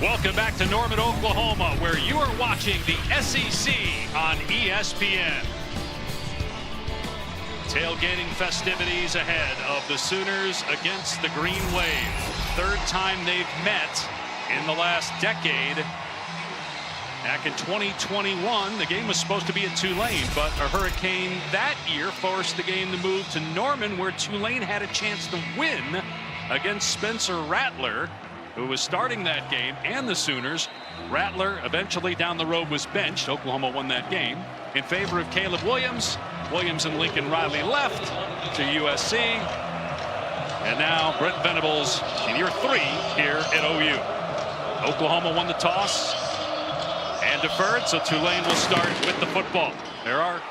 Welcome back to Norman, Oklahoma, where you are watching the SEC on ESPN. Tailgating festivities ahead of the Sooners against the Green Wave. Third time they've met in the last decade. Back in 2021, the game was supposed to be at Tulane, but a hurricane that year forced the game to move to Norman, where Tulane had a chance to win against Spencer Rattler, who was starting that game, and the Sooners. Rattler eventually down the road was benched. Oklahoma won that game in favor of Caleb Williams. Williams and Lincoln Riley left to USC. And now Brent Venables in year 3 here at OU. Oklahoma won the toss and deferred, so Tulane will start with the football. There are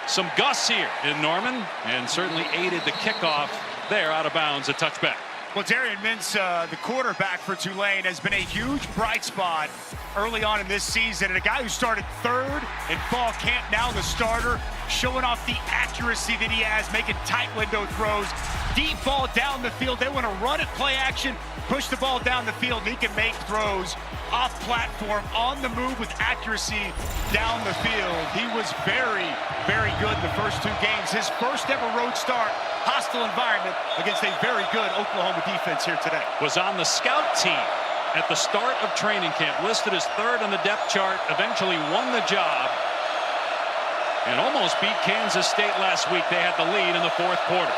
some gusts here in Norman, and certainly aided the kickoff there out of bounds, a touchback. Well, Darian Mintz, the quarterback for Tulane, has been a huge bright spot early on in this season. And a guy who started third in fall camp, now the starter, showing off the accuracy that he has, making tight window throws, deep ball down the field. They want to run it, play action, push the ball down the field, and he can make throws off platform, on the move with accuracy down the field. He was very, very good in the first 2 games. His first ever road start, hostile environment against a very good Oklahoma defense here today. Was on the scout team at the start of training camp, listed as 3rd on the depth chart, eventually won the job and almost beat Kansas State last week. They had the lead in the 4th quarter.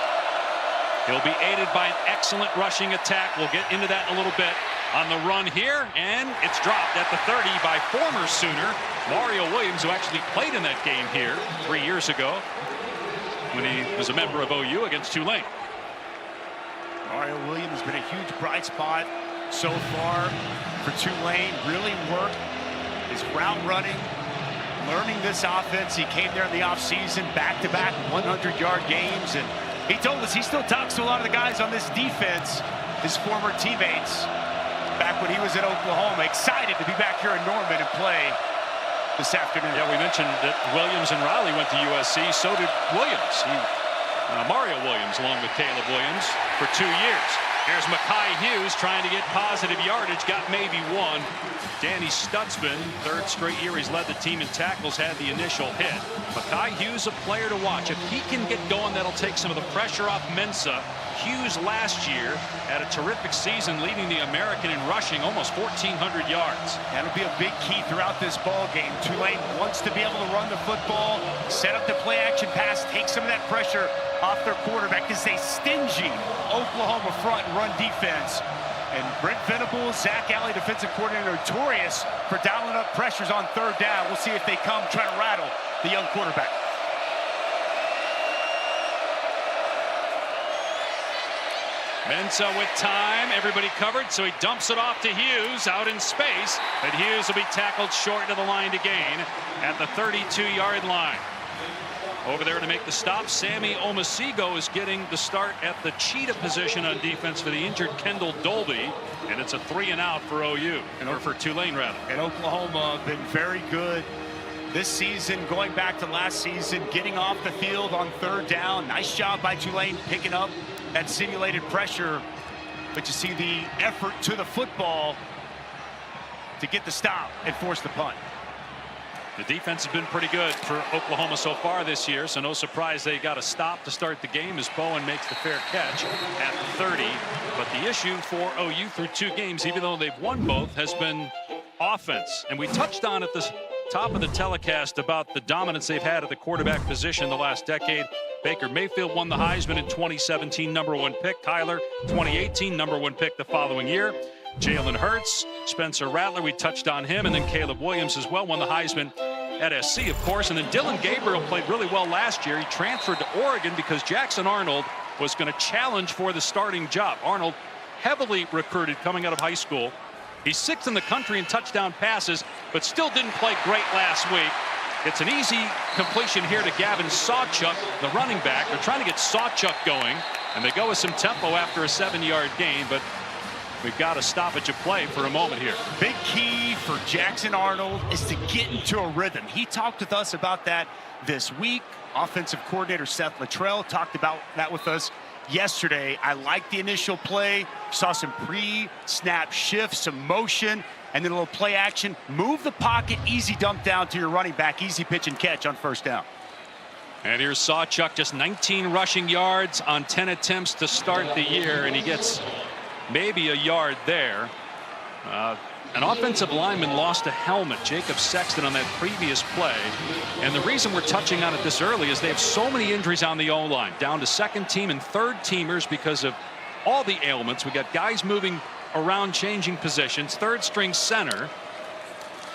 He'll be aided by an excellent rushing attack. We'll get into that in a little bit. On the run here, and it's dropped at the 30 by former Sooner Mario Williams, who actually played in that game here 3 years ago when he was a member of OU against Tulane. Mario Williams has been a huge bright spot so far for Tulane. Really worked his route running, learning this offense. He came there in the offseason, back-to-back 100-yard games, and he told us he still talks to a lot of the guys on this defense, his former teammates, back when he was at Oklahoma. Excited to be back here in Norman and play this afternoon. Yeah, we mentioned that Williams and Riley went to USC. So did Williams. Mario Williams along with Caleb Williams for 2 years. Here's Mekhi Hughes trying to get positive yardage. Got maybe 1. Danny Stutzman, 3rd straight year he's led the team in tackles, had the initial hit. Mekhi Hughes, a player to watch. If he can get going, that'll take some of the pressure off Mensa. Hughes last year had a terrific season, leading the American in rushing, almost 1,400 yards. That'll be a big key throughout this ball game. Tulane wants to be able to run the football, set up the play action pass, take some of that pressure off their quarterback. This is a stingy Oklahoma front and run defense. And Brent Venables, Zach Alley, defensive coordinator, notorious for dialing up pressures on 3rd down. We'll see if they come try to rattle the young quarterback. Mensa with time, everybody covered, so he dumps it off to Hughes out in space, but Hughes will be tackled short of the line to gain at the 32-yard line. Over there to make the stop, Sammy Omasigo is getting the start at the cheetah position on defense for the injured Kendall Dolby, and it's a 3-and-out for OU, or for Tulane rather. And Oklahoma been very good this season, going back to last season, getting off the field on 3rd down. Nice job by Tulane picking up that simulated pressure, but you see the effort to the football to get the stop and force the punt. The defense has been pretty good for Oklahoma so far this year, so no surprise they got a stop to start the game as Bowen makes the fair catch at the 30. But the issue for OU through 2 games, even though they've won both, has been offense. And we touched on at the top of the telecast about the dominance they've had at the quarterback position the last decade. Baker Mayfield won the Heisman in 2017, #1 pick. Kyler, 2018, #1 pick the following year. Jalen Hurts, Spencer Rattler, we touched on him, and then Caleb Williams as well won the Heisman at SC, of course. And then Dylan Gabriel played really well last year. He transferred to Oregon because Jackson Arnold was going to challenge for the starting job. Arnold, heavily recruited coming out of high school. He's 6th in the country in touchdown passes, but still didn't play great last week. It's an easy completion here to Gavin Sawchuk, the running back. They're trying to get Sawchuk going, and they go with some tempo after a 7-yard gain, but we've got a stoppage of play for a moment here. Big key for Jackson Arnold is to get into a rhythm. He talked with us about that this week. Offensive coordinator Seth Luttrell talked about that with us yesterday. I liked the initial play. Saw some pre-snap shifts, some motion, and then a little play action. Move the pocket, easy dump down to your running back, easy pitch and catch on first down. And here's Sawchuk, just 19 rushing yards on 10 attempts to start the year, and he gets maybe a yard there. An offensive lineman lost a helmet, Jacob Sexton, on that previous play. And the reason we're touching on it this early is they have so many injuries on the O-line, down to second team and third teamers because of all the ailments. We got guys moving around, changing positions, third string center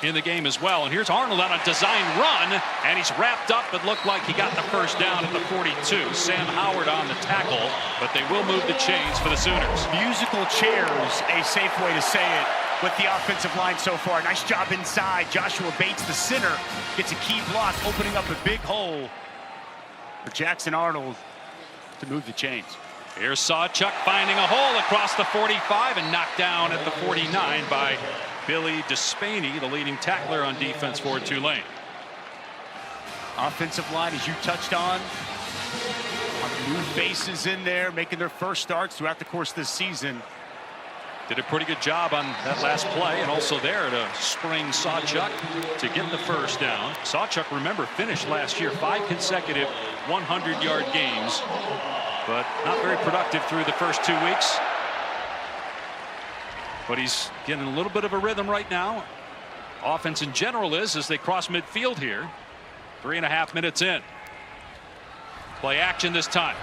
in the game as well. And here's Arnold on a design run, and he's wrapped up. It looked like he got the first down at the 42. Sam Howard on the tackle, but they will move the chains for the Sooners. Musical chairs, a safe way to say it, with the offensive line so far. Nice job inside. Joshua Bates, the center, gets a key block, opening up a big hole for Jackson Arnold to move the chains. Here's Sawchuk finding a hole across the 45 and knocked down at the 49 by Billy Despaney, the leading tackler on defense for Tulane. Offensive line, as you touched on new faces in there, making their first starts throughout the course of this season. Did a pretty good job on that last play, and also there to spring Sawchuk to get the first down. Sawchuk, remember, finished last year 5 consecutive 100-yard games, but not very productive through the first 2 weeks. But he's getting a little bit of a rhythm right now. Offense in general is, as they cross midfield here. 3.5 minutes in. Play action this time.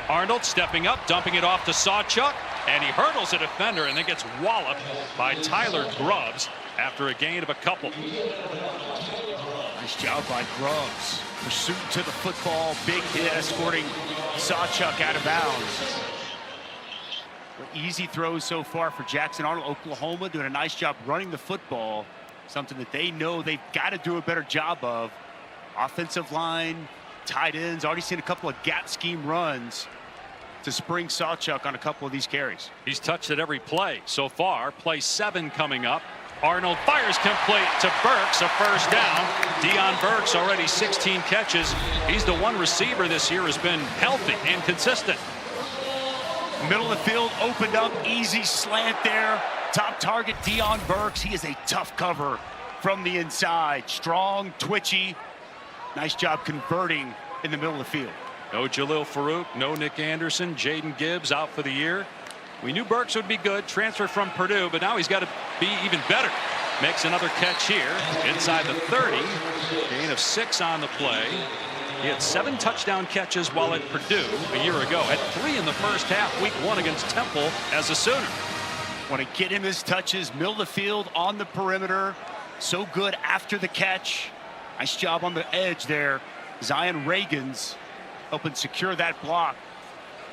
Arnold stepping up, dumping it off to Sawchuk, and he hurdles a defender and then gets walloped by Tyler Grubbs after a gain of a couple. Nice job by Grubbs. Pursuit to the football, big hit, escorting Sawchuk out of bounds. Easy throws so far for Jackson Arnold. Oklahoma doing a nice job running the football, something that they know they've got to do a better job of. Offensive line, tight ends, already seen a couple of gap scheme runs to spring Sawchuk on a couple of these carries. He's touched at every play so far. Play 7 coming up. Arnold fires complete to Burks, a first down. Deion Burks already 16 catches. He's the one receiver this year who's been healthy and consistent. Middle of the field opened up, easy slant there. Top target Deion Burks. He is a tough cover from the inside. Strong, twitchy. Nice job converting in the middle of the field. No Jalil Farouk, no Nick Anderson. Jaden Gibbs out for the year. We knew Burks would be good, transfer from Purdue, but now he's got to be even better. Makes another catch here inside the 30. Gain of 6 on the play. He had 7 touchdown catches while at Purdue a year ago. Had 3 in the first half, week 1 against Temple as a Sooner. Want to get him his touches, middle of the field on the perimeter. So good after the catch. Nice job on the edge there. Zion Reagans helping secure that block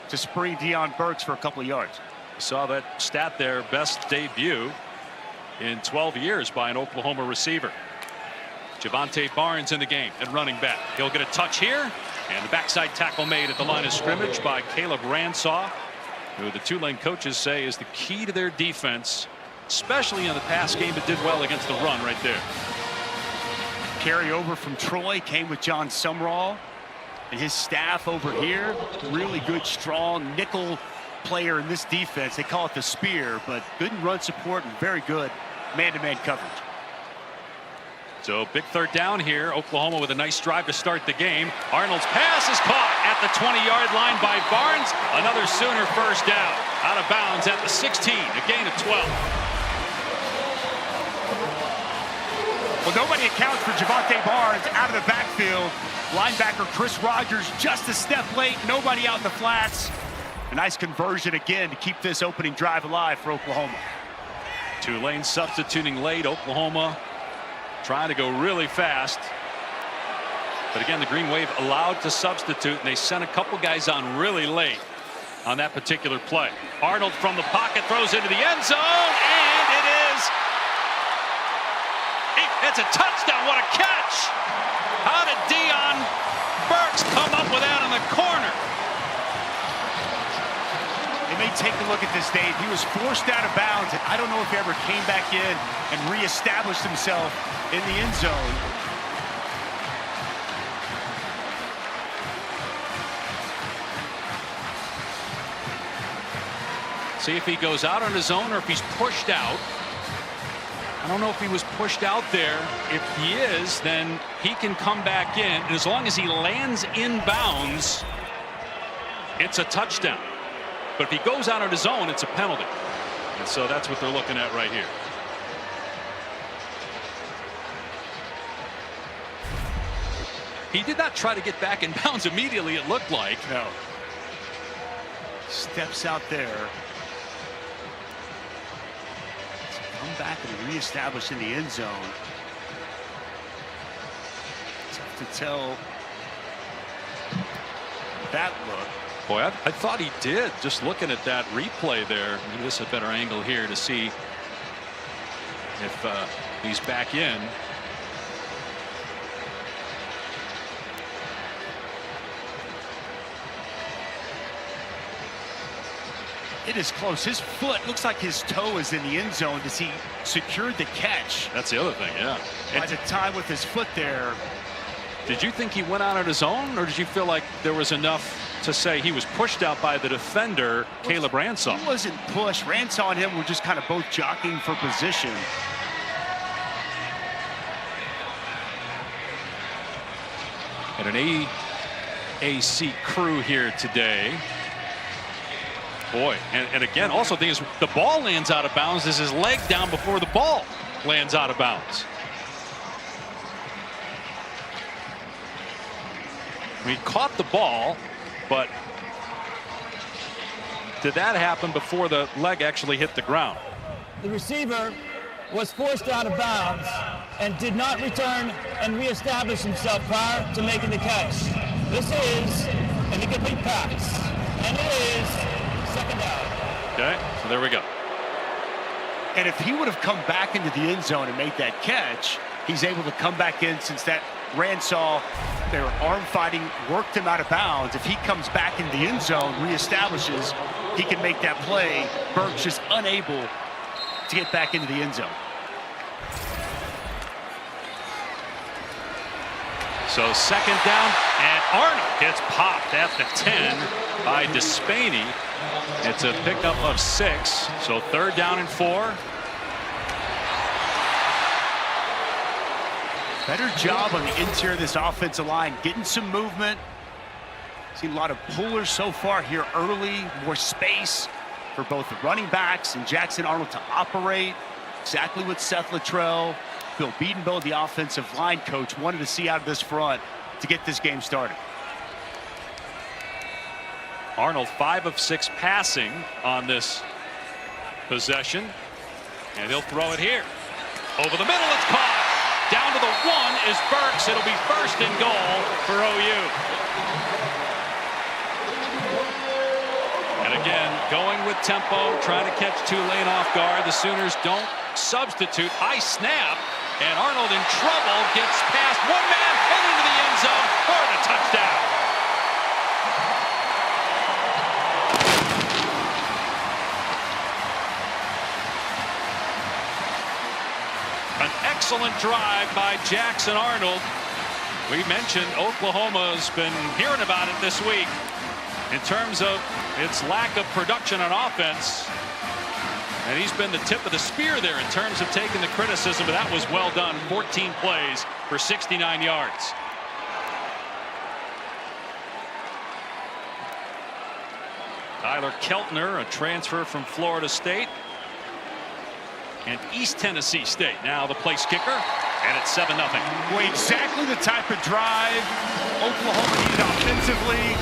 to spring Deion Burks for a couple of yards. Saw that stat there, best debut in 12 years by an Oklahoma receiver. Javante Barnes in the game at running back. He'll get a touch here, and the backside tackle made at the line of scrimmage by Caleb Ransaw, who the Tulane coaches say is the key to their defense, especially in the pass game, but did well against the run right there. Carry over from Troy came with John Sumrall and his staff over here. Really good, strong nickel player in this defense. They call it the spear, but good in run support and very good man-to-man coverage. So big third down here. Oklahoma with a nice drive to start the game. Arnold's pass is caught at the 20-yard line by Barnes. Another Sooner first down. Out of bounds at the 16, a gain of 12. Well, nobody accounts for Javante Barnes out of the backfield. Linebacker Chris Rogers just a step late. Nobody out in the flats. A nice conversion again to keep this opening drive alive for Oklahoma. Tulane substituting late. Oklahoma trying to go really fast. But again, the Green Wave allowed to substitute, and they sent a couple guys on really late on that particular play. Arnold from the pocket throws into the end zone, and it's a touchdown. What a catch! How did Deion Burks come up with that in the corner? They may take a look at this, Dave. He was forced out of bounds, and I don't know if he ever came back in and reestablished himself in the end zone. See if he goes out on his own or if he's pushed out. I don't know if he was pushed out there. If he is, then he can come back in. And as long as he lands in bounds, it's a touchdown. But if he goes out on his own, it's a penalty. And so that's what they're looking at right here. He did not try to get back in bounds immediately, it looked like. No. Steps out there. Come back and reestablish in the end zone. Tough to tell that look. Boy, I thought he did. Just looking at that replay there. Maybe this is a better angle here to see if he's back in. It is close. His foot looks like his toe is in the end zone as he secured the catch. That's the other thing, yeah. By the time with his foot there. Did you think he went out on his own, or did you feel like there was enough to say he was pushed out by the defender, Caleb Ransaw? He wasn't pushed. Ransaw and him were just kind of both jockeying for position. And an AAC crew here today. Boy, and again, also the thing is, the ball lands out of bounds. Is his leg down before the ball lands out of bounds? He caught the ball, but did that happen before the leg actually hit the ground? The receiver was forced out of bounds and did not return and reestablish himself prior to making the catch. This is an incomplete pass, and it is second down. Okay, so there we go. And if he would have come back into the end zone and made that catch, he's able to come back in since that Ransaw, their arm fighting, worked him out of bounds. If he comes back in the end zone, reestablishes, he can make that play. Burke's just unable to get back into the end zone. So second down, and Arnold gets popped at the 10 by Despaney. It's a pickup of 6, so third down and 4. Better job on the interior of this offensive line, getting some movement. Seen a lot of pullers so far here early, more space for both the running backs and Jackson Arnold to operate. Exactly what Seth Luttrell, Bill Beatonville, the offensive line coach, wanted to see out of this front to get this game started. Arnold 5 of 6 passing on this possession, and he'll throw it here. Over the middle, it's caught. Down to the 1 is Burks. It'll be first and goal for OU. And again, going with tempo, trying to catch Tulane off guard. The Sooners don't substitute. High snap, and Arnold in trouble, gets past one man and into the end zone for the touchdown. An excellent drive by Jackson Arnold. We mentioned Oklahoma's been hearing about it this week in terms of its lack of production on offense. And he's been the tip of the spear there in terms of taking the criticism, but that was well done. 14 plays for 69 yards. Tyler Keltner, a transfer from Florida State. And East Tennessee State now the place kicker, and it's 7-0. Well, exactly the type of drive Oklahoma needed offensively.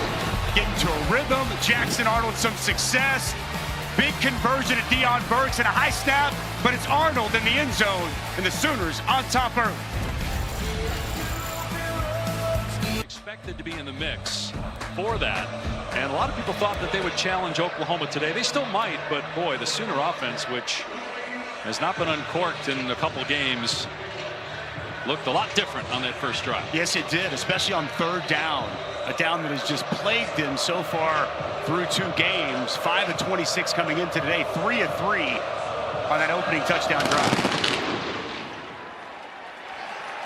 Get into a rhythm. Jackson Arnold some success. Big conversion at Deion Burks and a high snap, but it's Arnold in the end zone, and the Sooners on top early. Expected to be in the mix for that, and a lot of people thought that they would challenge Oklahoma today. They still might, but boy, the Sooner offense, which has not been uncorked in a couple games, looked a lot different on that first drive. Yes, it did, especially on third down. A down that has just plagued them so far through 2 games. 5 of 26 coming into today, 3 of 3 on that opening touchdown drive.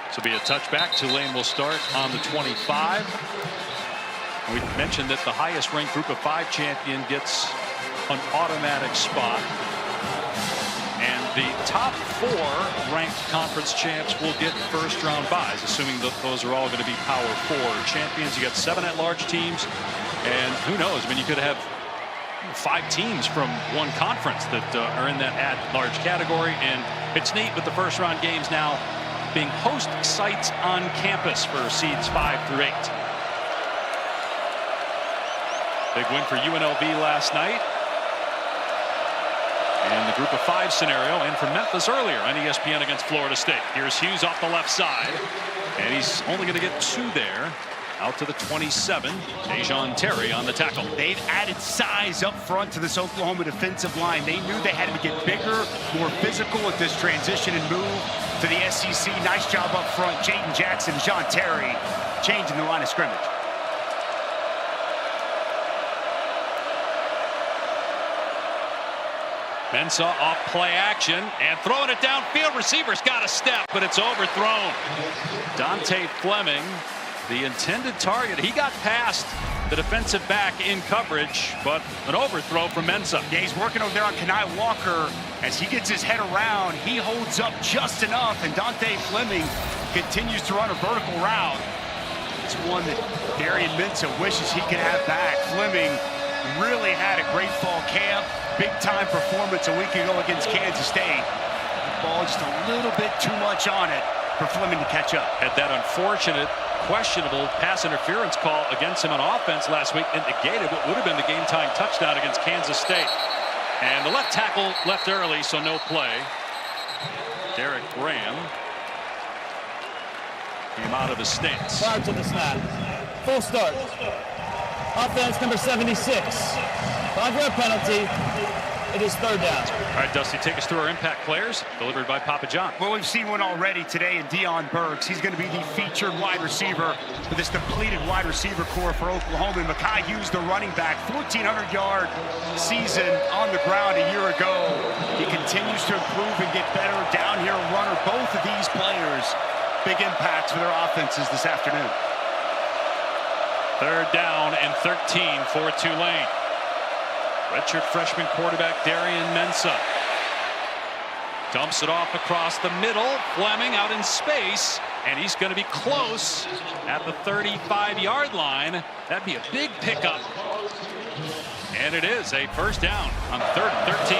This will be a touchback. Tulane will start on the 25. We mentioned that the highest ranked group of 5 champion gets an automatic spot. And the top 4 ranked conference champs will get first-round buys, assuming that those are all going to be Power 4 champions. You got 7 at-large teams, and who knows? I mean, you could have 5 teams from one conference that are in that at-large category. And it's neat with the first-round games now being host sites on campus for seeds 5 through 8. Big win for UNLV last night. And the group of 5 scenario, and for Memphis earlier on ESPN against Florida State. Here's Hughes off the left side, and he's only going to get 2 there. Out to the 27, Dejon Terry on the tackle. They've added size up front to this Oklahoma defensive line. They knew they had to get bigger, more physical with this transition and move to the SEC. Nice job up front. Jaden Jackson, Dejon Terry changing the line of scrimmage. Mensah off play action and throwing it downfield. Receiver's got a step, but it's overthrown. Dante Fleming, the intended target. He got past the defensive back in coverage, but an overthrow from Mensah. Yeah, he's working over there on Kenai Walker. As he gets his head around, he holds up just enough, and Dante Fleming continues to run a vertical route. It's one that Darian Mensah wishes he could have back. Fleming really had a great fall camp. Big-time performance a week ago against Kansas State. The ball just a little bit too much on it for Fleming to catch up. Had that unfortunate, questionable pass interference call against him on offense last week and negated what would have been the game-time touchdown against Kansas State. And the left tackle left early, so no play. Derek Graham came out of his stance. Prior to the snap. Full start. Offense number 76. 5-yard penalty. It is 3rd down. All right, Dusty, take us through our impact players, delivered by Papa John. Well, we've seen one already today in Deion Burks. He's going to be the featured wide receiver for this depleted wide receiver core for Oklahoma. And Mekhi Hughes, the running back, 1,400-yard season on the ground a year ago. He continues to improve and get better. Down here runner. Both of these players, big impacts for their offenses this afternoon. 3rd down and 13 for Tulane. Redshirt freshman quarterback Darian Mensah dumps it off across the middle. Fleming out in space, and he's going to be close at the 35-yard line. That'd be a big pickup. And it is a first down on 3rd and 13.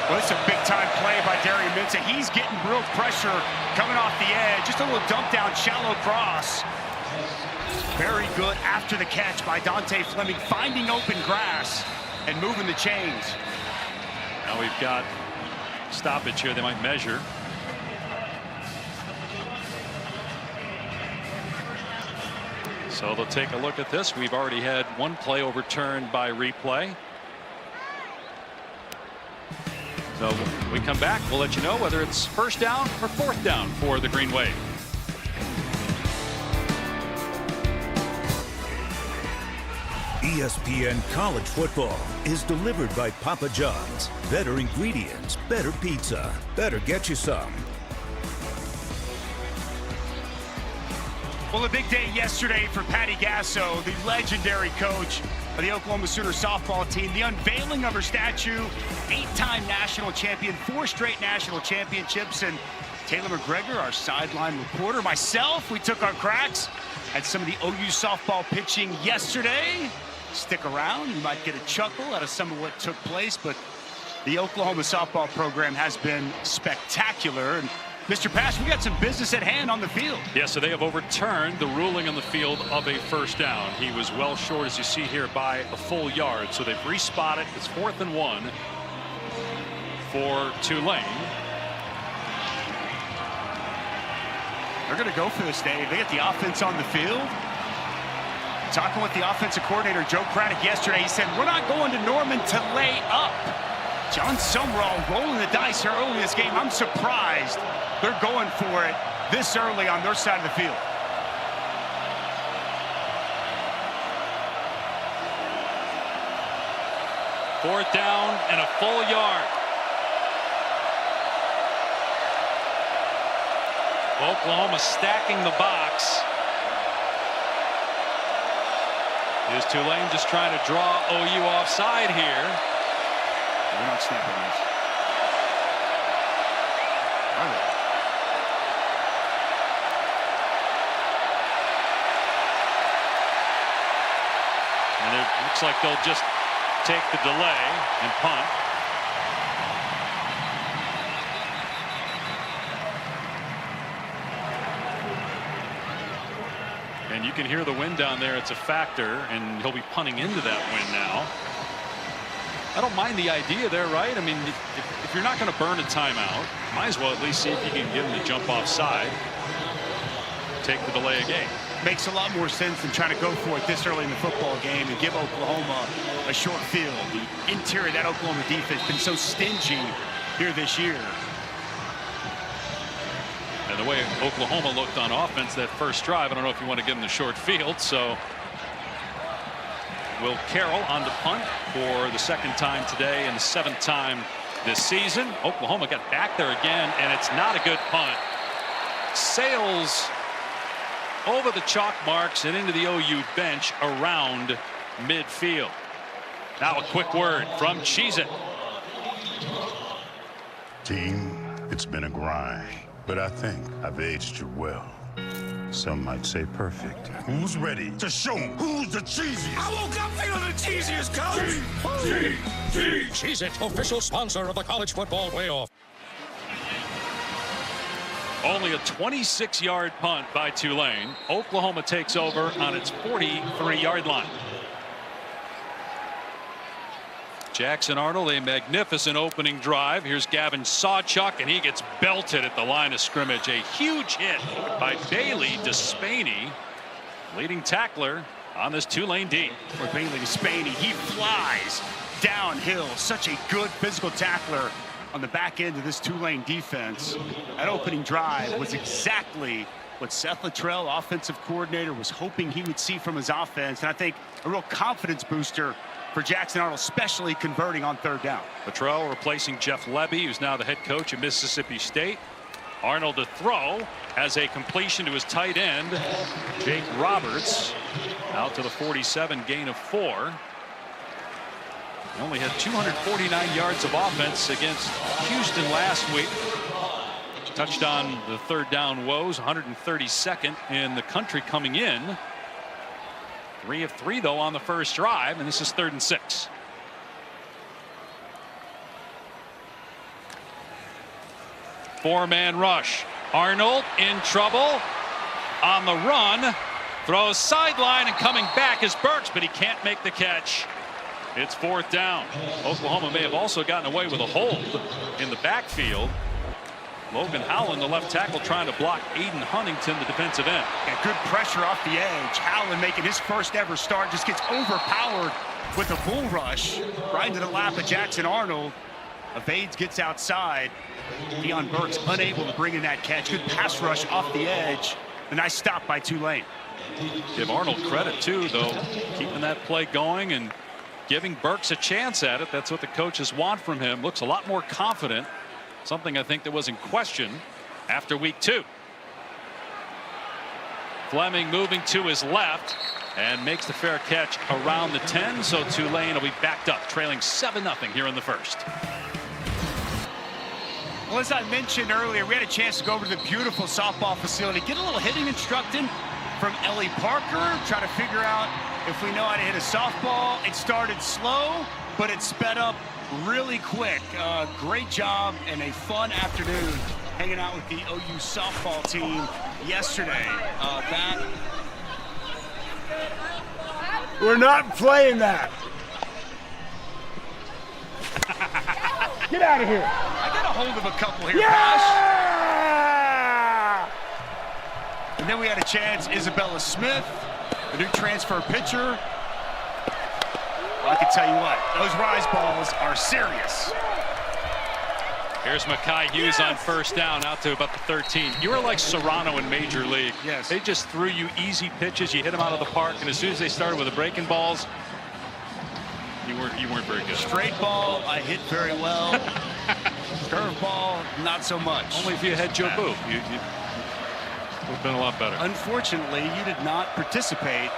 Well, it's a big-time play by Darian Mensah. He's getting real pressure coming off the edge. Just a little dump down, shallow cross. Very good after the catch by Dante Fleming, finding open grass and moving the chains. Now we've got stoppage here. They might measure. So they'll take a look at this. We've already had one play overturned by replay. So when we come back, we'll let you know whether it's first down or 4th down for the Green Wave. ESPN College Football is delivered by Papa John's. Better ingredients, better pizza. Better get you some. Well, a big day yesterday for Patty Gasso, the legendary coach of the Oklahoma Sooner softball team. The unveiling of her statue, 8-time national champion, 4 straight national championships. And Taylor McGregor, our sideline reporter, myself, we took our cracks at some of the OU softball pitching yesterday. Stick around, you might get a chuckle out of some of what took place, but the Oklahoma softball program has been spectacular. And Mr. Pash, we got some business at hand on the field. Yeah, so they have overturned the ruling on the field of a first down. He was well short, as you see here, by a full yard. So they've respotted. It's 4th and 1 for Tulane. They're going to go for this, Dave. They get the offense on the field. Talking with the offensive coordinator, Joe Craddock, yesterday, he said, we're not going to Norman to lay up. John Sumrall rolling the dice here early in this game. I'm surprised they're going for it this early on their side of the field. Fourth down and a full yard. Oklahoma stacking the box. Is Tulane just trying to draw OU offside here? We're not snapping this. Are they? And it looks like they'll just take the delay and punt. And you can hear the wind down there. It's a factor, and he'll be punting into that wind now. I don't mind the idea there, right? I mean, if you're not going to burn a timeout, might as well at least see if you can get him to jump offside. Take the delay of game. Makes a lot more sense than trying to go for it this early in the football game and give Oklahoma a short field. The interior of that Oklahoma defense has been so stingy here this year. And the way Oklahoma looked on offense that first drive, I don't know if you want to give them the short field. So Will Carroll on to punt for the second time today and the 7th time this season. Oklahoma got back there again, and it's not a good punt. Sails over the chalk marks and into the OU bench around midfield. Now a quick word from Cheez-It. Team, it's been a grind, but I think I've aged you well. Some might say perfect. Who's ready to show 'em who's the cheesiest? I woke up feeling the cheesiest, coach. Cheez-It, official sponsor of the college football playoff. Only a 26-yard punt by Tulane. Oklahoma takes over on its 43-yard line. Jackson Arnold, a magnificent opening drive. Here's Gavin Sawchuk, and he gets belted at the line of scrimmage. A huge hit by Bailey Despaney, leading tackler on this Tulane D. For Bailey Despaney, he flies downhill. Such a good physical tackler on the back end of this Tulane defense. That opening drive was exactly what Seth Luttrell, offensive coordinator, was hoping he would see from his offense. And I think a real confidence booster for Jackson Arnold, especially converting on 3rd down. Luttrell replacing Jeff Lebby, who's now the head coach at Mississippi State. Arnold to throw, has a completion to his tight end, Jake Roberts, out to the 47, gain of 4. He only had 249 yards of offense against Houston last week. Touched on the 3rd down woes, 132nd in the country coming in. 3 of 3 though on the first drive, and this is 3rd and 6. Four-man rush. Arnold in trouble on the run, throws sideline, and coming back is Burks, but he can't make the catch. It's 4th down. Oklahoma may have also gotten away with a hold in the backfield. Logan Howland, the left tackle, trying to block Aiden Huntington, the defensive end. Got good pressure off the edge. Howland making his first ever start, just gets overpowered with a bull rush right into the lap of Jackson Arnold. Evades, gets outside. Deion Burks unable to bring in that catch. Good pass rush off the edge. A nice stop by Tulane. Give Arnold credit too, though, keeping that play going and giving Burks a chance at it. That's what the coaches want from him. Looks a lot more confident. Something I think that was in question after week 2. Fleming moving to his left and makes the fair catch around the 10. So Tulane will be backed up, trailing 7-0 here in the first. Well, as I mentioned earlier, we had a chance to go over to the beautiful softball facility, get a little hitting instruction from Ellie Parker, try to figure out if we know how to hit a softball. It started slow, but it sped up really quick. Great job and a fun afternoon hanging out with the OU softball team yesterday. We're not playing that. Get out of here. I got a hold of a couple here, Yeah! Pash. And then we had a chance, Isabella Smith, the new transfer pitcher. Well, I can tell you what, those rise balls are serious. Here's Mekhi Hughes on first down, out to about the 13. You were like Serrano in Major League. Yes. They just threw you easy pitches. You hit them out of the park, and as soon as they started with the breaking balls, you weren't very good. Straight ball, I hit very well. Curve ball, not so much. Only if you had Joe Boo. You would have been a lot better. Unfortunately, you did not participate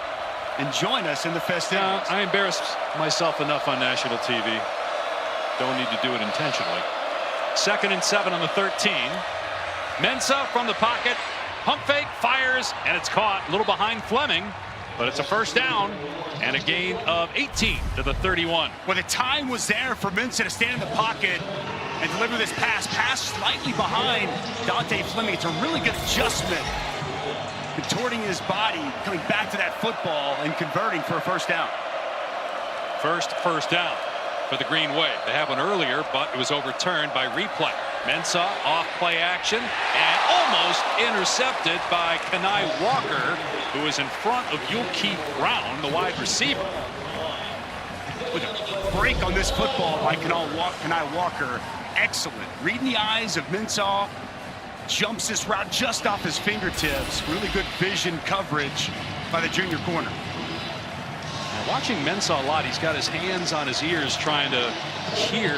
and join us in the festivities. I embarrassed myself enough on national TV. Don't need to do it intentionally. 2nd and 7 on the 13. Mensah from the pocket. Pump fake, fires, and it's caught a little behind Fleming. But it's a first down and a gain of 18 to the 31. Well, the time was there for Mensah to stand in the pocket and deliver this pass. Pass slightly behind Dante Fleming. It's a really good adjustment. Contorting his body, coming back to that football and converting for a first down. First down for the Green Wave. They had one earlier, but it was overturned by replay. Mensah off play action and almost intercepted by Kenai Walker, who is in front of Yulkeith Brown, the wide receiver. With a break on this football by Kenai Walker. Excellent. Reading the eyes of Mensah. Jumps this route just off his fingertips. Really good vision coverage by the junior corner. Now, watching Mensah a lot, he's got his hands on his ears trying to hear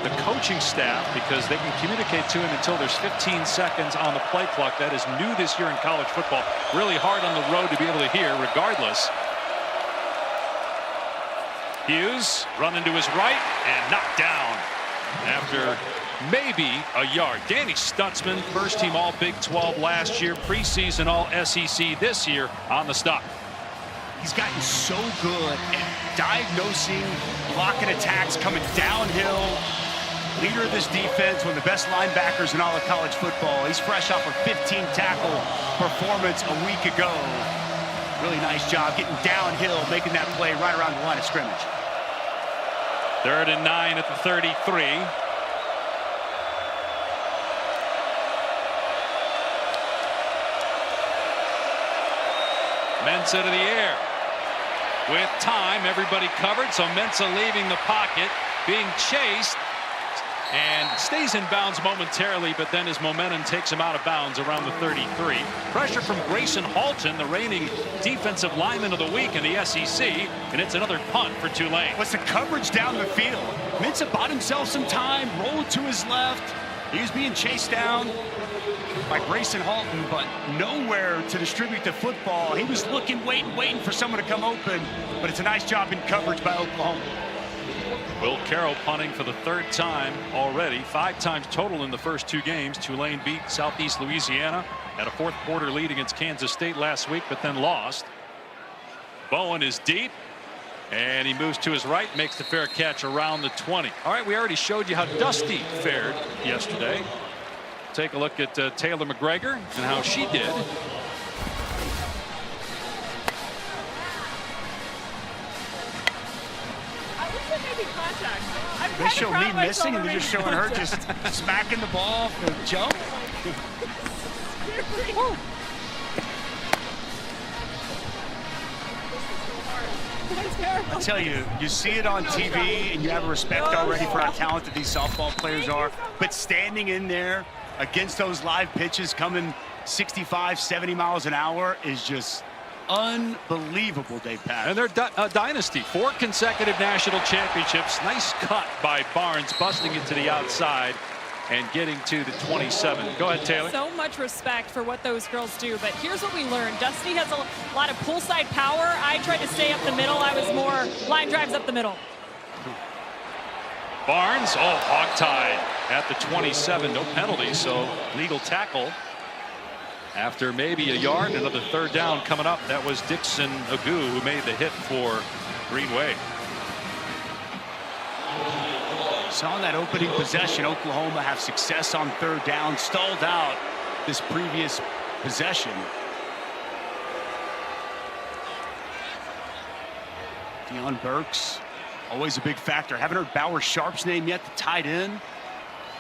the coaching staff because they can communicate to him until there's 15 seconds on the play clock. That is new this year in college football. Really hard on the road to be able to hear regardless. Hughes running to his right and knocked down after maybe a yard. Danny Stutzman, first team all Big 12 last year, preseason all SEC this year on the stop. He's gotten so good at diagnosing, blocking attacks, coming downhill. Leader of this defense, one of the best linebackers in all of college football. He's fresh off a 15-tackle performance a week ago. Really nice job getting downhill, making that play right around the line of scrimmage. 3rd and 9 at the 33. Mensah to the air. With time, everybody covered, so Mensah leaving the pocket, being chased, and stays in bounds momentarily, but then his momentum takes him out of bounds around the 33. Pressure from Grayson Halton, the reigning defensive lineman of the week in the SEC, and it's another punt for Tulane. What's the coverage down the field? Mensah bought himself some time, rolled to his left. He was being chased down by Grayson Halton, but nowhere to distribute the football. He was looking, waiting for someone to come open, but it's a nice job in coverage by Oklahoma. Will Carroll punting for the 3rd time already. 5 times total in the first 2 games. Tulane beat Southeast Louisiana, had a 4th quarter lead against Kansas State last week, but then lost. Bowen is deep, and he moves to his right, makes the fair catch around the 20. All right, we already showed you how Dusty fared yesterday. Take a look at Taylor McGregor and how she did. They show me missing, and they're just showing her just smacking the ball, the jump. I tell you, you see it on TV, and you have a respect already for how talented these softball players are. But standing in there against those live pitches coming 65, 70 miles an hour is just unbelievable, Dave Pat. And they're dynasty. 4 consecutive national championships. Nice cut by Barnes, busting it to the outside and getting to the 27. Go ahead, Taylor. So much respect for what those girls do, but here's what we learned. Dusty has a lot of poolside power. I tried to stay up the middle. I was more line drives up the middle. Barnes, hog-tied at the 27. No penalty, so legal tackle. After maybe a yard, another 3rd down coming up. That was Dixon Agu who made the hit for Green Wave. So on that opening possession, Oklahoma have success on 3rd down, stalled out this previous possession. Deion Burks, always a big factor. Haven't heard Bauer Sharp's name yet, the tight end.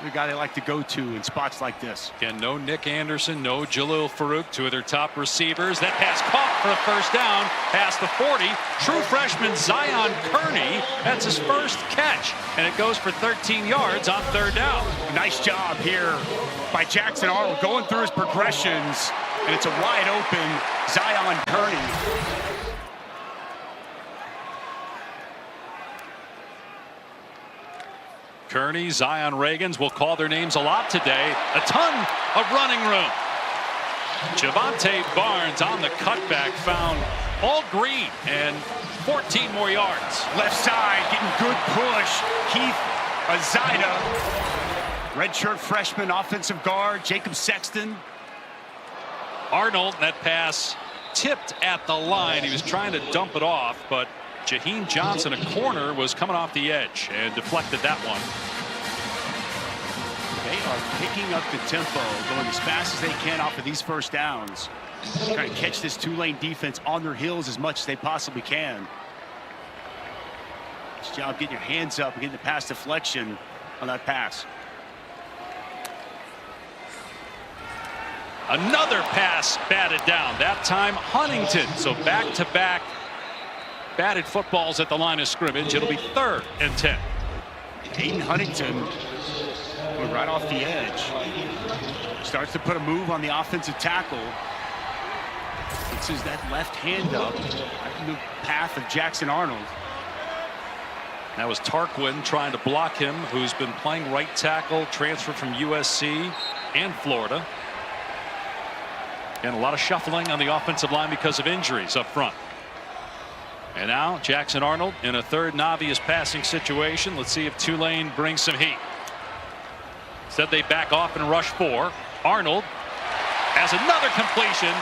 The guy they like to go to in spots like this. Again, no Nick Anderson, no Jalil Farouk, 2 of their top receivers. That pass caught for a first down past the 40. True freshman Zion Kearney, that's his first catch, and it goes for 13 yards on 3rd down. Nice job here by Jackson Arnold going through his progressions, and it's a wide open Zion Kearney. Kearney, Zion Reagans will call their names a lot today. A ton of running room. Javante Barnes on the cutback found all green and 14 more yards. Left side getting good push. Keith Azida, redshirt freshman offensive guard, Jacob Sexton. Arnold, that pass tipped at the line. He was trying to dump it off, but Jaheim Johnson, a corner, was coming off the edge and deflected that one. They are picking up the tempo, going as fast as they can off of these first downs. Trying to catch this Tulane defense on their heels as much as they possibly can. Nice job getting your hands up and getting the pass deflection on that pass. Another pass batted down, that time Huntington. So back-to-back batted footballs at the line of scrimmage. It'll be 3rd and 10. Aiden Huntington going right off the edge. Starts to put a move on the offensive tackle. Fixes that left hand up right in the path of Jackson Arnold. That was Tarquin trying to block him, who's been playing right tackle, transferred from USC and Florida. And a lot of shuffling on the offensive line because of injuries up front. And now Jackson Arnold in a 3rd and obvious passing situation. Let's see if Tulane brings some heat. Instead they back off and rush 4. Arnold has another completion.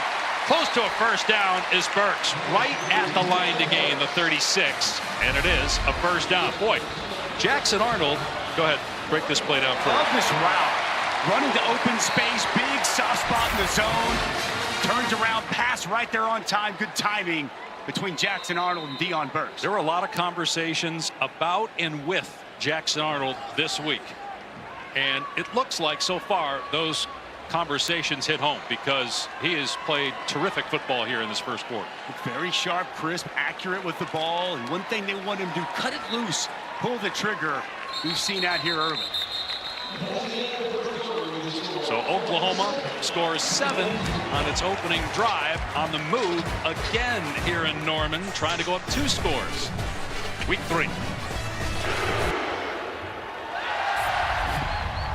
Close to a first down is Burks, right at the line to gain the 36. And it is a first down. Boy, Jackson Arnold, go ahead, break this play down for Love this route. Running to open space, big soft spot in the zone. Turns around, pass right there on time. Good timing between Jackson Arnold and Deion Burks. There were a lot of conversations about and with Jackson Arnold this week. And it looks like so far those conversations hit home because he has played terrific football here in this first quarter. Very sharp, crisp, accurate with the ball. And one thing they want him to do, cut it loose, pull the trigger. We've seen that here early. So Oklahoma scores 7 on its opening drive on the move again here in Norman, trying to go up 2 scores. Week 3.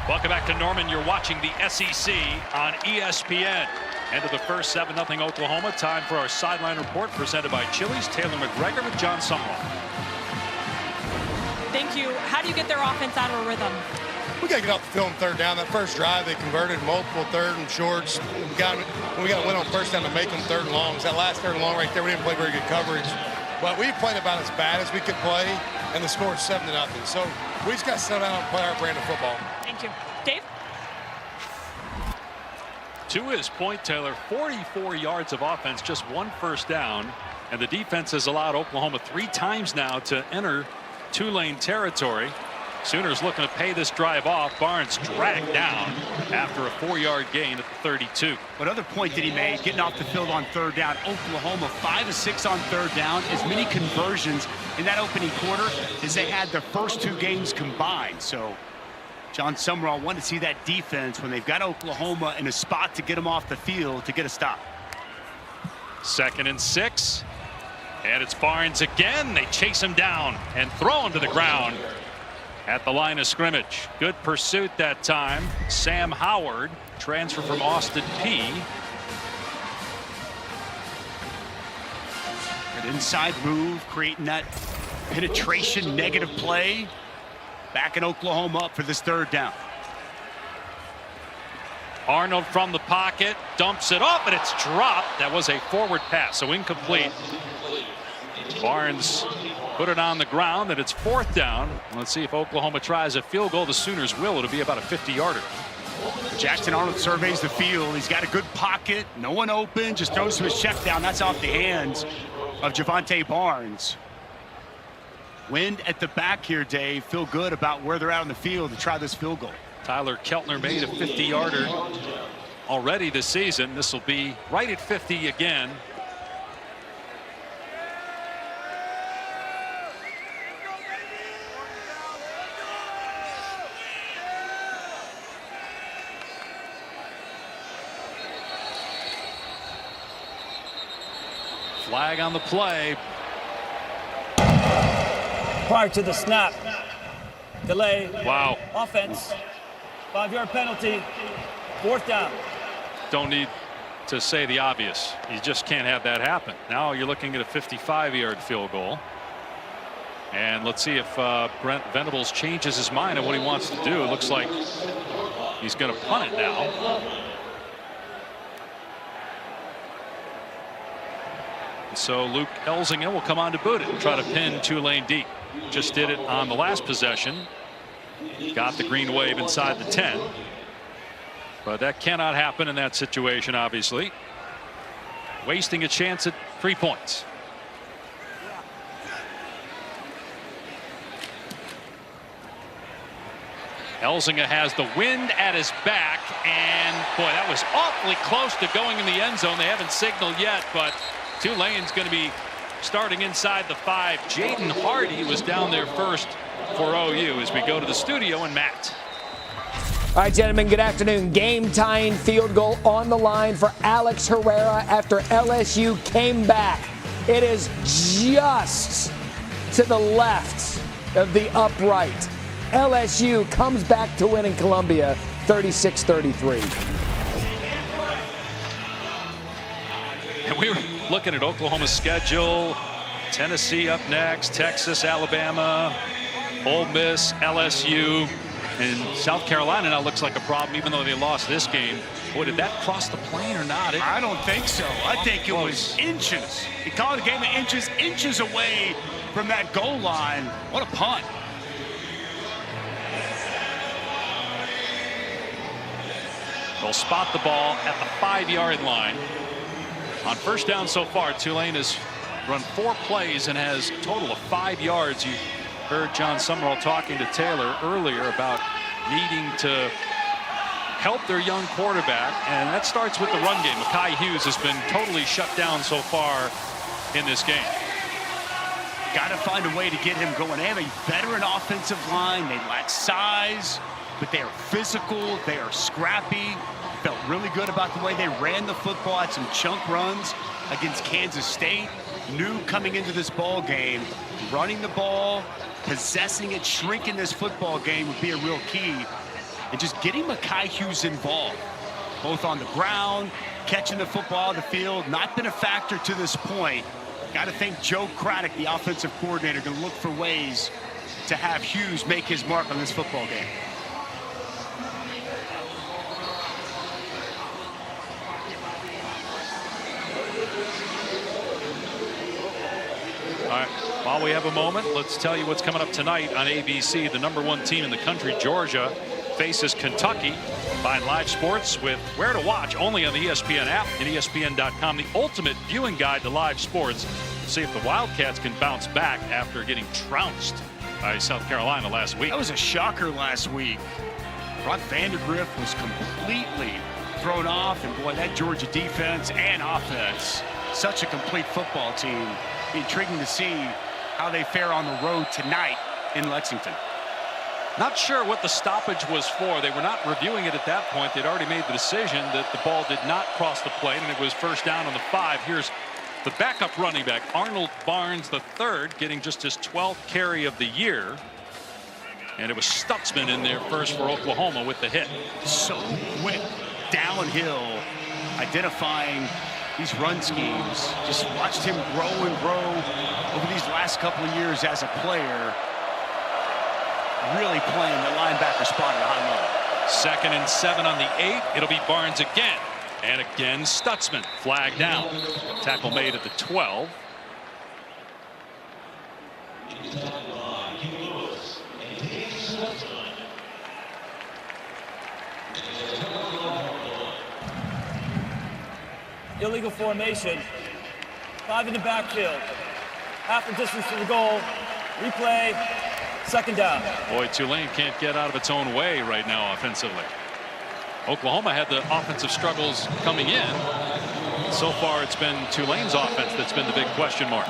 Welcome back to Norman. You're watching the SEC on ESPN. End of the first, 7-0 Oklahoma. Time for our sideline report presented by Chili's. Taylor McGregor with John Sumrall. Thank you. How do you get their offense out of a rhythm? We got to get off the field on 3rd down. That first drive, they converted multiple 3rd and shorts. We got to win on first down to make them 3rd and longs. That last 3rd and long right there, we didn't play very good coverage. But we played about as bad as we could play, and the score is 7-0. So we just got to settle down and play our brand of football. Thank you. Dave? To his point, Taylor, 44 yards of offense, just 1 first down. And the defense has allowed Oklahoma 3 times now to enter Tulane territory. Sooners looking to pay this drive off. Barnes dragged down after a 4-yard gain at the 32. Another point that he made, getting off the field on 3rd down. Oklahoma 5 of 6 on 3rd down. As many conversions in that opening quarter as they had their first 2 games combined. So John Sumrall wanted to see that defense when they've got Oklahoma in a spot to get them off the field to get a stop. 2nd and 6. And it's Barnes again. They chase him down and throw him to the ground at the line of scrimmage. Good pursuit that time. Sam Howard, transfer from Austin Peay. An inside move, creating that penetration negative play. Backing Oklahoma up for this 3rd down. Arnold from the pocket, dumps it off, and it's dropped. That was a forward pass, so incomplete. Barnes put it on the ground, and it's 4th down. Let's see if Oklahoma tries a field goal. The Sooners will. It'll be about a 50-yarder. Jackson Arnold surveys the field. He's got a good pocket. No one open. Just throws to his check down. That's off the hands of Javante Barnes. Wind at the back here, Dave. Feel good about where they're out on the field to try this field goal. Tyler Keltner made a 50-yarder already this season. This will be right at 50 again. Flag on the play. Prior to the snap, delay. Wow. Offense. 5-yard penalty. 4th down. Don't need to say the obvious. You just can't have that happen. Now you're looking at a 55-yard field goal. And let's see if Brent Venables changes his mind on what he wants to do. It looks like he's going to punt it now. So Luke Elzinga will come on to boot it and try to pin Tulane deep. Just did it on the last possession. Got the green wave inside the 10. But that cannot happen in that situation, obviously. Wasting a chance at 3 points. Elzinga has the wind at his back, and boy, that was awfully close to going in the end zone. They haven't signaled yet, but Tulane's going to be starting inside the 5. Jaden Hardy was down there first for OU as we go to the studio and Matt. All right, gentlemen, good afternoon. Game-tying field goal on the line for Alex Herrera after LSU came back. It is just to the left of the upright. LSU comes back to win in Columbia, 36-33. And we were looking at Oklahoma's schedule. Tennessee up next, Texas, Alabama, Ole Miss, LSU, and South Carolina now looks like a problem, even though they lost this game. Boy, did that cross the plane or not? I don't think so. I think it was inches. He called a game of inches away from that goal line. What a punt. They'll spot the ball at the 5-yard line. On first down so far, Tulane has run 4 plays and has a total of 5 yards. You heard John Summerall talking to Taylor earlier about needing to help their young quarterback, and that starts with the run game. Mekhi Hughes has been totally shut down so far in this game. Got to find a way to get him going. They have a veteran offensive line. They lack size, but they are physical. They are scrappy. Felt really good about the way they ran the football. Had some chunk runs against Kansas State. Knew coming into this ball game, running the ball, possessing it, shrinking this football game would be a real key. And just getting Mekhi Hughes involved, both on the ground, catching the football on the field, not been a factor to this point. Got to think Joe Craddock, the offensive coordinator, going to look for ways to have Hughes make his mark on this football game. All right, while we have a moment, let's tell you what's coming up tonight on ABC. The #1 team in the country, Georgia, faces Kentucky. Find live sports with where to watch only on the ESPN app and ESPN.com. The ultimate viewing guide to live sports. See if the Wildcats can bounce back after getting trounced by South Carolina last week. That was a shocker last week. Brock Vandagriff was completely thrown off, and boy, that Georgia defense and offense, such a complete football team. Intriguing to see how they fare on the road tonight in Lexington. Not sure what the stoppage was for. They were not reviewing it at that point. They'd already made the decision that the ball did not cross the plate, and it was first down on the 5. Here's the backup running back, Arnold Barnes III, getting just his 12th carry of the year. And it was Stutzman in there first for Oklahoma with the hit. So quick downhill, identifying these run schemes. Just watched him grow and grow over these last couple of years as a player. Really playing the linebacker spot at a high level. 2nd and 7 on the 8. It'll be Barnes again. And again, Stutzman flagged down. Tackle made at the 12. Illegal formation. 5 in the backfield. Half the distance to the goal. Replay. 2nd down. Boy, Tulane can't get out of its own way right now offensively. Oklahoma had the offensive struggles coming in. So far, it's been Tulane's offense that's been the big question mark.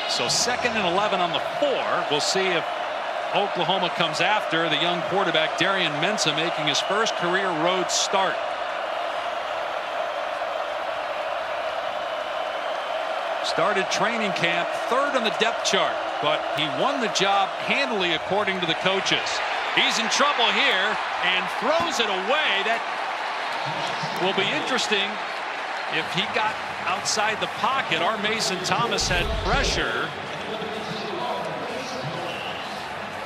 So 2nd and 11 on the 4. We'll see if Oklahoma comes after the young quarterback, Darian Mensah, making his first career road start. Started training camp 3rd on the depth chart, but he won the job handily according to the coaches. He's in trouble here and throws it away. That will be interesting if he got outside the pocket, our Mason Thomas had pressure.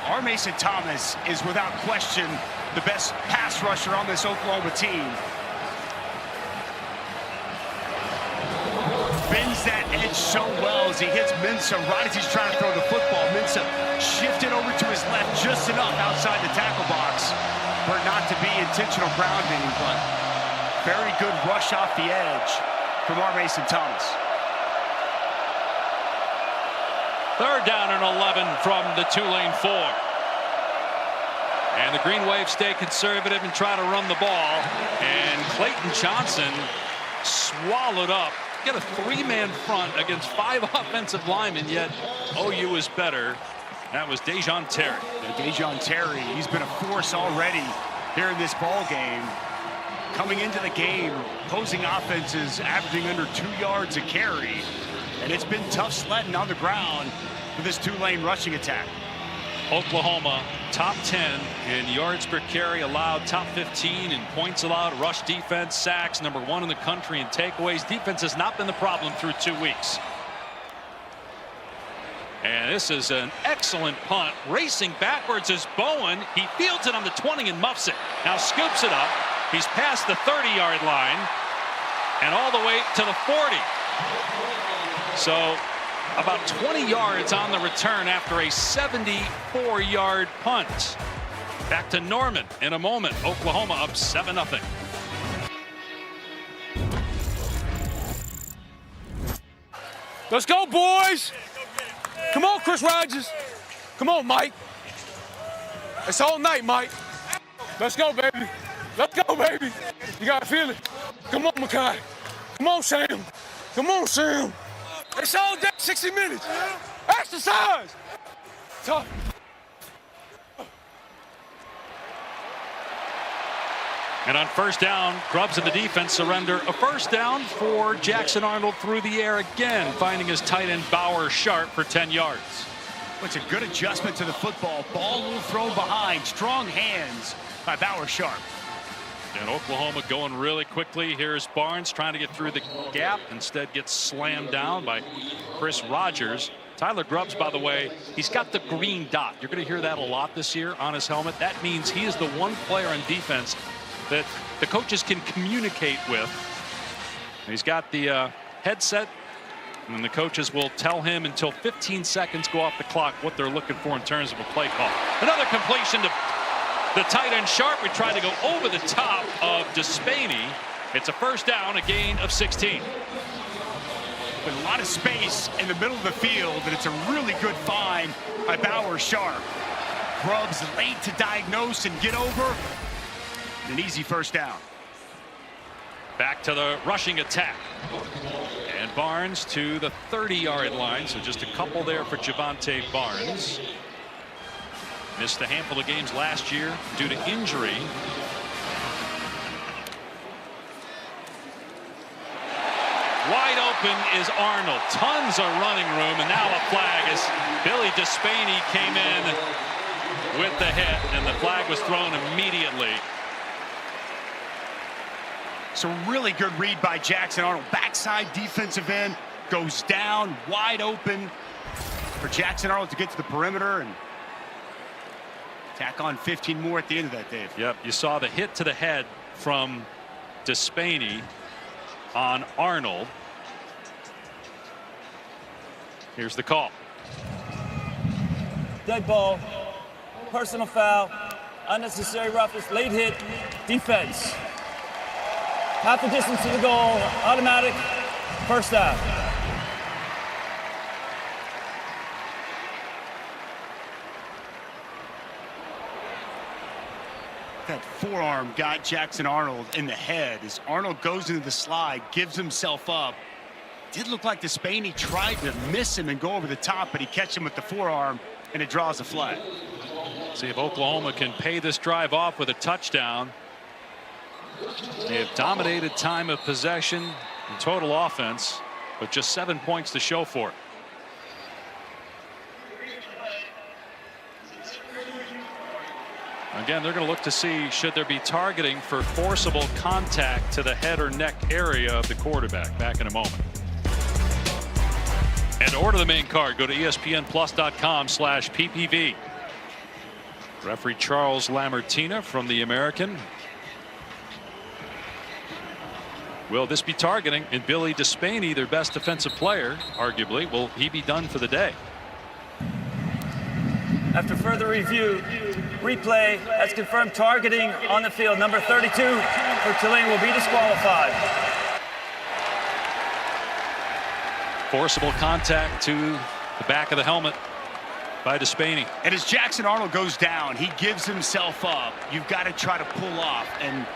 Our Mason Thomas is without question the best pass rusher on this Oklahoma team. Bends that edge so well as he hits Mensah right as he's trying to throw the football. Mensah shifted over to his left just enough outside the tackle box for it not to be intentional grounding, but very good rush off the edge from our Mason Thomas. 3rd down and 11 from the Tulane 4. And the Green Wave stay conservative and try to run the ball. And Clayton Johnson swallowed up. Get a 3-man front against 5 offensive linemen, yet OU is better. That was Dejon Terry. Dejon Terry, he's been a force already here in this ball game. Coming into the game, opposing offenses averaging under 2 yards a carry. And it's been tough sledding on the ground for this Tulane rushing attack. Oklahoma top 10 in yards per carry allowed, top 15 in points allowed, rush defense, sacks, number 1 in the country in takeaways. Defense has not been the problem through 2 weeks. And this is an excellent punt. Racing backwards is Bowen. He fields it on the 20 and muffs it. Now scoops it up. He's past the 30-yard line and all the way to the 40. So about 20 yards on the return after a 74-yard punt. Back to Norman in a moment. Oklahoma up 7-0. Let's go, boys. Come on, Chris Rogers. Come on, Mike. It's all night, Mike. Let's go, baby. Let's go, baby. You got to feel it. Come on, Makai. Come on, Sam. Come on, Sam. It's all day, 60 minutes. Exercise. Tough. And on 1st down, Grubbs and the defense surrender a 1st down for Jackson Arnold through the air again, finding his tight end Bauer Sharp for 10 yards. It's a good adjustment to the football. Ball a little thrown behind. Strong hands by Bauer Sharp. And Oklahoma going really quickly. Here's Barnes trying to get through the gap. Instead gets slammed down by Chris Rogers. Tyler Grubbs, by the way, he's got the green dot. You're going to hear that a lot this year on his helmet. That means he is the one player on defense that the coaches can communicate with. He's got the headset, and the coaches will tell him until 15 seconds go off the clock what they're looking for in terms of a play call. Another completion to the tight end Sharp. We tried to go over the top of Despaney. It's a 1st down, a gain of 16. With a lot of space in the middle of the field, and it's a really good find by Bauer Sharp. Grubbs late to diagnose and get over. An easy 1st down. Back to the rushing attack. And Barnes to the 30-yard line, so just a couple there for Javonte Barnes. Missed a handful of games last year due to injury. Wide open is Arnold. Tons of running room, and now a flag as Billy Despaney came in with the hit, and the flag was thrown immediately. So really good read by Jackson Arnold. Backside defensive end goes down wide open for Jackson Arnold to get to the perimeter and tack on 15 more at the end of that, Dave. Yep, you saw the hit to the head from Despaney on Arnold. Here's the call. Dead ball, personal foul, unnecessary roughness, late hit, defense. Half the distance to the goal, automatic, 1st down. That forearm got Jackson Arnold in the head as Arnold goes into the slide, gives himself up. Did look like Despaney tried to miss him and go over the top, but he catches him with the forearm, and it draws a flag. See if Oklahoma can pay this drive off with a touchdown. They have dominated time of possession and total offense, but just 7 points to show for it. Again, they're going to look to see should there be targeting for forcible contact to the head or neck area of the quarterback. Back in a moment. And to order the main card, go to ESPNplus.com/PPV. Referee Charles Lamartina from the American. Will this be targeting? And Billy Despaney, their best defensive player, arguably, will he be done for the day? After further review, replay has confirmed targeting on the field. Number 32 for Tulane will be disqualified. Forcible contact to the back of the helmet by Despaney. And as Jackson Arnold goes down, he gives himself up. You've got to try to pull off. And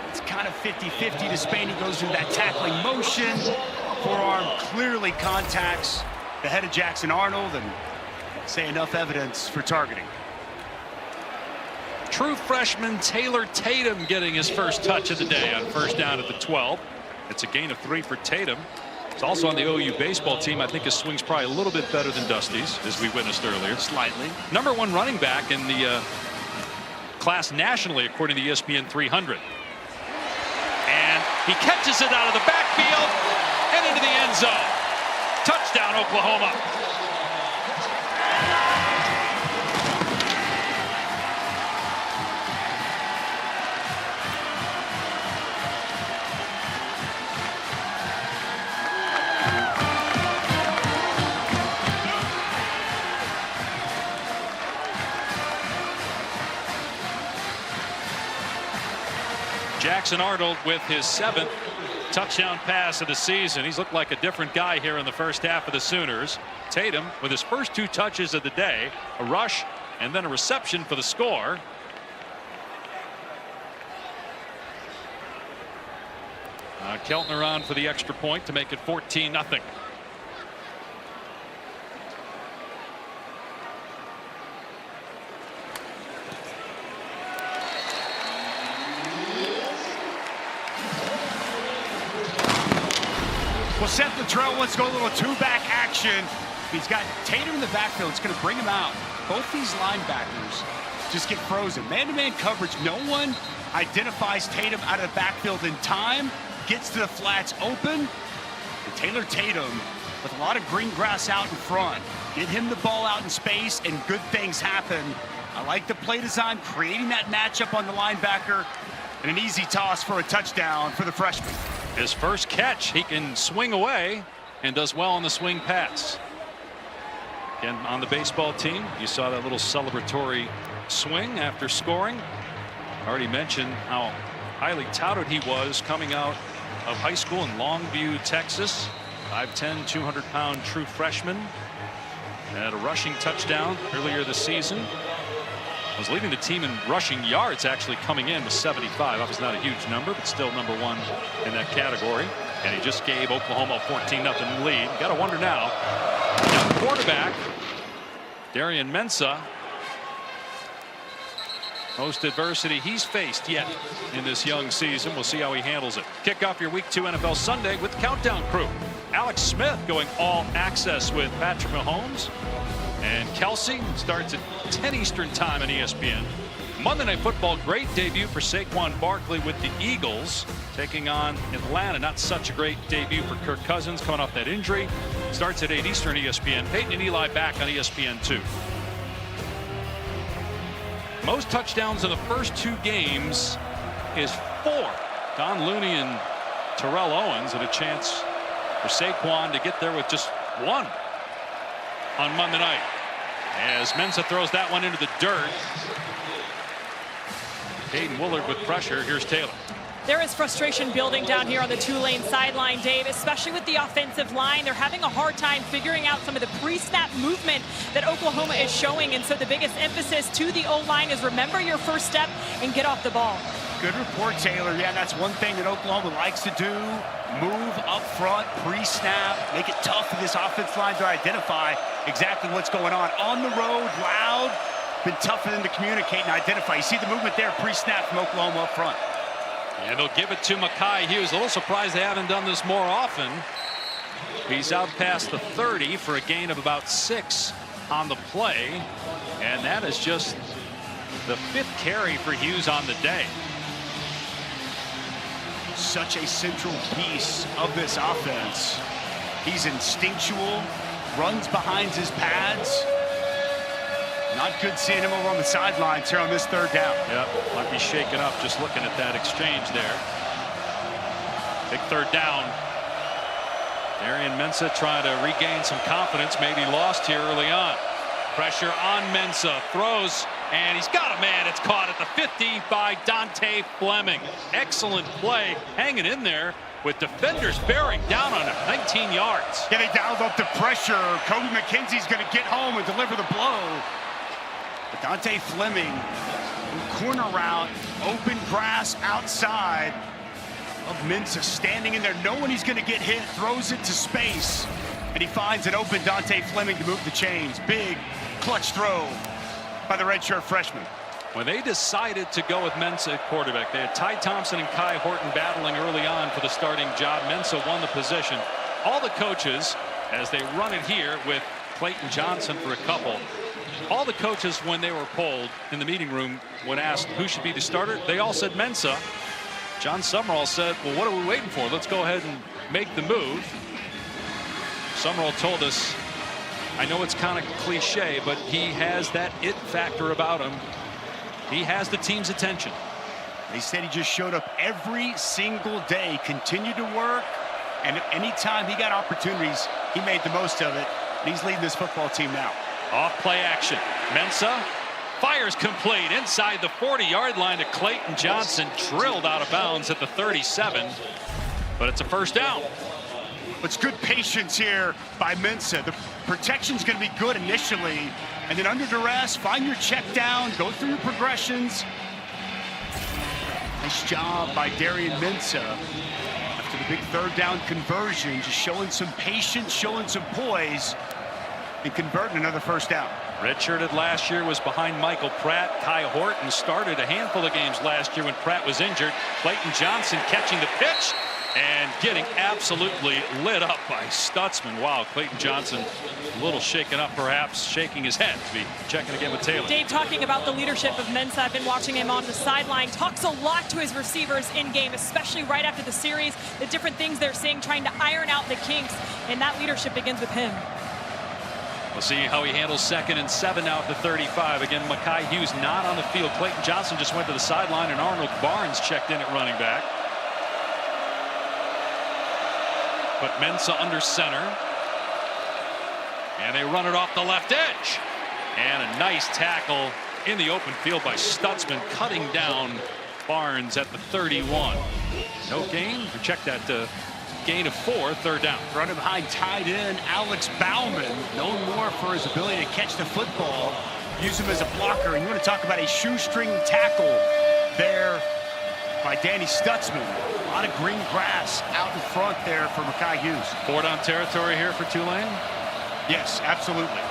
it's kind of 50-50. Despaney goes through that tackling motion. Forearm clearly contacts the head of Jackson Arnold, and say enough evidence for targeting. True freshman Taylor Tatum getting his first touch of the day on first down at the 12. It's a gain of 3 for Tatum. He's also on the OU baseball team. I think his swing's probably a little bit better than Dusty's, as we witnessed earlier. Slightly. Number 1 running back in the class nationally, according to ESPN 300. And he catches it out of the backfield and into the end zone. Touchdown, Oklahoma. Jackson Arnold with his 7th touchdown pass of the season. He's looked like a different guy here in the first half of the Sooners. Tatum with his first 2 touches of the day, a rush and then a reception for the score. Keltner on for the extra point to make it 14-0. Well, Seth Luttrell wants to go a little 2-back action. He's got Tatum in the backfield. It's going to bring him out. Both these linebackers just get frozen. Man-to-man coverage. No one identifies Tatum out of the backfield in time. Gets to the flats open. And Taylor Tatum with a lot of green grass out in front. Get him the ball out in space and good things happen. I like the play design, creating that matchup on the linebacker. And an easy toss for a touchdown for the freshman. His first catch, he can swing away and does well on the swing pass. Again, on the baseball team, you saw that little celebratory swing after scoring. I already mentioned how highly touted he was coming out of high school in Longview, Texas. 5'10", 200-pound true freshman. Had a rushing touchdown earlier this season. Was leading the team in rushing yards, actually coming in with 75. Obviously not a huge number, but still number 1 in that category. And he just gave Oklahoma a 14-0 lead. Got to wonder now, young quarterback Darian Mensah, most adversity he's faced yet in this young season. We'll see how he handles it. Kick off your Week 2 NFL Sunday with the Countdown Crew. Alex Smith going all access with Patrick Mahomes. And Kelsey starts at 10 Eastern time on ESPN. Monday Night Football, great debut for Saquon Barkley with the Eagles, taking on Atlanta. Not such a great debut for Kirk Cousins, coming off that injury. Starts at 8 Eastern ESPN. Peyton and Eli back on ESPN2. Most touchdowns in the first 2 games is 4. Don Looney and Terrell Owens, and a chance for Saquon to get there with just 1 on Monday night. As Mensah throws that one into the dirt. Hayden Willard with pressure. Here's Taylor. There is frustration building down here on the Tulane sideline, Dave, especially with the offensive line. They're having a hard time figuring out some of the pre-snap movement that Oklahoma is showing. And so the biggest emphasis to the O-line is remember your first step and get off the ball. Good report, Taylor. Yeah, that's one thing that Oklahoma likes to do. Move up front, pre-snap, make it tough for this offensive line to identify exactly what's going on. On the road, loud, been tough for them to communicate and identify. You see the movement there, pre-snap from Oklahoma up front. And they'll give it to Mekhi Hughes. A little surprised they haven't done this more often. He's out past the 30 for a gain of about 6 on the play. And that is just the 5th carry for Hughes on the day. Such a central piece of this offense. He's instinctual, runs behind his pads. Not good seeing him over on the sidelines here on this 3rd down. Yep, might be shaken up just looking at that exchange there. Big 3rd down. Darian Mensah trying to regain some confidence, maybe lost here early on. Pressure on Mensah, throws, and he's got a man. It's caught at the 50 by Dante Fleming. Excellent play, hanging in there with defenders bearing down on him, 19 yards. Yeah, they dialed up the pressure. Kobe McKenzie's going to get home and deliver the blow. But Dante Fleming, corner route, open grass outside of Mensah, standing in there, knowing he's going to get hit, throws it to space, and he finds an open Dante Fleming to move the chains. Big clutch throw by the redshirt freshman. When they decided to go with Mensah at quarterback, they had Ty Thompson and Kai Horton battling early on for the starting job. Mensah won the position. All the coaches, as they run it here with Clayton Johnson for a couple, all the coaches, when they were polled in the meeting room, when asked who should be the starter, they all said Mensah. John Summerall said, well, what are we waiting for? Let's go ahead and make the move. Summerall told us, I know it's kind of cliche, but he has that it factor about him. He has the team's attention. They said he just showed up every single day, continued to work, and anytime he got opportunities, he made the most of it. And he's leading this football team now. Off play action. Mensah fires complete inside the 40-yard line to Clayton Johnson, drilled out of bounds at the 37, but it's a 1st down. It's good patience here by Mensah. The protection's going to be good initially, and then under duress, find your check down, go through your progressions. Nice job by Darian Mensah after the big 3rd down conversion, just showing some patience, showing some poise, and converting another 1st down. Redshirted last year, was behind Michael Pratt. Kai Horton started a handful of games last year when Pratt was injured. Clayton Johnson catching the pitch and getting absolutely lit up by Stutzman. Wow, Clayton Johnson a little shaken up, perhaps shaking his head to be checking again with Taylor. Dave, talking about the leadership of Mensah, I've been watching him on the sideline, talks a lot to his receivers in game, especially right after the series, the different things they're seeing, trying to iron out the kinks, and that leadership begins with him. We'll see how he handles 2nd and 7 now at the 35. Again, Mekhi Hughes not on the field. Clayton Johnson just went to the sideline, and Arnold Barnes checked in at running back. But Mensah under center. And they run it off the left edge. And a nice tackle in the open field by Stutzman, cutting down Barnes at the 31. No gain. Check that gain of 4, 3rd down. Running behind tight end Alex Bauman, known more for his ability to catch the football, use him as a blocker. And you want to talk about a shoestring tackle there by Danny Stutzman. A lot of green grass out in front there for Mekhi Hughes. 4th down territory here for Tulane? Yes, absolutely.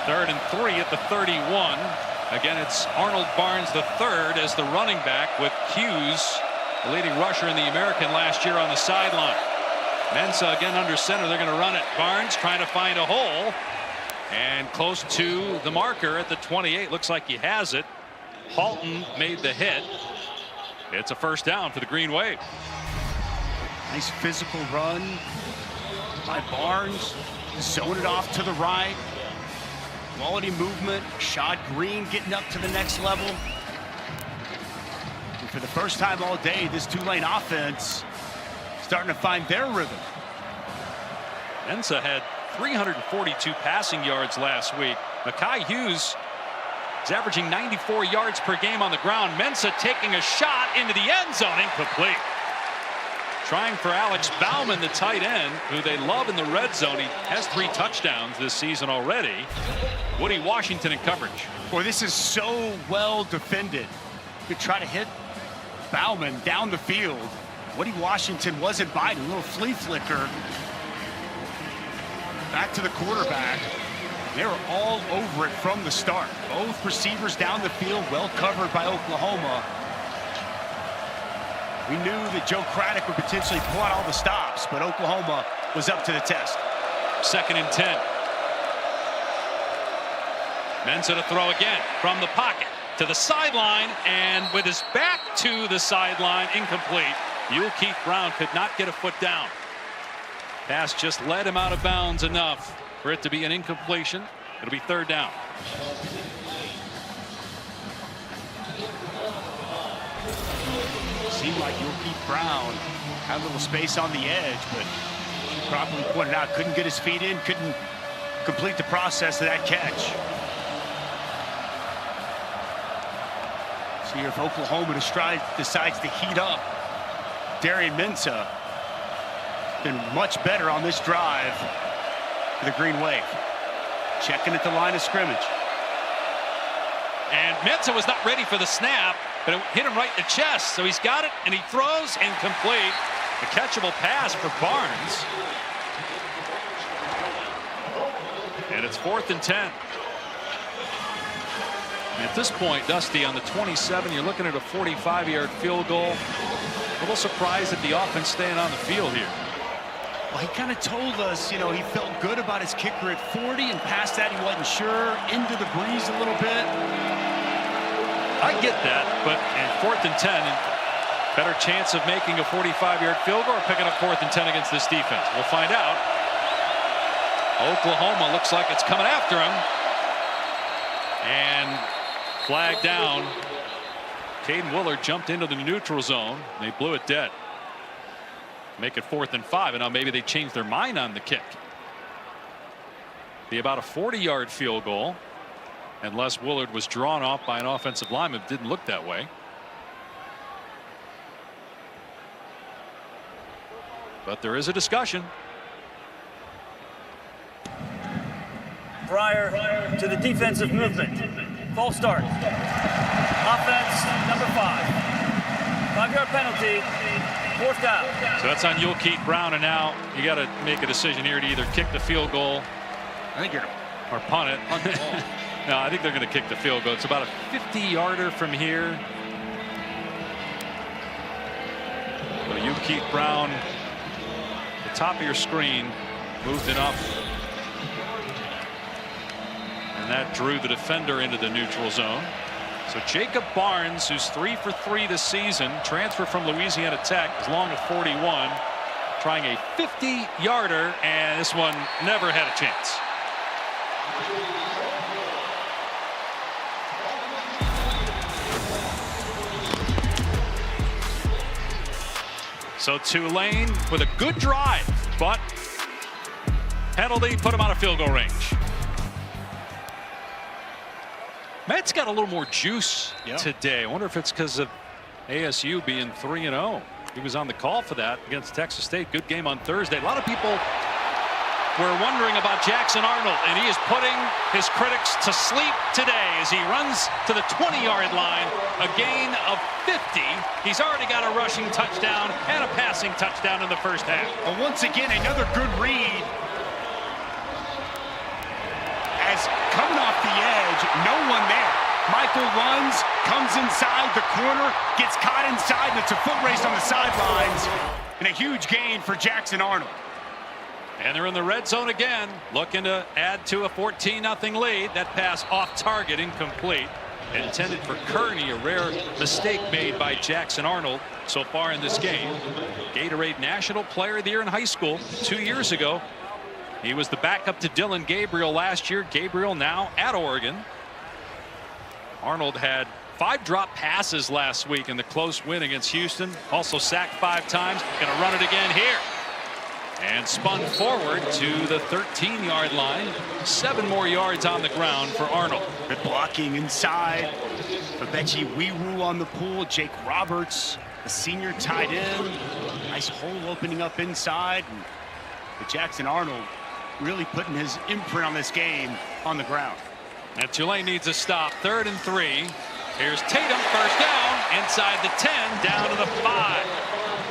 3rd and 3 at the 31. Again, it's Arnold Barnes the 3rd as the running back, with Hughes, the leading rusher in the American last year, on the sideline. Mensah again under center. They're going to run it. Barnes trying to find a hole, and close to the marker at the 28. Looks like he has it. Halton made the hit. It's a 1st down for the Green Wave. Nice physical run by Barnes. Zone it off to the right. Quality movement. Shad Green getting up to the next level. And for the first time all day, this Tulane offense starting to find their rhythm. Mensah had 342 passing yards last week. Mekhi Hughes is averaging 94 yards per game on the ground. Mensah taking a shot into the end zone, incomplete. Trying for Alex Bauman, the tight end, who they love in the red zone. He has 3 touchdowns this season already. Woody Washington in coverage. Boy, this is so well defended. Could try to hit Bauman down the field. Woody Washington wasn't biting. A little flea flicker. Back to the quarterback. They were all over it from the start. Both receivers down the field, well covered by Oklahoma. We knew that Joe Craddock would potentially pull out all the stops, but Oklahoma was up to the test. 2nd and 10. Mensa to throw again from the pocket to the sideline, and with his back to the sideline, incomplete. Keith Brown could not get a foot down. Pass just led him out of bounds enough for it to be an incompletion. It'll be third down. Seemed like Keith Brown had a little space on the edge, but properly pointed out, couldn't get his feet in, couldn't complete the process of that catch. See if Oklahoma decides to heat up. Darian Mensa been much better on this drive for the Green Wave. Checking at the line of scrimmage. And Mensa was not ready for the snap, but it hit him right in the chest. So he's got it, and he throws incomplete. A catchable pass for Barnes. And it's 4th and 10. At this point, Dusty, on the 27, you're looking at a 45-yard field goal. A little surprised at the offense staying on the field here. Well, he kind of told us, he felt good about his kicker at 40, and past that he wasn't sure. Into the breeze a little bit. I get that, but in 4th and 10, better chance of making a 45-yard field goal or picking up 4th and 10 against this defense. We'll find out. Oklahoma looks like it's coming after him. And flag down. Caden Willard jumped into the neutral zone. They blew it dead. Make it 4th and 5, and now maybe they changed their mind on the kick. Be about a 40-yard field goal, unless Willard was drawn off by an offensive lineman. It didn't look that way. But there is a discussion. Prior to the defensive movement. False start. Offense number 5. 5-yard penalty. 4th down. So that's on Keith Brown, and now you got to make a decision here to either kick the field goal, or punt it. No, I think they're going to kick the field goal. It's about a 50-yarder from here. So Keith Brown, the top of your screen, moved enough. And that drew the defender into the neutral zone. So Jacob Barnes, who's 3 for 3 this season, transferred from Louisiana Tech, as long as 41, trying a 50-yarder, and this one never had a chance. So Tulane with a good drive, but penalty put him out of field goal range. Matt's got a little more juice today. I wonder if it's because of ASU being 3-0. He was on the call for that against Texas State. Good game on Thursday. A lot of people were wondering about Jackson Arnold, and he is putting his critics to sleep today as he runs to the 20-yard line. A gain of 50. He's already got a rushing touchdown and a passing touchdown in the first half. Well, once again, another good read. As coming off the edge, no one there. Michael runs, comes inside the corner, gets caught inside, and it's a foot race on the sidelines. And a huge gain for Jackson Arnold. And they're in the red zone again, looking to add to a 14-0 lead. That pass off target, incomplete. Intended for Kearney, a rare mistake made by Jackson Arnold so far in this game. Gatorade National Player of the Year in high school 2 years ago. He was the backup to Dylan Gabriel last year. Gabriel now at Oregon. Arnold had 5 drop passes last week in the close win against Houston. Also sacked 5 times. Going to run it again here. And spun forward to the 13-yard line. 7 more yards on the ground for Arnold. Good blocking inside. Babechi Weewu on the pool. Jake Roberts, the senior tight end. Nice hole opening up inside. But Jackson Arnold really putting his imprint on this game on the ground. And Tulane needs a stop. 3rd and 3. Here's Tatum, first down, inside the 10, down to the 5.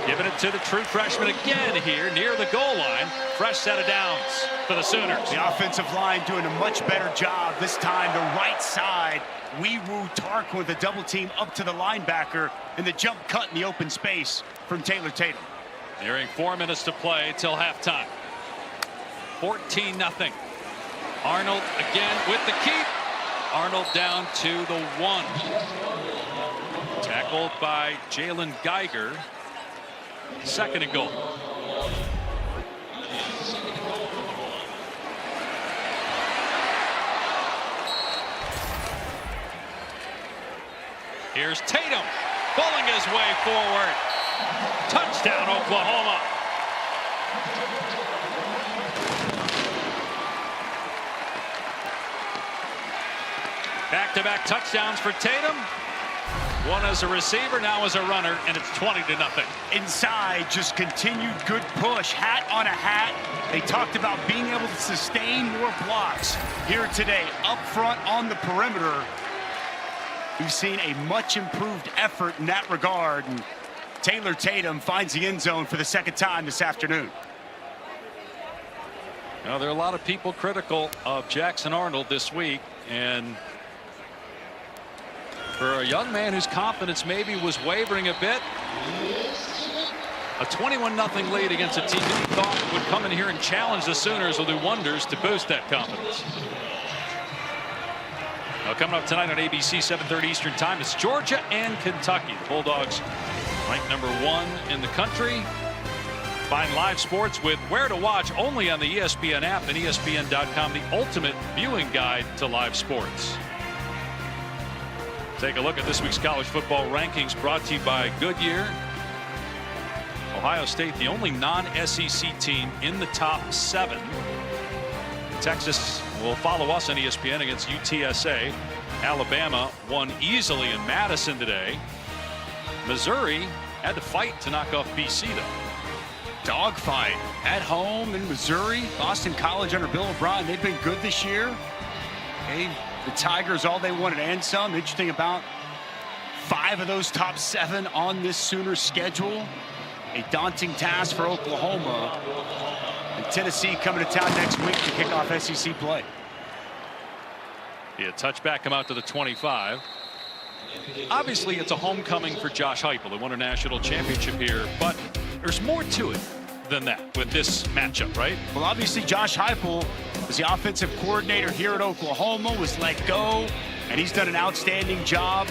Giving it to the true freshman again here near the goal line. Fresh set of downs for the Sooners. The offensive line doing a much better job this time. The right side. Weewu Tark with a double team up to the linebacker, and the jump cut in the open space from Taylor Tatum. Nearing 4 minutes to play till halftime. 14-0. Arnold again with the keep. Arnold down to the 1. Tackled by Jalen Geiger. 2nd and goal. Here's Tatum pulling his way forward. Touchdown, Oklahoma. Back-to-back touchdowns for Tatum. One as a receiver, now as a runner, and it's 20-0. Inside, just continued good push, hat on a hat. They talked about being able to sustain more blocks here today. Up front on the perimeter, we've seen a much improved effort in that regard. And Taylor Tatum finds the end zone for the 2nd time this afternoon. Now, there are a lot of people critical of Jackson Arnold this week, and for a young man whose confidence maybe was wavering a bit, a 21-0 lead against a team that he thought would come in here and challenge the Sooners will do wonders to boost that confidence. Now, coming up tonight on ABC, 7:30 Eastern Time, it's Georgia and Kentucky. The Bulldogs ranked number 1 in the country. Find live sports with Where to Watch only on the ESPN app and ESPN.com, the ultimate viewing guide to live sports. Take a look at this week's college football rankings brought to you by Goodyear. Ohio State, the only non-SEC team in the top 7. Texas will follow us on ESPN against UTSA. Alabama won easily in Madison today. Missouri had to fight to knock off BC, though. Dogfight at home in Missouri. Boston College under Bill O'Brien, they've been good this year. Gave the Tigers all they wanted and some. Interesting about 5 of those top 7 on this Sooners schedule. A daunting task for Oklahoma. And Tennessee coming to town next week to kick off SEC play. Yeah, touchback come out to the 25. Obviously, it's a homecoming for Josh Heupel, who won a national championship here, but there's more to it than that with this matchup, right? Well, obviously, Josh Heupel was the offensive coordinator here at Oklahoma, was let go, and he's done an outstanding job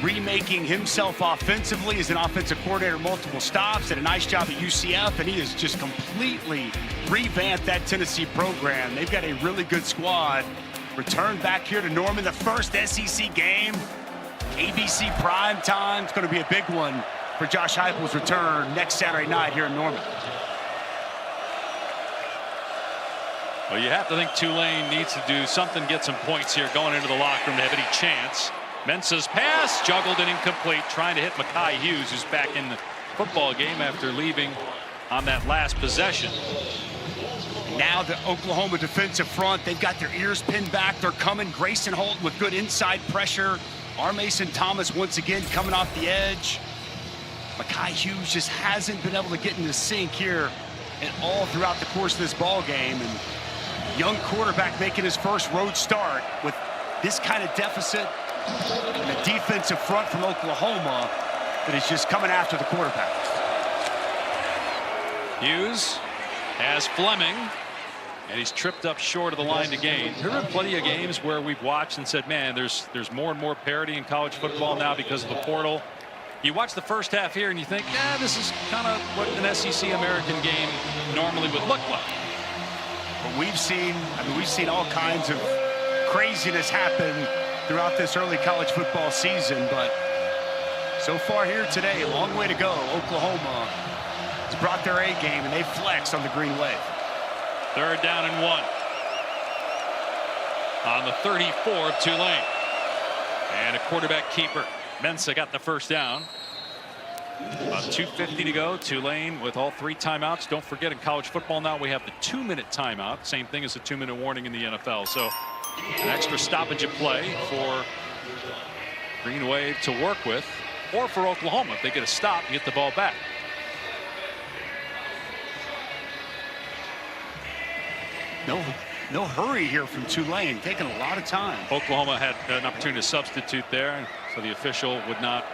remaking himself offensively as an offensive coordinator, multiple stops, did a nice job at UCF, and he has just completely revamped that Tennessee program. They've got a really good squad. Returned back here to Norman, the first SEC game. ABC prime time. It's going to be a big one for Josh Heupel's return next Saturday night here in Norman. Well, you have to think Tulane needs to do something, get some points here going into the locker room to have any chance. Mensah's pass juggled and incomplete, trying to hit Mekhi Hughes, who's back in the football game after leaving on that last possession. Now the Oklahoma defensive front, they've got their ears pinned back. They're coming. Grayson Holton with good inside pressure. R. Mason Thomas once again coming off the edge. Mekhi Hughes just hasn't been able to get in the sync here at all throughout the course of this ball game. And young quarterback making his first road start with this kind of deficit and a defensive front from Oklahoma that is just coming after the quarterback. Hughes has Fleming, and he's tripped up short of the line to gain. There have been plenty of games where we've watched and said, man, there's more and more parity in college football now because of the portal. You watch the first half here and you think, yeah, this is kind of what an SEC American game normally would look like. But we've seen all kinds of craziness happen throughout this early college football season, but so far here today, a long way to go. Oklahoma has brought their A game and they flexed on the green wave. 3rd down and 1 on the 34 of Tulane, and a quarterback keeper. Mensah got the first down. About 2:50 to go. Tulane with all 3 timeouts. Don't forget, in college football now we have the 2-minute timeout. Same thing as a 2-minute warning in the NFL. So an extra stoppage of play for Green Wave to work with, or for Oklahoma if they get a stop and get the ball back. No hurry here from Tulane, taking a lot of time. Oklahoma had an opportunity to substitute there, so the official would not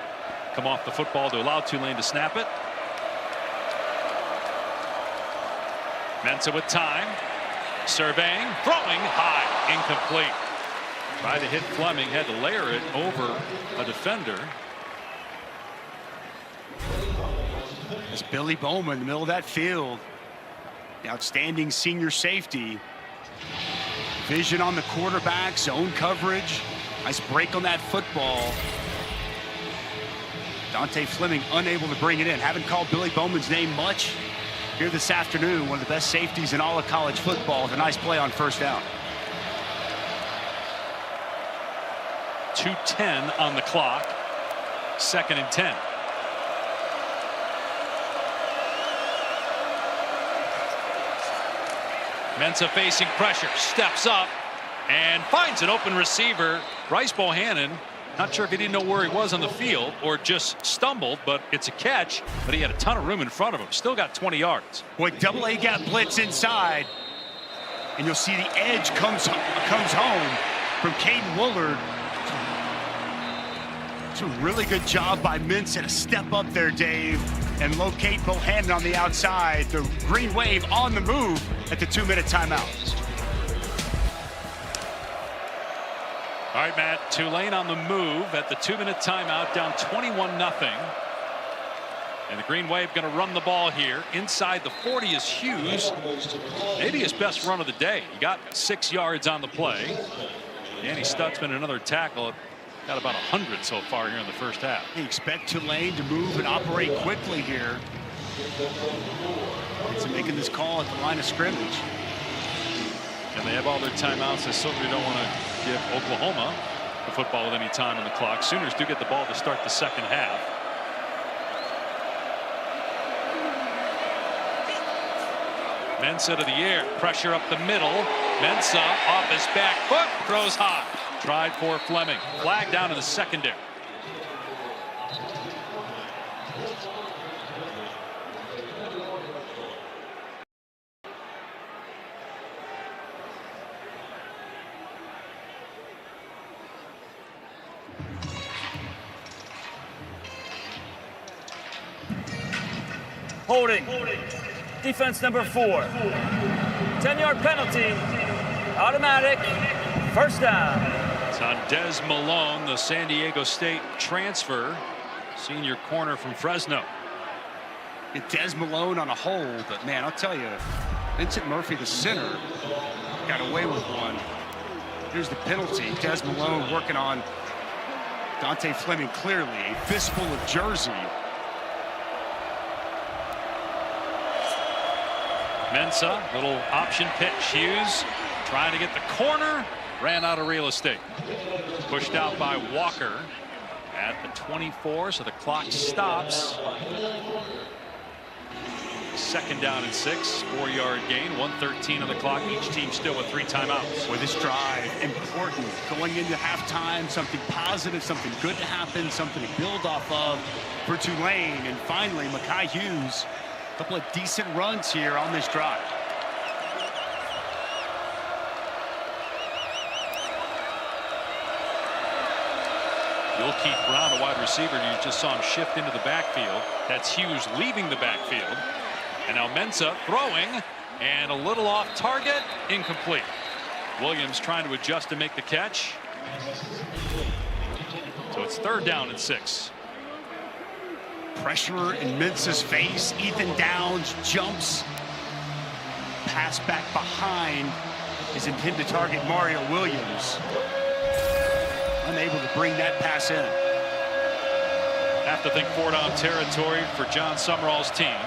come off the football to allow Tulane to snap it. Mensah with time, surveying, throwing high, incomplete. Tried to hit Fleming, had to layer it over a defender. It's Billy Bowman in the middle of that field. The outstanding senior safety. Vision on the quarterback, zone coverage. Nice break on that football. Dante Fleming unable to bring it in. Haven't called Billy Bowman's name much here this afternoon. One of the best safeties in all of college football with a nice play on first down. 2:10 on the clock. 2nd and 10. Mensah facing pressure, steps up and finds an open receiver. Bryce Bohannon, not sure if he didn't know where he was on the field or just stumbled, but it's a catch. But he had a ton of room in front of him. Still got 20 yards. Boy, double A gap blitz inside. And you'll see the edge comes home from Caden Woolard. It's a really good job by Mensah to step up there, Dave, and locate Bohannon on the outside. The green wave on the move at the 2-minute timeout. All right, Matt, Tulane on the move at the 2-minute timeout, down 21-0. And the green wave going to run the ball here. Inside the 40 is Hughes. Maybe his best run of the day. He got 6 yards on the play. Danny Stutzman, another tackle. Got about 100 so far here in the first half. You expect Tulane to move and operate quickly here. It's making this call at the line of scrimmage. And they have all their timeouts. They certainly don't want to give Oklahoma the football with any time on the clock. Sooners do get the ball to start the second half. Mensah to the air. Pressure up the middle. Mensah off his back foot. Throws high. Tried for Fleming. Flag down to the secondary. Holding. Defense number 4. 10-yard penalty. Automatic. First down. It's on Des Malone, the San Diego State transfer. Senior corner from Fresno. Des Malone on a hold, but man, I'll tell you, Vincent Murphy, the center, got away with one. Here's the penalty. Des Malone working on Dante Fleming, clearly a fistful of jersey. Mensah, little option pitch. Hughes trying to get the corner, ran out of real estate. Pushed out by Walker at the 24, so the clock stops. 2nd down and 6, 4-yard gain, 1:13 on the clock. Each team still with 3 timeouts. With this drive, important. Going into halftime, something positive, something good to happen, something to build off of for Tulane. And finally, Mekhi Hughes, a couple of decent runs here on this drive. Will Keith Brown, the wide receiver, you just saw him shift into the backfield. That's Hughes leaving the backfield. And now Mensah throwing, and a little off target, incomplete. Williams trying to adjust to make the catch. So it's 3rd down and 6. Pressure in Mensah's face. Ethan Downs jumps. Pass back behind is intended to target Mario Williams. Unable to bring that pass in. Have to think 4-down territory for John Summerall's team.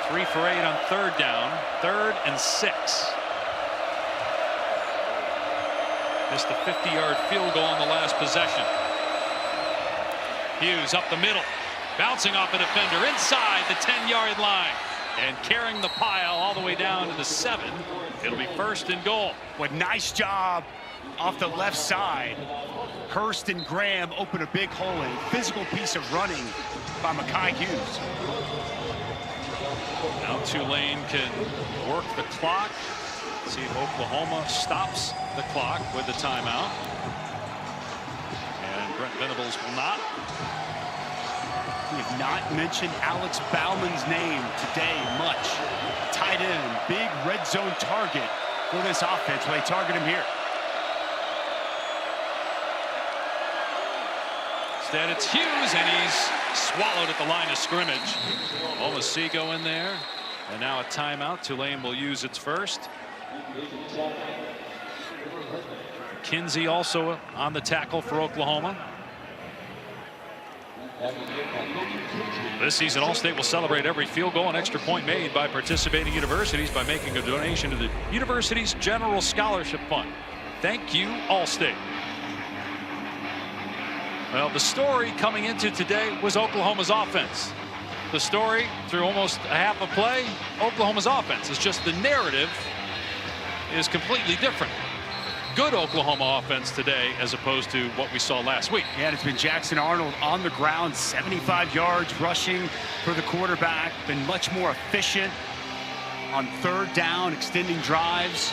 3 for 8 on 3rd down. 3rd and 6. Missed a 50-yard field goal on the last possession. Hughes up the middle, bouncing off a defender inside the 10-yard line, and carrying the pile all the way down to the 7. It'll be 1st and goal. What nice job off the left side. Hurst and Graham open a big hole. A physical piece of running by Mekhi Hughes. Now Tulane can work the clock. See if Oklahoma stops the clock with the timeout. And Brent Venables will not. We have not mentioned Alex Bauman's name today much. Tight end, big red zone target for this offense when they target him here. Instead, it's Hughes, and he's swallowed at the line of scrimmage. Omasigo in there, and now a timeout. Tulane will use its first. Kinsey also on the tackle for Oklahoma. This season, All-State will celebrate every field goal and extra point made by participating universities by making a donation to the university's General Scholarship Fund. Thank you, All-State. Well, the story coming into today was Oklahoma's offense. The story through almost a half a play, Oklahoma's offense. It's just the narrative is completely different. Good Oklahoma offense today as opposed to what we saw last week. Yeah, and it's been Jackson Arnold on the ground, 75 yards rushing for the quarterback. Been much more efficient on third down, extending drives.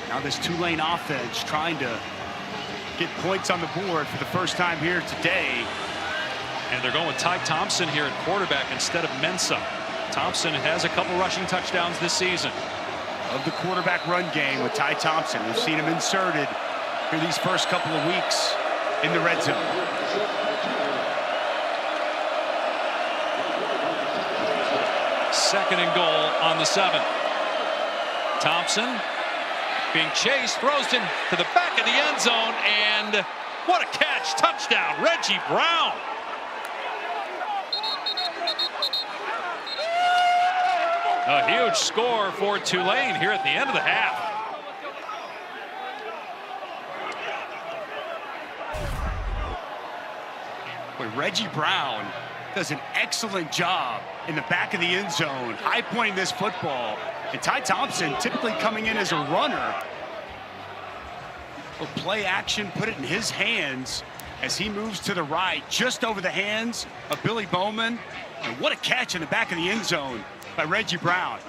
Now this Tulane offense trying to get points on the board for the first time here today. And they're going with Ty Thompson here at quarterback instead of Mensah. Thompson has a couple rushing touchdowns this season. Of the quarterback run game with Ty Thompson. We've seen him inserted for these first couple of weeks in the red zone. Second and goal on the 7. Thompson being chased, throws him to the back of the end zone, and what a catch. Touchdown, Reggie Brown. A huge score for Tulane here at the end of the half. Boy, Reggie Brown does an excellent job in the back of the end zone, high pointing this football. And Ty Thompson typically coming in as a runner. Will play action, put it in his hands as he moves to the right, just over the hands of Billy Bowman. And what a catch in the back of the end zone by Reggie Brown.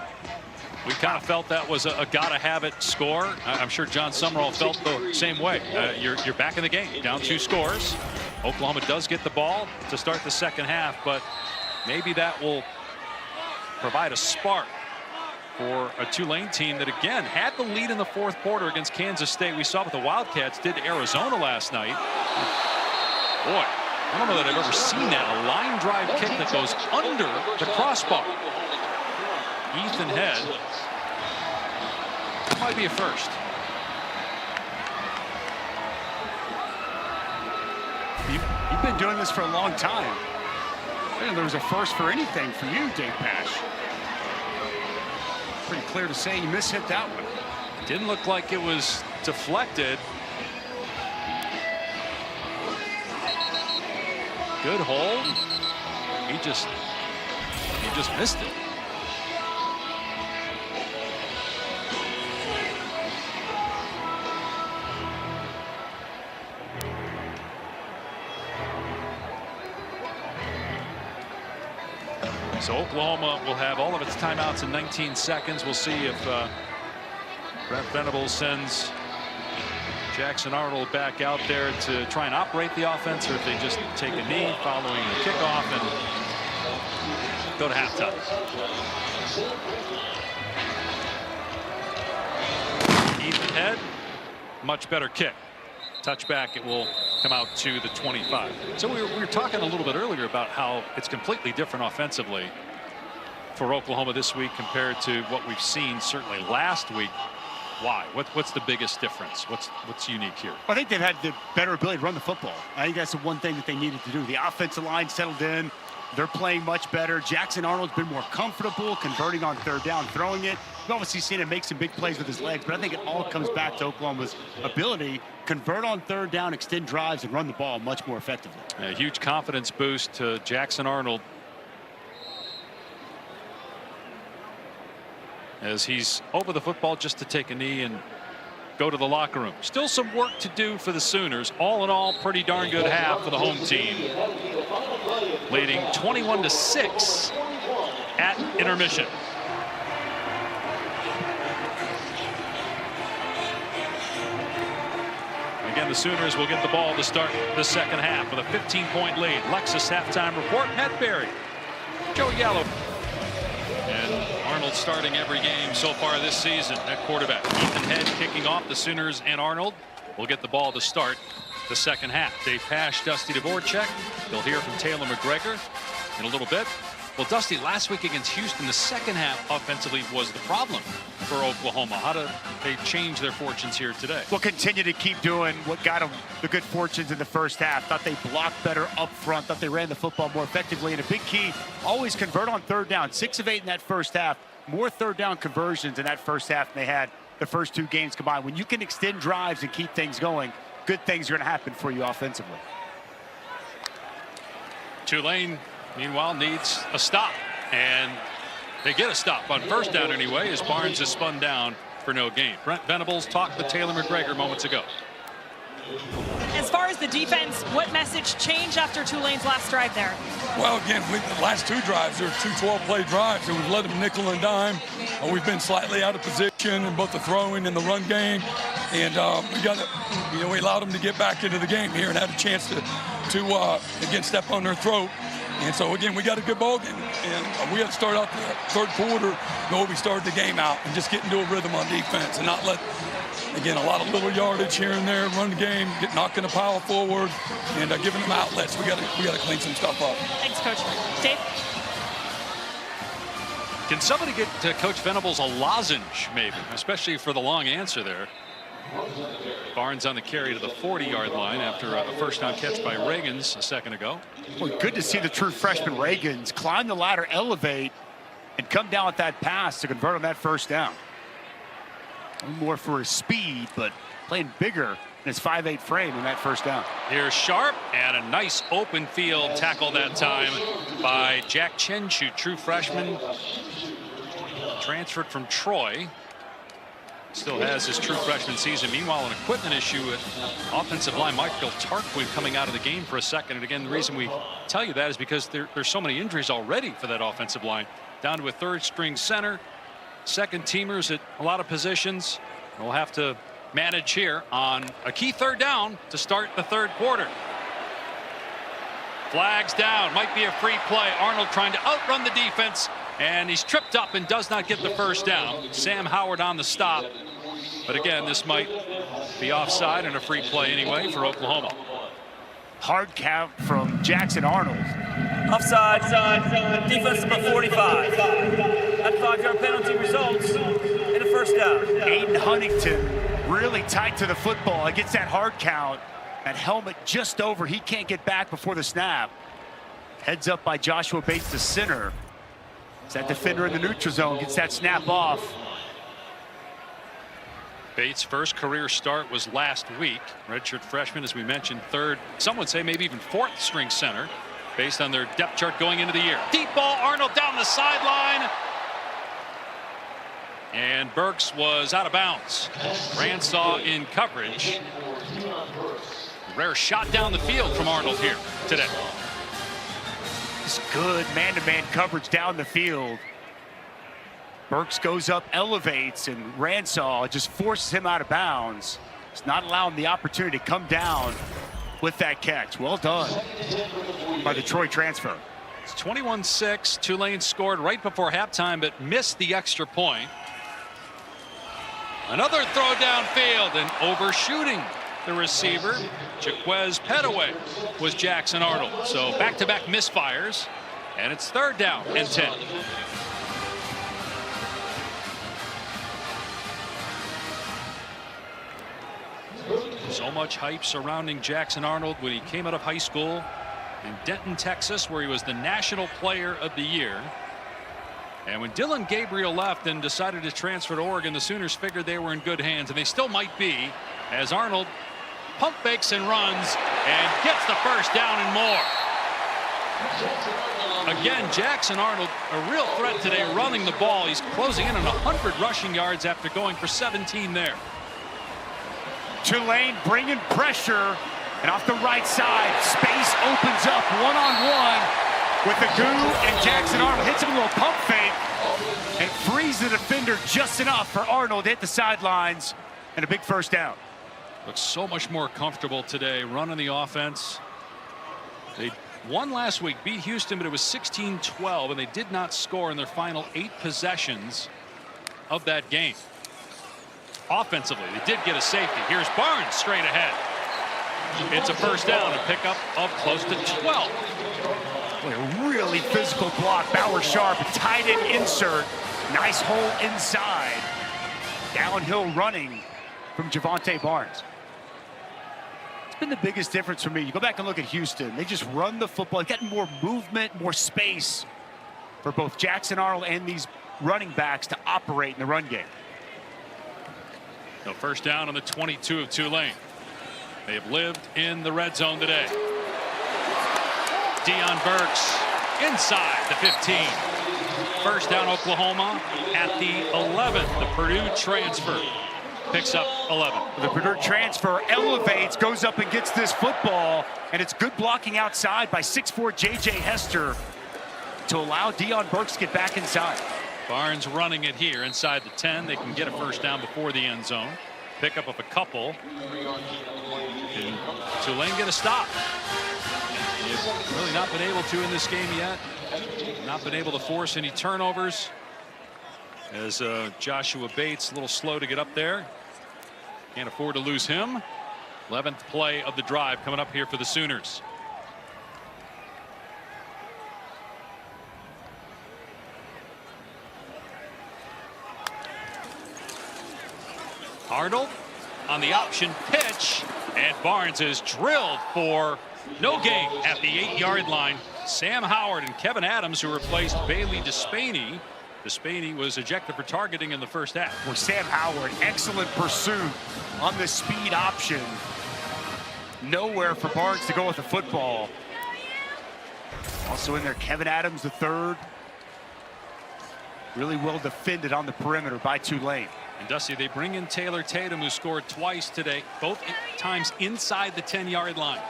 We kind of felt that was a gotta-have-it score. I'm sure John Summerall felt the same way. You're back in the game, down 2 scores. Oklahoma does get the ball to start the second half, but maybe that will provide a spark for a Tulane team that, again, had the lead in the fourth quarter against Kansas State. We saw what the Wildcats did to Arizona last night. Boy, I don't know that I've ever seen that. A line drive kick that goes under the crossbar. Ethan Head. That might be a first. You've been doing this for a long time. I didn't know there was a first for anything for you, Dave Pash. Pretty clear to say you mishit that one. Didn't look like it was deflected. Good hold. He just missed it. So Oklahoma will have all of its timeouts in 19 seconds. We'll see if Brent Venables sends Jackson Arnold back out there to try and operate the offense, or if they just take a knee following the kickoff and go to halftime. Ethan Head, much better kick. Touchback, it will come out to the 25. So we were talking a little bit earlier about how it's completely different offensively for Oklahoma this week compared to what we've seen certainly last week. Why? What's the biggest difference? What's unique here? I think they've had the better ability to run the football. I think that's the one thing that they needed to do. The offensive line settled in. They're playing much better. Jackson Arnold's been more comfortable converting on third down, throwing it. We've obviously seen him make some big plays with his legs, but I think it all comes back to Oklahoma's ability convert on third down, extend drives, and run the ball much more effectively. A huge confidence boost to Jackson Arnold as he's over the football just to take a knee and go to the locker room. Still some work to do for the Sooners. All in all, pretty darn good half for the home team, leading 21-6 at intermission. Again, the Sooners will get the ball to start the second half with a 15-point lead. Lexus halftime report. Matt Berry, Joe Gallo. And Arnold starting every game so far this season at quarterback. Ethan Head kicking off. The Sooners and Arnold will get the ball to start the second half. They passed Dusty Dvorak. You'll hear from Taylor McGregor in a little bit. Well, Dusty, last week against Houston, the second half offensively was the problem for Oklahoma. How do they change their fortunes here today? We'll continue to keep doing what got them the good fortunes in the first half. Thought they blocked better up front. Thought they ran the football more effectively. And a big key, always convert on third down. 6 of 8 in that first half. More third down conversions in that first half than they had the first 2 games combined. When you can extend drives and keep things going, good things are going to happen for you offensively. Tulane, meanwhile, needs a stop, and they get a stop on first down anyway as Barnes is spun down for no gain. Brent Venables talked with Taylor McGregor moments ago. As far as the defense, what message changed after Tulane's last drive there? Well, again, the last 2 drives, there were 2 12-play drives, and we've let them nickel and dime. We've been slightly out of position in both the throwing and the run game, and we allowed them to get back into the game here and had a chance to again step on their throat. And so again, we got a good ball game, and we had to start out the third quarter the way we started the game out and just get into a rhythm on defense and not let. Again, a lot of little yardage here and there, run the game, knocking the pile forward, and giving them outlets. We got to clean some stuff up. Thanks, Coach. Dave? Can somebody get Coach Venables a lozenge, maybe, especially for the long answer there? Barnes on the carry to the 40-yard line after a first-down catch by Reagans a second ago. Well, good to see the true freshman Reagans climb the ladder, elevate, and come down with that pass to convert on that first down. More for his speed, but playing bigger in his 5'8" frame in that first down. Here's Sharp, and a nice open field tackle that time by Jack Chenchu, true freshman, transferred from Troy. Still has his true freshman season. Meanwhile, an equipment issue at offensive line. Michael Tarquin coming out of the game for a second. And again, the reason we tell you that is because there's so many injuries already for that offensive line. Down to a third-string center. Second teamers at a lot of positions. We'll have to manage here on a key third down to start the third quarter. Flags down, might be a free play. Arnold trying to outrun the defense, and he's tripped up and does not get the first down. Sam Howard on the stop, but again, this might be offside and a free play anyway for Oklahoma. Hard count from Jackson Arnold. Offside, defense number 45. That 5-yard penalty results in a first down. Aiden Huntington really tight to the football. It gets that hard count. That helmet just over. He can't get back before the snap. Heads up by Joshua Bates, the center. As that defender in the neutral zone gets that snap off. Bates' first career start was last week. Redshirt freshman, as we mentioned, third, some would say maybe even 4th string center based on their depth chart going into the year. Deep ball, Arnold down the sideline. And Burks was out of bounds. Ransaw in coverage. Rare shot down the field from Arnold here today. It's good man-to-man coverage down the field. Burks goes up, elevates, and Ransaw just forces him out of bounds. It's not allowing the opportunity to come down with that catch. Well done by the Troy transfer. It's 21-6. Tulane scored right before halftime, but missed the extra point. Another throw downfield and overshooting the receiver. Jaquez Petaway was Jackson Arnold. So back-to-back misfires, and it's third down and 10. So much hype surrounding Jackson Arnold when he came out of high school in Denton, Texas, where he was the National Player of the Year. And when Dylan Gabriel left and decided to transfer to Oregon, the Sooners figured they were in good hands, and they still might be, as Arnold pump fakes and runs and gets the first down and more. Again, Jackson Arnold, a real threat today running the ball. He's closing in on 100 rushing yards after going for 17 there. Tulane bringing pressure, and off the right side, space opens up one-on-one with the goo, and Jackson Arnold hits him a little pump fake and frees the defender just enough for Arnold to hit the sidelines, and a big first down. Looks so much more comfortable today running the offense. They won last week, beat Houston, but it was 16-12, and they did not score in their final 8 possessions of that game. Offensively, they did get a safety. Here's Barnes straight ahead. It's a first down, a pickup of close to 12. Boy, a really physical block. Bauer sharp, tight end insert. Nice hole inside. Downhill running from Javonte Barnes. It's been the biggest difference for me. You go back and look at Houston. They just run the football. They've gotten more movement, more space for both Jackson Arnold and these running backs to operate in the run game. So first down on the 22 of Tulane. They have lived in the red zone today. Deion Burks inside the 15. First down Oklahoma at the 11. The Purdue transfer picks up 11. The Purdue transfer elevates, goes up and gets this football, and it's good blocking outside by 6'4" J.J. Hester to allow Deion Burks to get back inside. Barnes running it here inside the 10. They can get a first down before the end zone. Pickup of a couple. And Tulane get a stop. They've really not been able to in this game yet. Not been able to force any turnovers. As Joshua Bates a little slow to get up there. Can't afford to lose him. 11th play of the drive coming up here for the Sooners. Arnold on the option pitch, and Barnes is drilled for no gain at the 8-yard line. Sam Howard and Kevin Adams, who replaced Bailey Despaney. Despaney was ejected for targeting in the first half. Well, Sam Howard, excellent pursuit on the speed option. Nowhere for Barnes to go with the football. Also in there, Kevin Adams, the third. Really well defended on the perimeter by Tulane. And Dusty, they bring in Taylor Tatum, who scored twice today, both times inside the 10-yard line.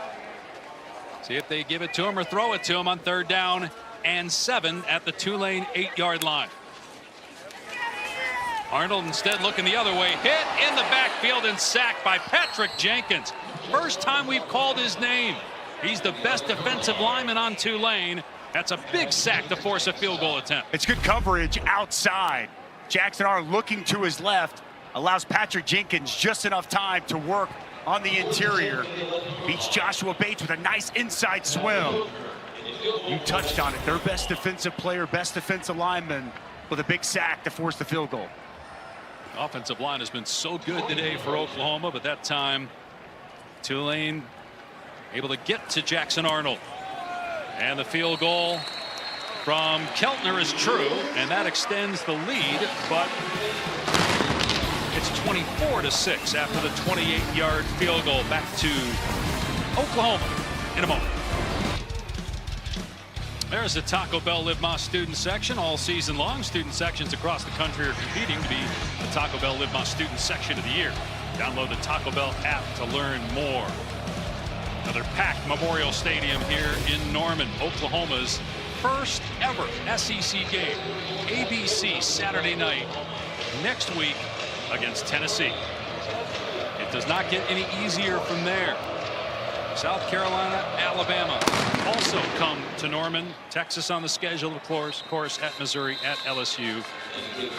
See if they give it to him or throw it to him on 3rd down and 7 at the Tulane 8-yard line. Arnold instead looking the other way, hit in the backfield and sacked by Patrick Jenkins. First time we've called his name. He's the best defensive lineman on Tulane. That's a big sack to force a field goal attempt. It's good coverage outside. Jackson Arnold looking to his left, allows Patrick Jenkins just enough time to work on the interior. Beats Joshua Bates with a nice inside swim. You touched on it. Their best defensive player, best defensive lineman with a big sack to force the field goal. Offensive line has been so good today for Oklahoma, but that time Tulane able to get to Jackson Arnold. And the field goal from Keltner is true, and that extends the lead, but it's 24-6 after the 28-yard field goal. Back to Oklahoma in a moment. There's the Taco Bell Live Más student section all season long. Student sections across the country are competing to be the Taco Bell Live Más student section of the year. Download the Taco Bell app to learn more. Another packed Memorial Stadium here in Norman. Oklahoma's first ever SEC game. ABC Saturday night next week against Tennessee. It does not get any easier from there. South Carolina, Alabama also come to Norman. Texas on the schedule, of course, at Missouri, at LSU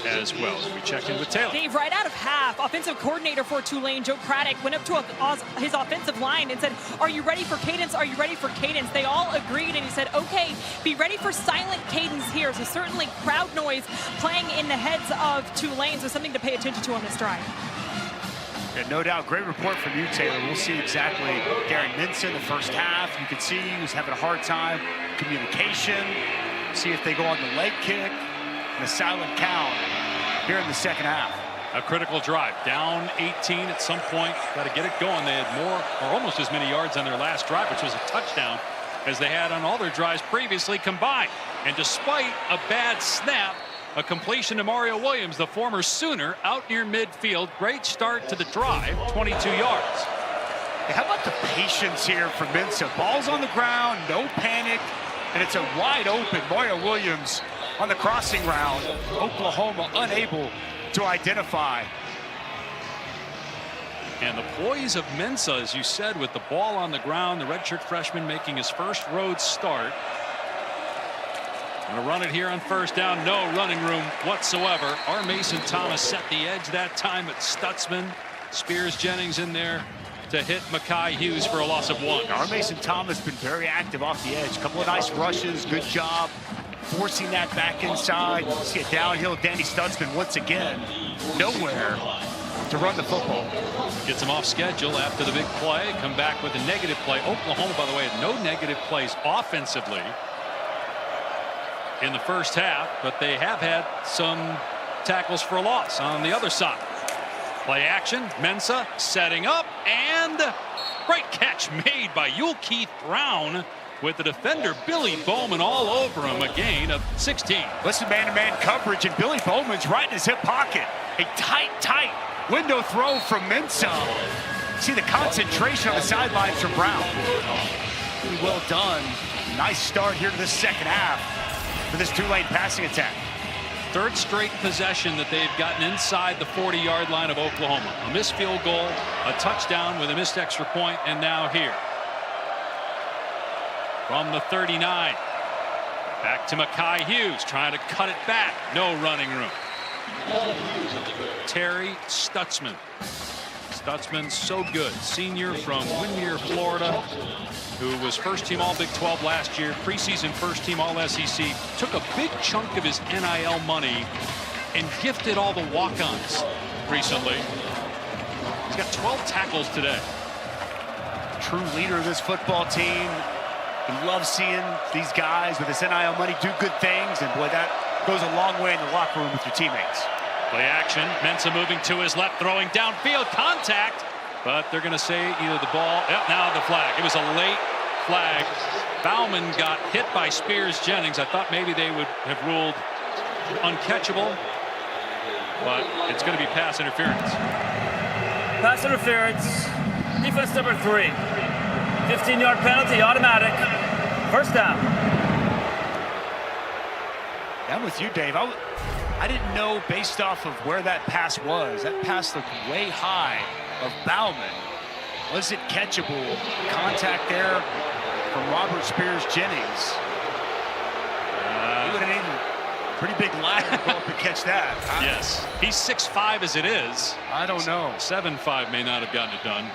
as well. We check in with Taylor. Dave, right out of half, offensive coordinator for Tulane, Joe Craddock, went up to his offensive line and said, "Are you ready for cadence? Are you ready for cadence?" They all agreed, and he said, "Okay, be ready for silent cadence here." So certainly crowd noise playing in the heads of Tulane, so something to pay attention to on this drive. Yeah, no doubt. Great report from you, Taylor. We'll see exactly Gary Minson in the first half. You can see he was having a hard time. Communication. See if they go on the leg kick and a silent count here in the second half. A critical drive. Down 18 at some point. Got to get it going. They had more or almost as many yards on their last drive, which was a touchdown, as they had on all their drives previously combined. And despite a bad snap, a completion to Mario Williams, the former Sooner, out near midfield. Great start to the drive, 22 yards. How about the patience here from Minson? Ball's on the ground, no panic, and it's a wide open Mario Williams on the crossing route. Oklahoma unable to identify. And the poise of Mensa, as you said, with the ball on the ground, the redshirt freshman making his first road start. Going to run it here on first down. No running room whatsoever. Mason Thomas set the edge that time, but Stutzman, Spears Jennings in there to hit Mekhi Hughes for a loss of 1. Our Mason Thomas been very active off the edge. A couple of nice rushes. Good job forcing that back inside. See a downhill. Danny Stutzman once again nowhere to run the football. Gets him off schedule after the big play. Come back with a negative play. Oklahoma, by the way, had no negative plays offensively in the first half, but they have had some tackles for a loss on the other side. Play action. Mensah setting up, and great catch made by Yul Keith Brown with the defender Billy Bowman all over him. A gain of 16. Listen, man-to-man coverage, and Billy Bowman's right in his hip pocket. A tight window throw from Mensah. See the concentration on the sidelines from Brown. Really well done. Nice start here to the second half for this Tulane passing attack. Third straight possession that they've gotten inside the 40-yard line of Oklahoma. A missed field goal, a touchdown with a missed extra point, and now here. From the 39. Back to Mekhi Hughes, trying to cut it back. No running room. Terry Stutzman. Stutzman, so good. Senior from Windermere, Florida, who was first-team All-Big 12 last year, preseason first-team All-SEC, took a big chunk of his NIL money and gifted all the walk-ons recently. He's got 12 tackles today. True leader of this football team. We love seeing these guys with this NIL money do good things, and boy, that goes a long way in the locker room with your teammates. Play action. Mensah moving to his left, throwing downfield, contact, but they're going to say either the ball. Yep, now the flag. It was a late flag. Bauman got hit by Spears-Jennings. I thought maybe they would have ruled uncatchable, but it's going to be pass interference. Pass interference. Defense number 3. 15-yard penalty, automatic. First down. I'm with you, Dave. I didn't know based off of where that pass was. That pass looked way high of Bauman. Was it catchable? Contact there from Robert Spears-Jennings. He would have needed a pretty big ladder to go up and catch that. Yes. He's 6'5" as it is. I don't know. 7'5" may not have gotten it done.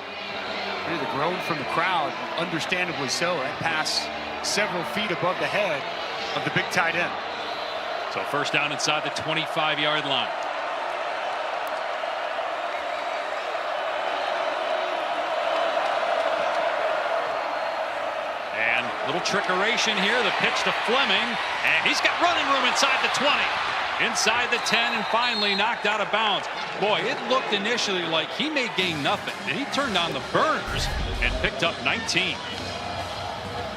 The groan from the crowd, understandably so. That pass several feet above the head of the big tight end. So first down inside the 25-yard line. And little trickeration here. The pitch to Fleming, and he's got running room inside the 20, inside the 10, and finally knocked out of bounds. Boy, it looked initially like he may gain nothing, and he turned on the burners and picked up 19.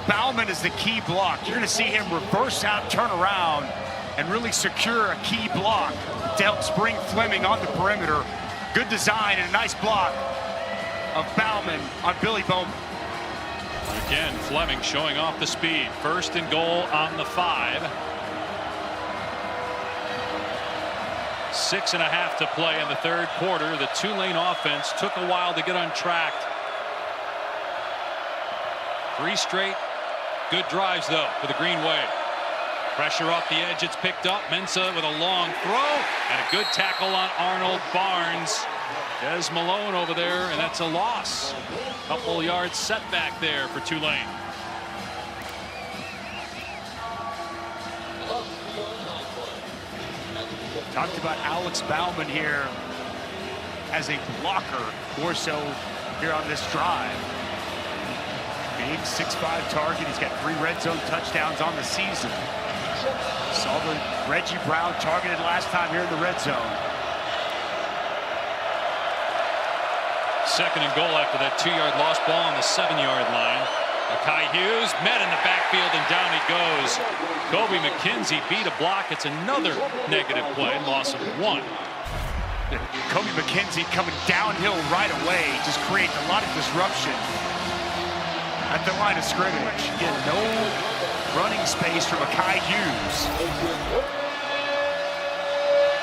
Bauman is the key block. You're going to see him reverse out, turn around, and really secure a key block to help spring Fleming on the perimeter. Good design and a nice block of Bauman on Billy Bowman. Again, Fleming showing off the speed. First and goal on the 5. 6.5 to play in the third quarter. The Tulane offense took a while to get on track. 3 straight good drives, though, for the Green Wave. Pressure off the edge. It's picked up. Mensah with a long throw and a good tackle on Arnold Barnes. Des Malone over there, and that's a loss. Couple yards setback there for Tulane. Talked about Alex Bauman here as a blocker, more so here on this drive. Big 6'5" target. He's got 3 red zone touchdowns on the season. Saw the Reggie Brown targeted last time here in the red zone. Second and goal after that 2-yard lost ball on the 7-yard line. Mekhi Hughes met in the backfield, and down he goes. Kobe McKenzie beat a block. It's another negative play, loss of 1. Kobe McKenzie coming downhill right away, just creating a lot of disruption at the line of scrimmage. Again, no running space for Mekhi Hughes.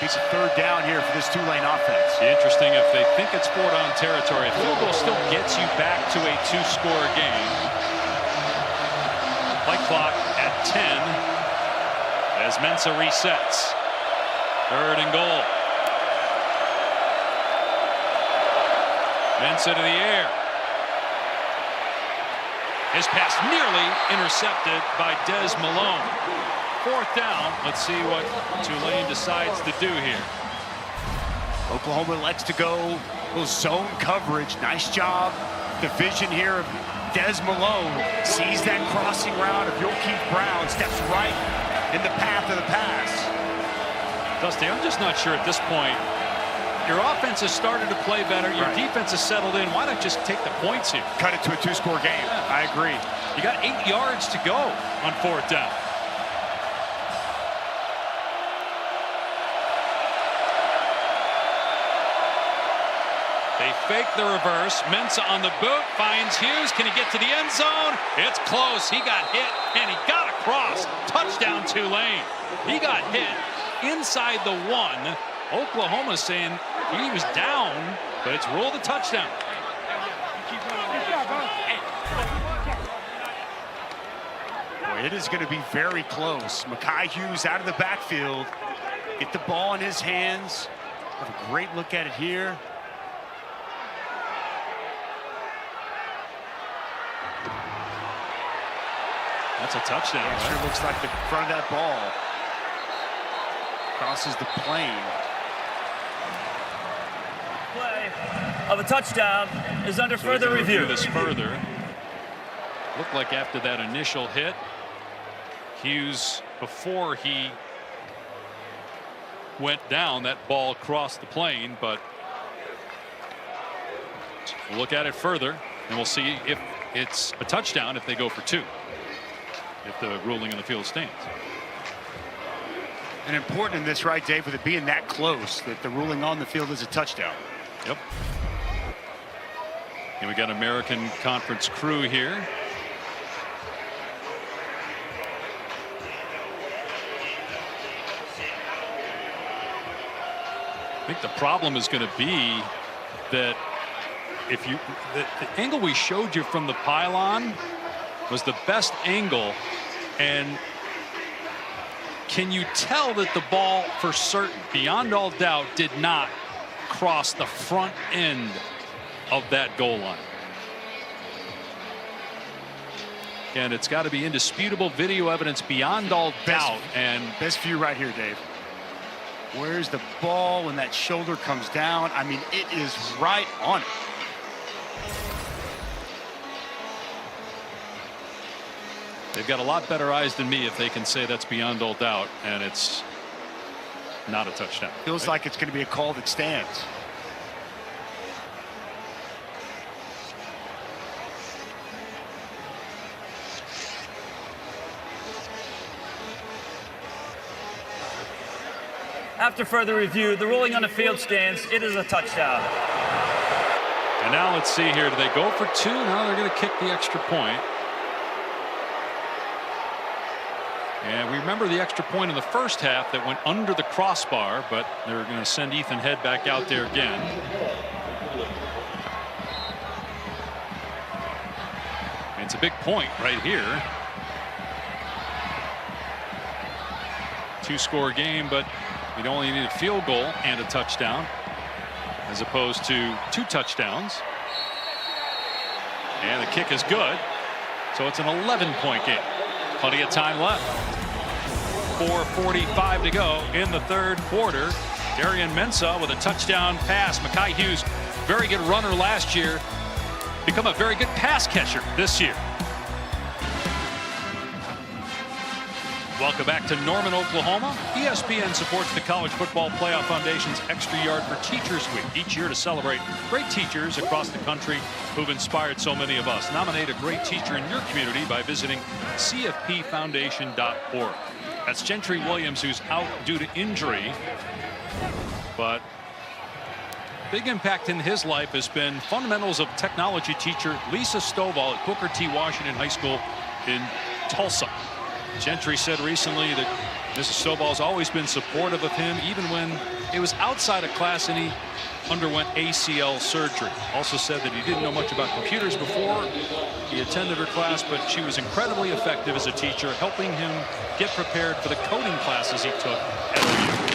It's a third down here for this Tulane offense. Interesting, if they think it's 4-down territory, a field goal still gets you back to a 2-score game. Play clock at 10 as Mensah resets. Third and goal. Mensah to the air. His pass nearly intercepted by Des Malone. 4th down. Let's see what Tulane decides to do here. Oklahoma elects to go zone coverage. Nice job. The vision here of Des Malone. Sees that crossing route of Keith Brown. Steps right in the path of the pass. Dusty, I'm just not sure at this point. Your offense has started to play better. Your defense has settled in. Why not just take the points here? Cut it to a 2-score game. Yeah. I agree. You got 8 yards to go on 4th down. They fake the reverse. Mensah on the boot, finds Hughes. Can he get to the end zone? It's close. He got hit, and he got across. Touchdown, Tulane. He got hit inside the 1. Oklahoma saying he was down, but it's ruled a touchdown. Boy, it is going to be very close. Mekhi Hughes out of the backfield. Get the ball in his hands. Have a great look at it here. That's a touchdown. Yeah, right? sure looks like the front of that ball crosses the plane. Play of a touchdown is under further review. This further. Looked like after that initial hit, Hughes, before he went down, that ball crossed the plane, but we'll look at it further and we'll see if it's a touchdown if they go for 2. If the ruling in the field stands. And important in this, right, Dave, with it being that close, that the ruling on the field is a touchdown. Yep. And we got American Conference crew here. I think the problem is going to be that if you the angle we showed you from the pylon was the best angle, and can you tell that the ball for certain, beyond all doubt, did not cross the front end of that goal line? And it's got to be indisputable video evidence beyond all doubt. And best view right here, Dave. Where's the ball when that shoulder comes down? I mean, it is right on it. They've got a lot better eyes than me if they can say that's beyond all doubt and it's not a touchdown. Feels like it's going to be a call that stands. After further review, the ruling on the field stands. It is a touchdown. And now let's see here. Do they go for 2? Now they're going to kick the extra point. And we remember the extra point in the first half that went under the crossbar, but they're going to send Ethan Head back out there again. And it's a big point right here. 2-score game, but you'd only need a field goal and a touchdown as opposed to 2 touchdowns. And the kick is good. So it's an 11-point game. Plenty of time left. 4:45 to go in the 3rd quarter. Darian Mensah with a touchdown pass. Mekhi Hughes, very good runner last year. Become a very good pass catcher this year. Welcome back to Norman, Oklahoma. ESPN supports the College Football Playoff Foundation's Extra Yard for Teachers Week each year to celebrate great teachers across the country who've inspired so many of us. Nominate a great teacher in your community by visiting cfpfoundation.org. That's Gentry Williams, who's out due to injury, but big impact in his life has been fundamentals of technology teacher Lisa Stovall at Booker T. Washington High School in Tulsa. Gentry said recently that Mrs. Stovall's always been supportive of him, even when it was outside of class and he underwent ACL surgery. Also said that he didn't know much about computers before he attended her class, but she was incredibly effective as a teacher, helping him get prepared for the coding classes he took at OU.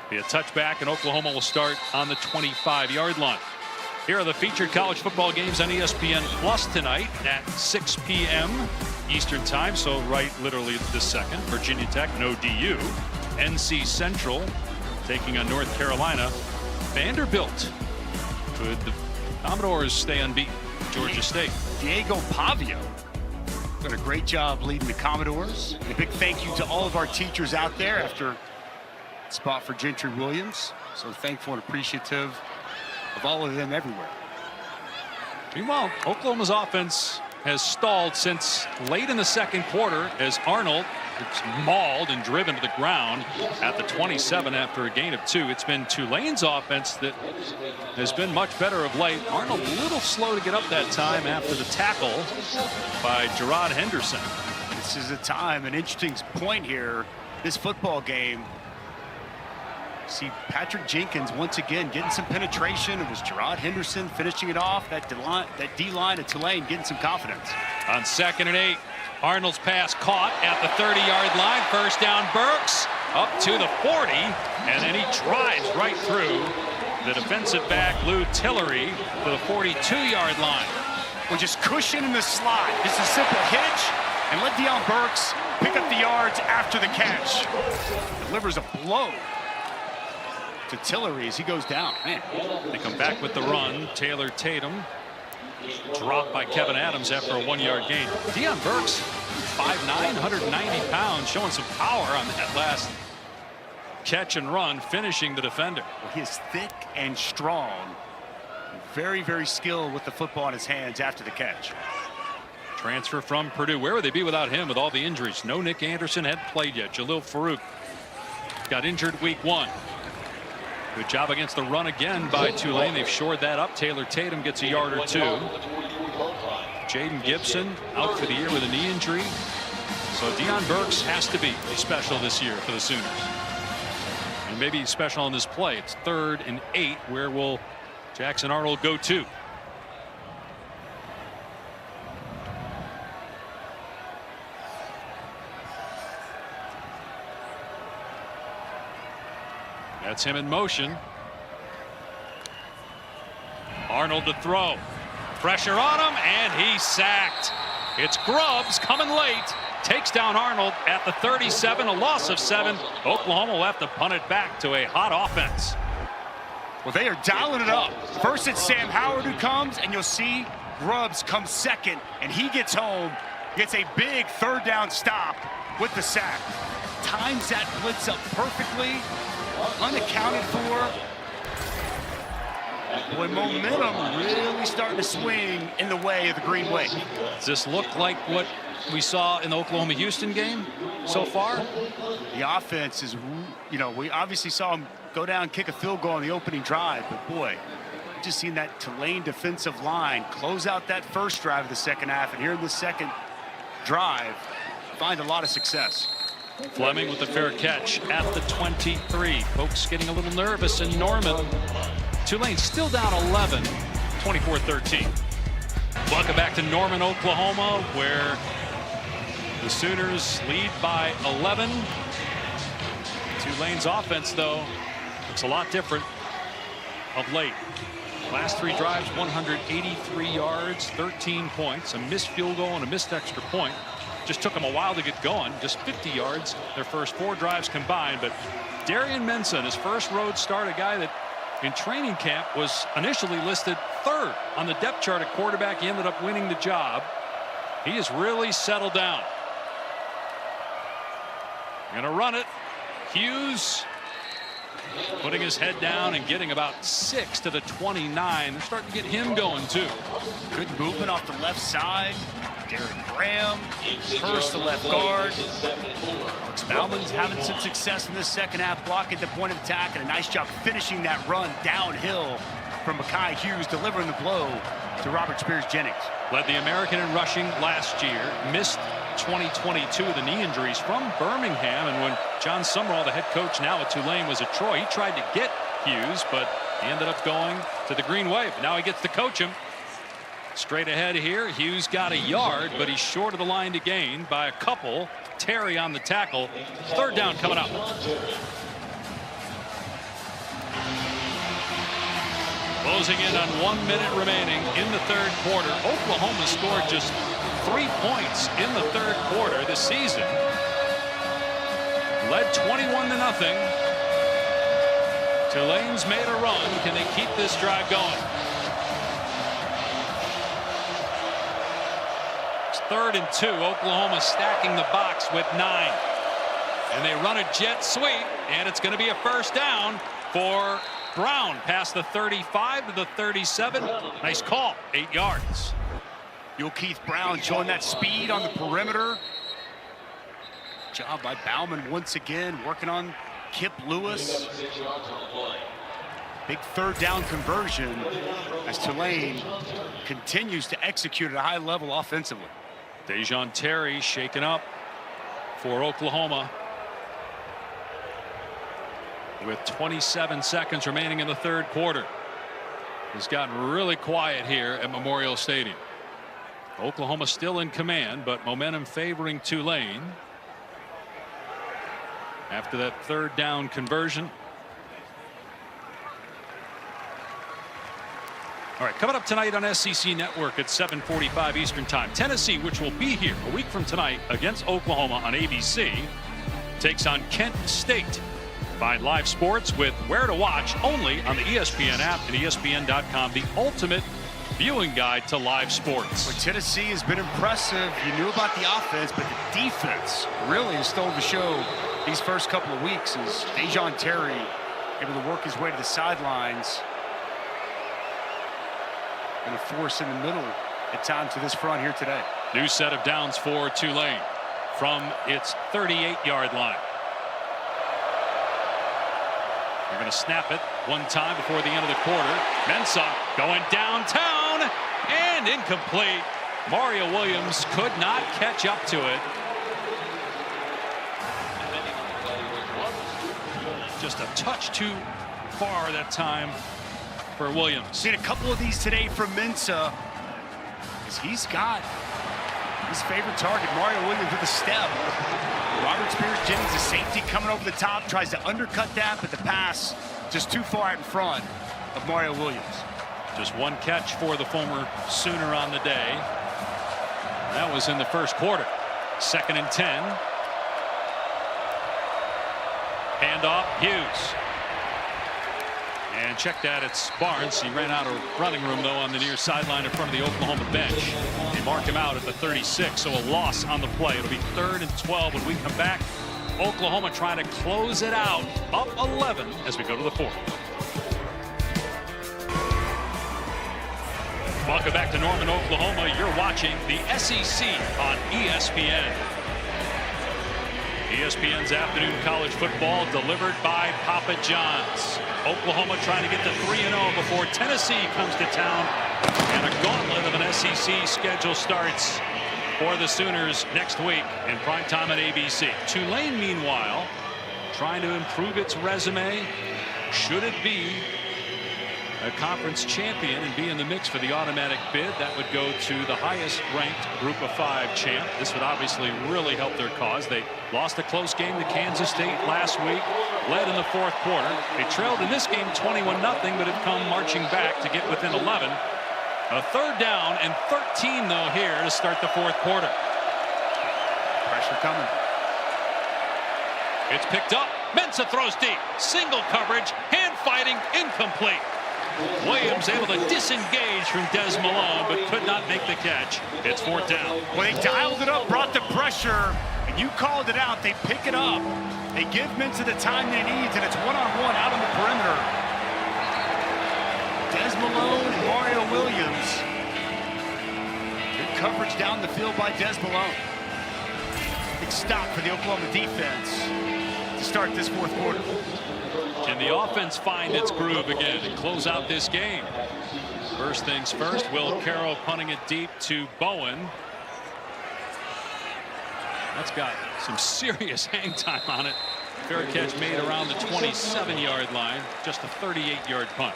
Be a touchback, and Oklahoma will start on the 25-yard line. Here are the featured college football games on ESPN Plus tonight at 6 p.m. Eastern time. So right literally this second. Virginia Tech, no DU. NC Central taking on North Carolina. Vanderbilt. Could the Commodores stay unbeaten? Georgia State. Diego Pavio done a great job leading the Commodores. And a big thank you to all of our teachers out there after spot for Gentry Williams. So thankful and appreciative of all of them everywhere. Meanwhile, Oklahoma's offense has stalled since late in the second quarter as Arnold is mauled and driven to the ground at the 27 after a gain of 2. It's been Tulane's offense that has been much better of late. Arnold a little slow to get up that time after the tackle by Gerard Henderson. This is a time, an interesting point here. This football game. See Patrick Jenkins once again getting some penetration. It was Gerard Henderson finishing it off. That D-line of Tulane getting some confidence. On 2nd and 8, Arnold's pass caught at the 30-yard line. First down, Burks up to the 40, and then he drives right through the defensive back, Lou Tillery, to the 42-yard line. We're just cushioning the slot. Just a simple hitch, and let Deion Burks pick up the yards after the catch. Delivers a blow to Tillery as he goes down. Man. They come back with the run. Taylor Tatum dropped by Kevin Adams after a 1-yard gain. Deion Burks, 5'9", 190 pounds, showing some power on that last catch and run, finishing the defender. Well, he is thick and strong. Very, very skilled with the football in his hands after the catch. Transfer from Purdue. Where would they be without him with all the injuries? No Nick Anderson hadn't played yet. Jalil Farouk got injured week 1. Good job against the run again by Tulane. They've shored that up. Taylor Tatum gets a yard or 2. Jaden Gibson out for the year with a knee injury. So Deion Burks has to be special this year for the Sooners. And maybe special on this play. It's 3rd and 8. Where will Jackson Arnold go to? That's him in motion. Arnold to throw. Pressure on him, and he's sacked. It's Grubbs coming late. Takes down Arnold at the 37, a loss of 7. Oklahoma will have to punt it back to a hot offense. Well, they are dialing it up. First it's Sam Howard who comes, and you'll see Grubbs comes second, and he gets home, gets a big 3rd down stop with the sack. Times that blitz up perfectly. Unaccounted for. When momentum really starting to swing in the way of the Green Wave. Does this look like what we saw in the Oklahoma-Houston game so far? The offense is, you know, we obviously saw him go down, kick a field goal on the opening drive, but boy, just seen that Tulane defensive line close out that first drive of the second half, and here in the second drive, find a lot of success. Fleming with the fair catch at the 23. Folks getting a little nervous in Norman. Tulane still down 11, 24-13. Welcome back to Norman, Oklahoma, where the Sooners lead by 11. Tulane's offense, though, looks a lot different of late. Last 3 drives, 183 yards, 13 points, a missed field goal and a missed extra point. Just took them a while to get going. Just 50 yards their first 4 drives combined. But Darian Menson, his first road start, a guy that in training camp was initially listed 3rd on the depth chart at quarterback. He ended up winning the job. He has really settled down. Gonna run it. Hughes putting his head down and getting about 6 to the 29. They're starting to get him going too. Good movement off the left side. Derek Graham, first the left guard. Alex Bauman's having some success in this second half, blocking the point of attack, and a nice job finishing that run downhill from Mekhi Hughes, delivering the blow to Robert Spears-Jennings. Led the American in rushing last year, missed 2022 with the knee injuries from Birmingham, and when John Summerall, the head coach now at Tulane, was at Troy, he tried to get Hughes, but he ended up going to the Green Wave. Now he gets to coach him. Straight ahead here, Hughes got a yard, but he's short of the line to gain by a couple. Terry on the tackle. 3rd down coming up. Closing in on 1 minute remaining in the third quarter. Oklahoma scored just 3 points in the third quarter this season. Led 21-0. Tulane's made a run. Can they keep this drive going? It's 3rd and 2. Oklahoma stacking the box with 9. And they run a jet sweep, and it's going to be a first down for Brown past the 35 to the 37. Nice call, 8 yards. Keith Brown showing that speed on the perimeter. Job by Bauman once again, working on Kip Lewis. Big 3rd down conversion as Tulane continues to execute at a high level offensively. Dejon Terry shaken up for Oklahoma. With 27 seconds remaining in the third quarter. It's gotten really quiet here at Memorial Stadium. Oklahoma still in command, but momentum favoring Tulane. After that 3rd down conversion. All right, coming up tonight on SEC Network at 7:45 Eastern Time. Tennessee, which will be here a week from tonight against Oklahoma on ABC, takes on Kent State. Find live sports with Where to Watch only on the ESPN app and ESPN.com, the ultimate viewing guide to live sports. Well, Tennessee has been impressive. You knew about the offense, but the defense really has stolen the show these first couple of weeks as Dejon Terry able to work his way to the sidelines. And a force in the middle at times to this front here today. New set of downs for Tulane from its 38-yard line. They're going to snap it one time before the end of the quarter. Mensah going downtown and incomplete. Mario Williams could not catch up to it. Just a touch too far that time for Williams. Seen a couple of these today from Mensah, as he's got his favorite target, Mario Williams, with a step. Robert Spears-Jennings, the safety, coming over the top, tries to undercut that, but the pass just too far out in front of Mario Williams. Just one catch for the former Sooner on the day. That was in the first quarter. 2nd and 10. Handoff, Hughes. And check that, it's Barnes. He ran out of running room, though, on the near sideline in front of the Oklahoma bench. They mark him out at the 36, so a loss on the play. It'll be 3rd and 12 when we come back. Oklahoma trying to close it out, up 11 as we go to the 4th. Welcome back to Norman, Oklahoma. You're watching the SEC on ESPN. ESPN's afternoon college football delivered by Papa John's. Oklahoma trying to get to 3-0 before Tennessee comes to town. And a gauntlet of an SEC schedule starts for the Sooners next week in primetime on ABC. Tulane, meanwhile, trying to improve its resume. Should it be a conference champion and be in the mix for the automatic bid, that would go to the highest ranked Group of 5 champ. This would obviously really help their cause. They lost a close game to Kansas State last week, led in the 4th quarter. They trailed in this game 21-0, but have come marching back to get within 11. A 3rd down and 13, though, here to start the 4th quarter. Pressure coming. It's picked up. Mensah throws deep. Single coverage. Hand fighting. Incomplete. Williams able to disengage from Des Malone, but could not make the catch. It's 4th down. Well, they dialed it up, brought the pressure, and you called it out. They pick it up. They give Mensah the time they need, and it's one-on-one out on the perimeter. Des Malone and Mario Williams. Good coverage down the field by Des Malone. Big stop for the Oklahoma defense to start this 4th quarter. Can the offense find its groove again and close out this game? First things first, Will Carroll punting it deep to Bowen. That's got some serious hang time on it. Fair catch made around the 27-yard line. Just a 38-yard punt.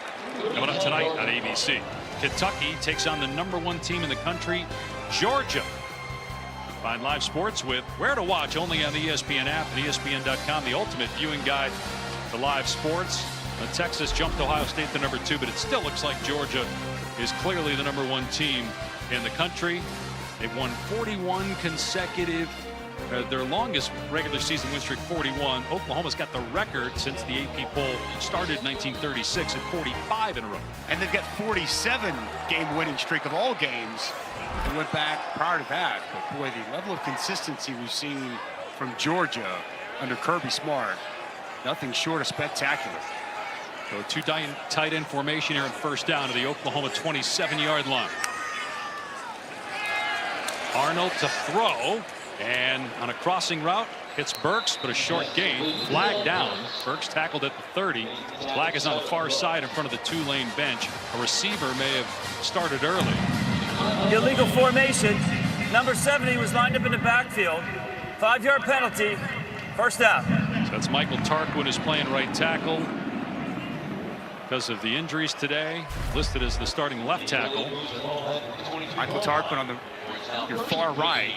Coming up tonight on ABC. Kentucky takes on the #1 team in the country, Georgia. Find live sports with Where to Watch only on the ESPN app and ESPN.com, the ultimate viewing guide to live sports. Texas jumped Ohio State to number 2, but it still looks like Georgia is clearly the number 1 team in the country. They've won 41 consecutive, their longest regular season win streak, 41. Oklahoma's got the record since the AP poll started in 1936 at 45 in a row. And they've got 47 game winning streak of all games. They went back prior to that. But boy, the level of consistency we've seen from Georgia under Kirby Smart, nothing short of spectacular. So 2 tight end formation here on first down to the Oklahoma 27-yard line. Arnold to throw, and on a crossing route hits Burks, but a short gain. Flag down. Burks tackled at the 30. Flag is on the far side in front of the Tulane bench. A receiver may have started early. Illegal formation. Number 70 was lined up in the backfield. 5-yard penalty. First down. So that's Michael Tarquin is playing right tackle because of the injuries today, listed as the starting left tackle. Michael Tarquin on your far right,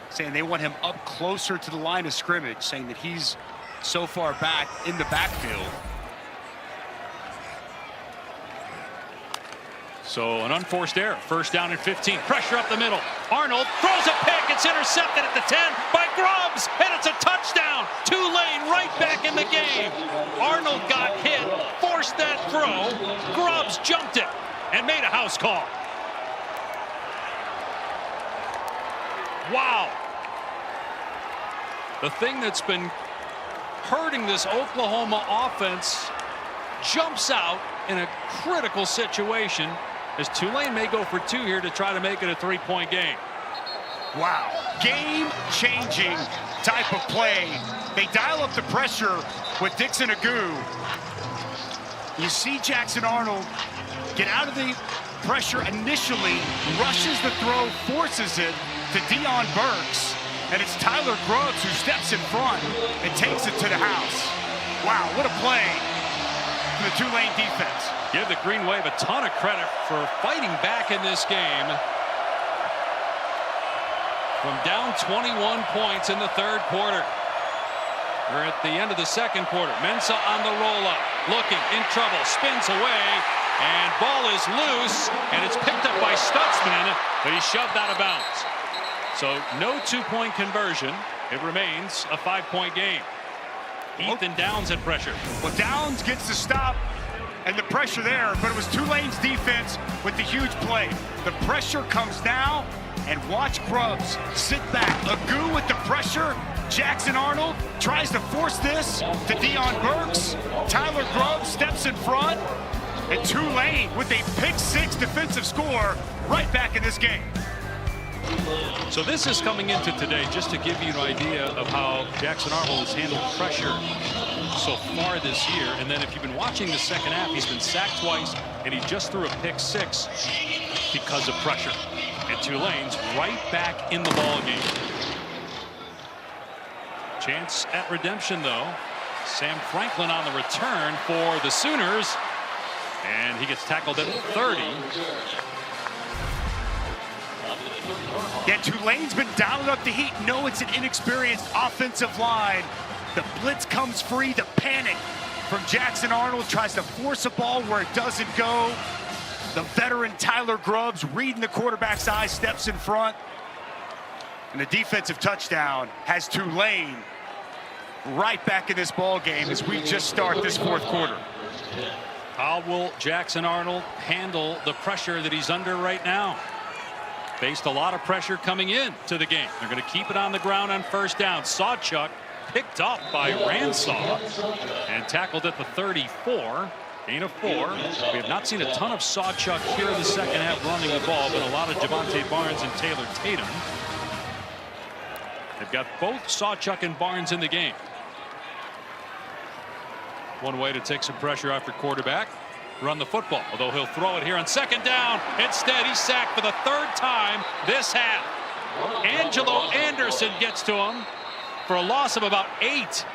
saying they want him up closer to the line of scrimmage, saying that he's so far back in the backfield. So an unforced error. First down and 15. Pressure up the middle. Arnold throws a pick. It's intercepted at the 10 by Grubbs, and it's a touchdown. Tulane right back in the game. Arnold got hit, forced that throw. Grubbs jumped it and made a house call. Wow. The thing that's been hurting this Oklahoma offense jumps out in a critical situation, as Tulane may go for 2 here to try to make it a 3-point game. Wow. Game-changing type of play. They dial up the pressure with Dixon Agu. You see Jackson Arnold get out of the pressure initially, rushes the throw, forces it to Deion Burks, and it's Tyler Grubbs who steps in front and takes it to the house. Wow, what a play from the Tulane defense. Give the Green Wave a ton of credit for fighting back in this game. From down 21 points in the 3rd quarter. We're at the end of the 2nd quarter. Mensah on the roll-up, looking in trouble, spins away, and ball is loose, and it's picked up by Stutzman, but he's shoved out of bounds. So no 2-point conversion. It remains a 5-point game. Ethan Downs had pressure. Well, Downs gets the stop and the pressure there, but it was Tulane's defense with the huge play. The pressure comes now, and watch Grubbs sit back. Agu with the pressure. Jackson Arnold tries to force this to Deion Burks. Tyler Grubbs steps in front, and Tulane with a pick-6 defensive score right back in this game. So this is coming into today just to give you an idea of how Jackson Arnold has handled pressure so far this year. And then if you've been watching the 2nd half, he's been sacked twice, and he just threw a pick-6 because of pressure. And Tulane's right back in the ball game. Chance at redemption, though. Sam Franklin on the return for the Sooners, and he gets tackled at the 30. Yeah, Tulane's been dialing up the heat. No, it's an inexperienced offensive line. The blitz comes free. The panic from Jackson Arnold tries to force a ball where it doesn't go. The veteran Tyler Grubbs, reading the quarterback's eyes, steps in front. And the defensive touchdown has Tulane right back in this ball game as we just start this 4th quarter. How will Jackson Arnold handle the pressure that he's under right now? Faced a lot of pressure coming in to the game. They're going to keep it on the ground on first down. Sawchuk picked up by Ransaw and tackled at the 34. Gain of 4. We have not seen a ton of Sawchuk here in the 2nd half running the ball, but a lot of Javonte Barnes and Taylor Tatum. They've got both Sawchuk and Barnes in the game. One way to take some pressure off your quarterback. Run the football, although he'll throw it here on 2nd down. Instead, he's sacked for the 3rd time this half. Angelo Anderson gets to him for a loss of about 8.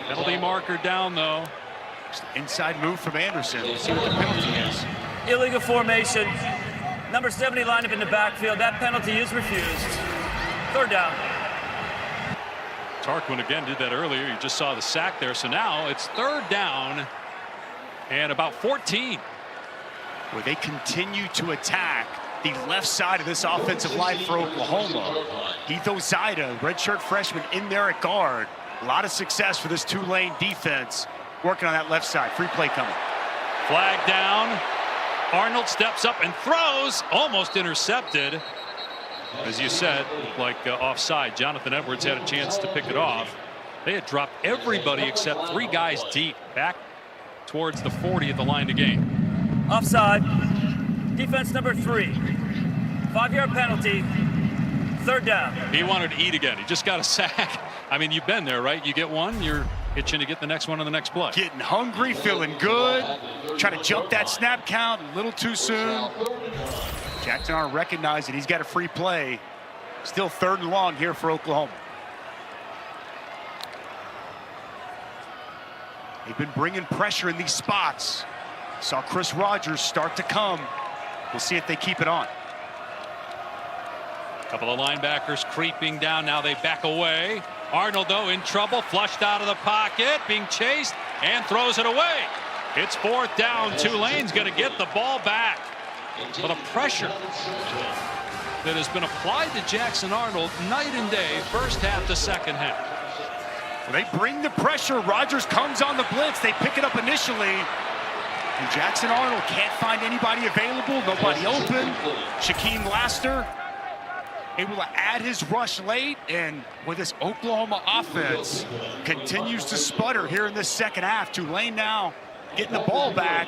Penalty marker down, though. Inside move from Anderson. Let's see what the penalty is. Illegal formation. Number 70 lined up in the backfield. That penalty is refused. 3rd down. Tarquin again did that earlier. You just saw the sack there. So now it's 3rd down and about 14. Where they continue to attack the left side of this offensive line for Oklahoma. Etho Zaida, redshirt freshman, in there at guard. A lot of success for this Tulane defense working on that left side. Free play coming. Flag down. Arnold steps up and throws. Almost intercepted. As you said, looked like offside. Jonathan Edwards had a chance to pick it off. They had dropped everybody except 3 guys deep back towards the 40 at the line to gain. Offside. Defense number 3. 5-yard penalty. 3rd down. He wanted to eat again. He just got a sack. I mean, you've been there, right? You get one, you're itching to get the next one on the next play. Getting hungry, feeling good. Trying to jump that snap count a little too soon. Jackson Arnold recognized that he's got a free play. Still 3rd and long here for Oklahoma. They've been bringing pressure in these spots. Saw Chris Rogers start to come. We'll see if they keep it on. A couple of linebackers creeping down. Now they back away. Arnold, though, in trouble. Flushed out of the pocket. Being chased and throws it away. It's 4th down. Tulane's going to get the ball back. But the pressure that has been applied to Jackson Arnold night and day, first half to second half. Well, they bring the pressure. Rogers comes on the blitz. They pick it up initially. And Jackson Arnold can't find anybody available. Nobody open. Shaquem Laster able to add his rush late. And with this Oklahoma offense continues to sputter here in this second half. Tulane now getting the ball back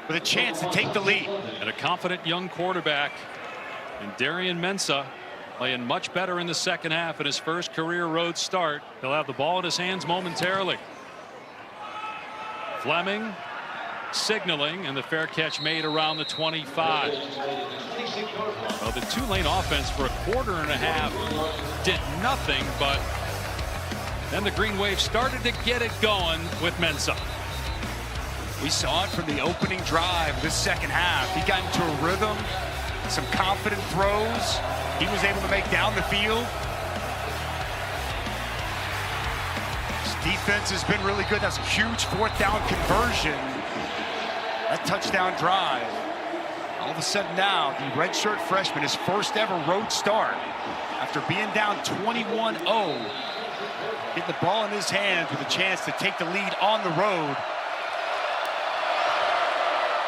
with a chance to take the lead. And a confident young quarterback in Darian Mensah playing much better in the second half in his first career road start. He'll have the ball in his hands momentarily. Fleming signaling, and the fair catch made around the 25. Well, the Tulane offense for a quarter and a half did nothing, but then the Green Wave started to get it going with Mensah. We saw it from the opening drive of this second half. He got into a rhythm, some confident throws. He was able to make down the field. His defense has been really good. That's a huge 4th down conversion. That touchdown drive. All of a sudden now, the redshirt freshman, his first ever road start after being down 21-0. Getting the ball in his hands with a chance to take the lead on the road.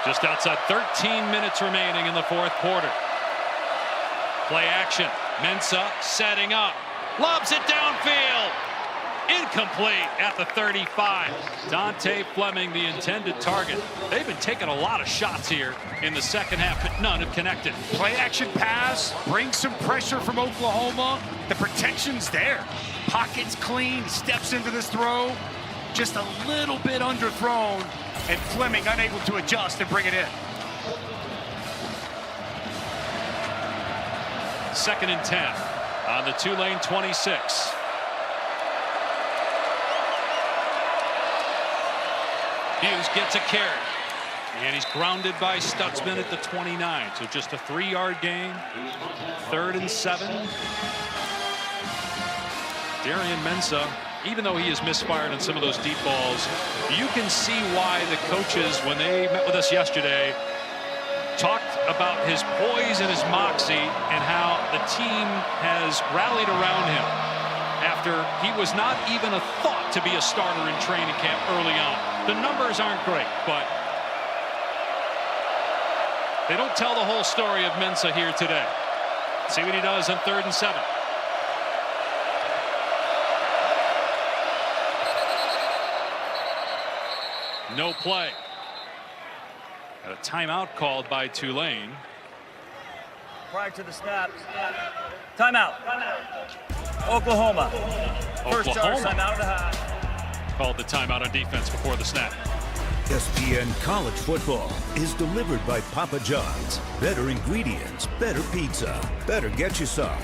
Just outside 13 minutes remaining in the 4th quarter. Play action. Mensah setting up. Lobs it downfield. Incomplete at the 35. Dante Fleming, the intended target. They've been taking a lot of shots here in the second half, but none have connected. Play action pass. Brings some pressure from Oklahoma. The protection's there. Pocket's clean. Steps into this throw. Just a little bit underthrown. And Fleming unable to adjust and bring it in. 2nd and 10 on the Tulane 26. Hughes gets a carry. And he's grounded by Stutzman at the 29. So just a 3-yard gain. 3rd and 7. Darian Mensah, even though he has misfired on some of those deep balls, you can see why the coaches, when they met with us yesterday, talked about his poise and his moxie and how the team has rallied around him after he was not even a thought to be a starter in training camp early on. The numbers aren't great, but they don't tell the whole story of Mensah here today. See what he does on 3rd and 7. No play. Got a timeout called by Tulane. Prior to the snap. Timeout. Oklahoma. First charge, timeout of the half. Called the timeout on defense before the snap. ESPN College Football is delivered by Papa John's. Better ingredients, better pizza. Better get you some.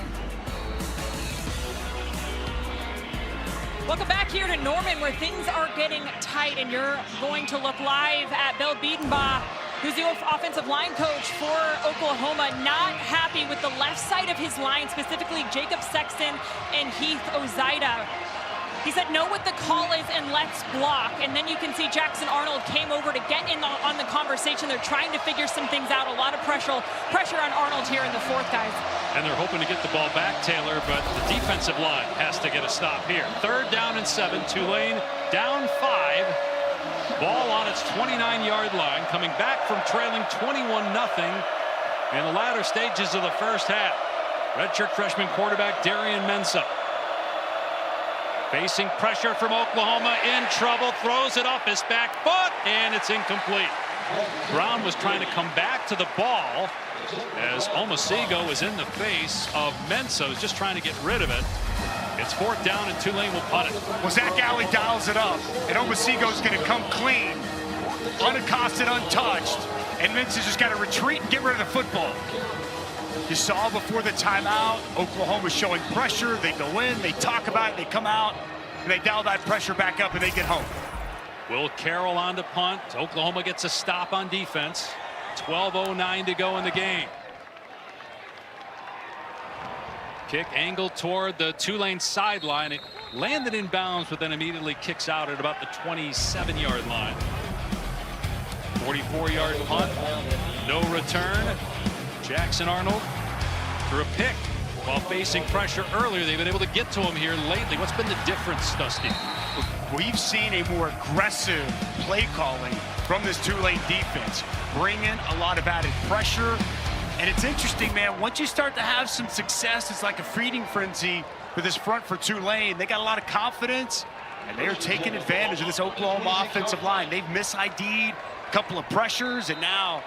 Welcome back here to Norman, where things are getting tight, and you're going to look live at Bill Biedenbach, who's the offensive line coach for Oklahoma not happy with the left side of his line, specifically Jacob Sexton and Heath Ozida. He said, know what the call is and let's block. And then you can see Jackson Arnold came over to get in on the conversation. They're trying to figure some things out. A lot of pressure on Arnold here in the fourth, guys. And they're hoping to get the ball back, Taylor, but the defensive line has to get a stop here. 3rd down and 7. Tulane down 5. Ball on its 29-yard line, coming back from trailing 21-0 in the latter stages of the first half. Redshirt freshman quarterback Darian Mensah facing pressure from Oklahoma, in trouble, throws it off his back foot, and it's incomplete. Brown was trying to come back to the ball as Omosigo was in the face of Mensah, who's just trying to get rid of it. It's 4th down, and Tulane will punt it. Well, Zach Alley dials it up, and Omosigo's going to come clean, unaccosted, untouched, and Mensah's just got to retreat and get rid of the football. You saw before the timeout, Oklahoma showing pressure. They go in, they talk about it, they come out, and they dial that pressure back up, and they get home. Will Carroll on to punt. Oklahoma gets a stop on defense. 12:09 to go in the game. Kick angled toward the Tulane sideline. It landed in bounds, but then immediately kicks out at about the 27-yard line. 44-yard punt. No return. Jackson Arnold threw a pick while facing pressure earlier. They've been able to get to him here lately. What's been the difference, Dusty? We've seen a more aggressive play calling from this Tulane defense, bringing a lot of added pressure. And it's interesting, man, once you start to have some success, it's like a feeding frenzy for this front for Tulane. They got a lot of confidence, and they are taking advantage of this Oklahoma offensive line. They've mis-ID'd a couple of pressures, and now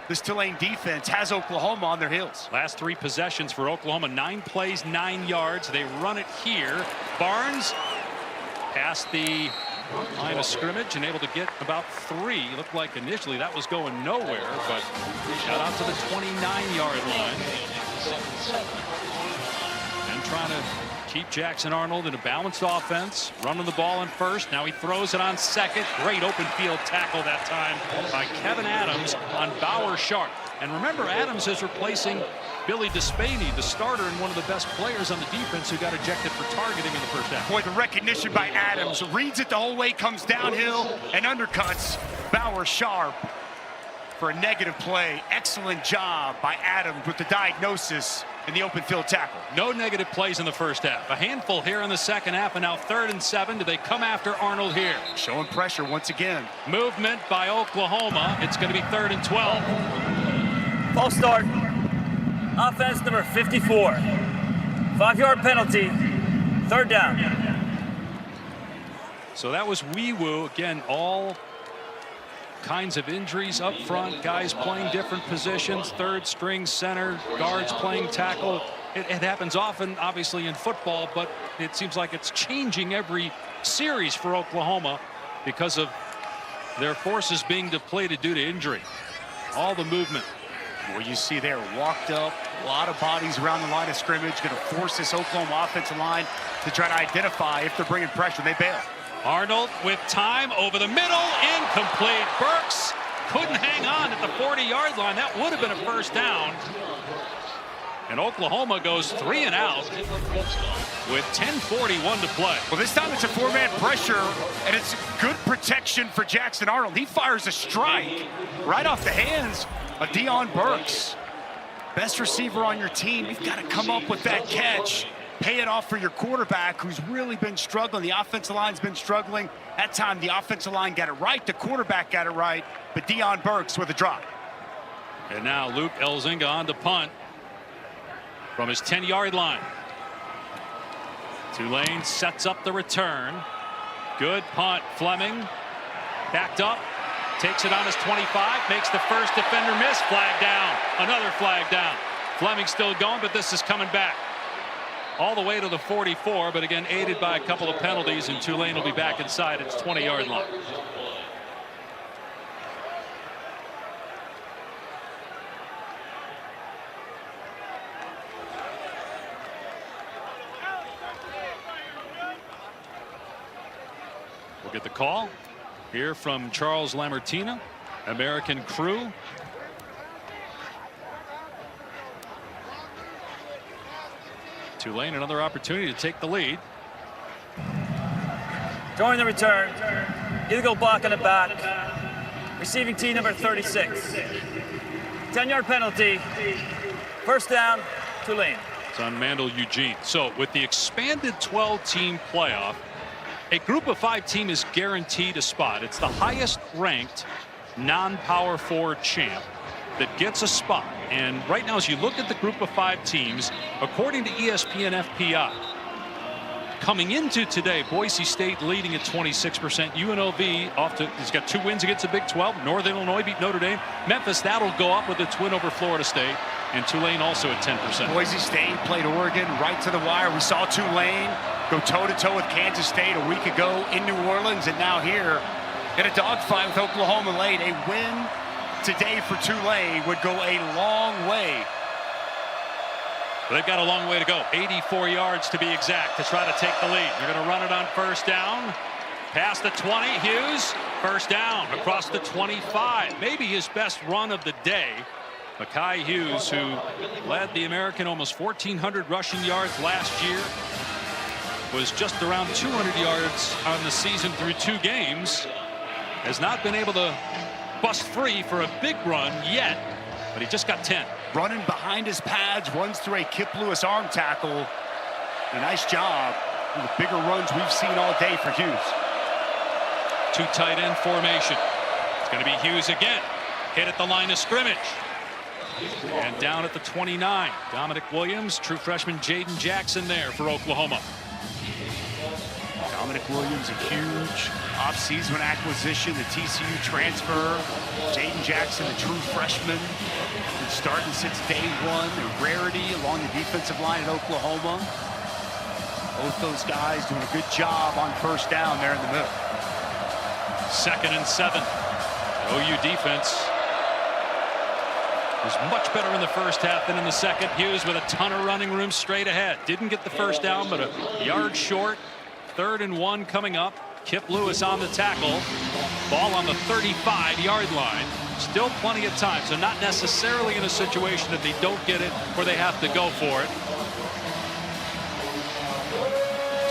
this Tulane defense has Oklahoma on their heels. Last 3 possessions for Oklahoma, 9 plays, 9 yards. They run it here. Barnes past the line of scrimmage and able to get about 3. Looked like initially that was going nowhere, but got out to the 29-yard line. And trying to keep Jackson Arnold in a balanced offense, running the ball in first. Now he throws it on second. Great open field tackle that time by Kevin Adams on Bauer Sharp. And remember, Adams is replacing Billy Despaney, the starter and one of the best players on the defense, who got ejected for targeting in the first half. Boy, the recognition by Adams. Reads it the whole way, comes downhill, and undercuts Bauer Sharp for a negative play. Excellent job by Adams with the diagnosis and the open field tackle. No negative plays in the first half. A handful here in the second half, and now 3rd and 7. Do they come after Arnold here? Showing pressure once again. Movement by Oklahoma. It's going to be 3rd and 12. False start. Offense number 54. 5-yard penalty. 3rd down. So that was Wee Woo. Again, all kinds of injuries up front. Guys playing different positions. 3rd string center. Guards playing tackle. It happens often, obviously, in football, but it seems like it's changing every series for Oklahoma because of their forces being depleted due to injury. All the movement. Well, you see there, walked up, a lot of bodies around the line of scrimmage, going to force this Oklahoma offensive line to try to identify if they're bringing pressure. They bail. Arnold with time over the middle, incomplete. Burks couldn't hang on at the 40-yard line. That would have been a first down. And Oklahoma goes 3 and out with 10:41 to play. Well, this time it's a 4-man pressure, and it's good protection for Jackson Arnold. He fires a strike right off the hands of Deion Burks. Best receiver on your team. You've got to come up with that catch. Pay it off for your quarterback, who's really been struggling. The offensive line's been struggling. That time, the offensive line got it right. The quarterback got it right. But Deion Burks with a drop. And now Luke Elzinga on to punt from his 10-yard line. Tulane sets up the return. Good punt. Fleming backed up. Takes it on his 25. Makes the first defender miss. Flag down. Another flag down. Fleming still going, but this is coming back all the way to the 44, but again aided by a couple of penalties, and Tulane will be back inside its 20-yard line. We'll get the call here from Charles Lamartina, American Crew. Tulane another opportunity to take the lead. During the return, illegal block on the back. Receiving team number 36. 10-yard penalty. First down, Tulane. It's on Mandel Eugene. So with the expanded 12-team playoff, a group of 5 team is guaranteed a spot. It's the highest ranked non-power 4 champ that gets a spot. And right now, as you look at the group of 5 teams, according to ESPN FPI, coming into today, Boise State leading at 26%. UNLV has got 2 wins against the Big 12. Northern Illinois beat Notre Dame. Memphis, that'll go up with its win over Florida State. And Tulane also at 10%. Boise State played Oregon right to the wire. We saw Tulane go toe-to-toe with Kansas State a week ago in New Orleans, and now here in a dogfight with Oklahoma late. A win today for Tulane would go a long way. They've got a long way to go. 84 yards to be exact to try to take the lead. They're going to run it on first down. Past the 20, Hughes. First down across the 25. Maybe his best run of the day. Mekhi Hughes, who led the American almost 1,400 rushing yards last year, was just around 200 yards on the season through 2 games. Has not been able to bust free for a big run yet, but he just got 10. Running behind his pads, runs through a Kip Lewis arm tackle. A nice job. One of the bigger runs we've seen all day for Hughes. 2 tight end formation. It's going to be Hughes again. Hit at the line of scrimmage. And down at the 29. Dominic Williams, true freshman Jaden Jackson there for Oklahoma. Dominic Williams, a huge offseason acquisition, the TCU transfer. Jaden Jackson, a true freshman, been starting since day 1. A rarity along the defensive line at Oklahoma. Both those guys doing a good job on first down there in the middle. 2nd and 7. OU defense was much better in the first half than in the second. Hughes with a ton of running room straight ahead. Didn't get the first down, but a yard short. 3rd and 1 coming up. Kip Lewis on the tackle. Ball on the 35-yard line. Still plenty of time, so not necessarily in a situation that they don't get it where they have to go for it.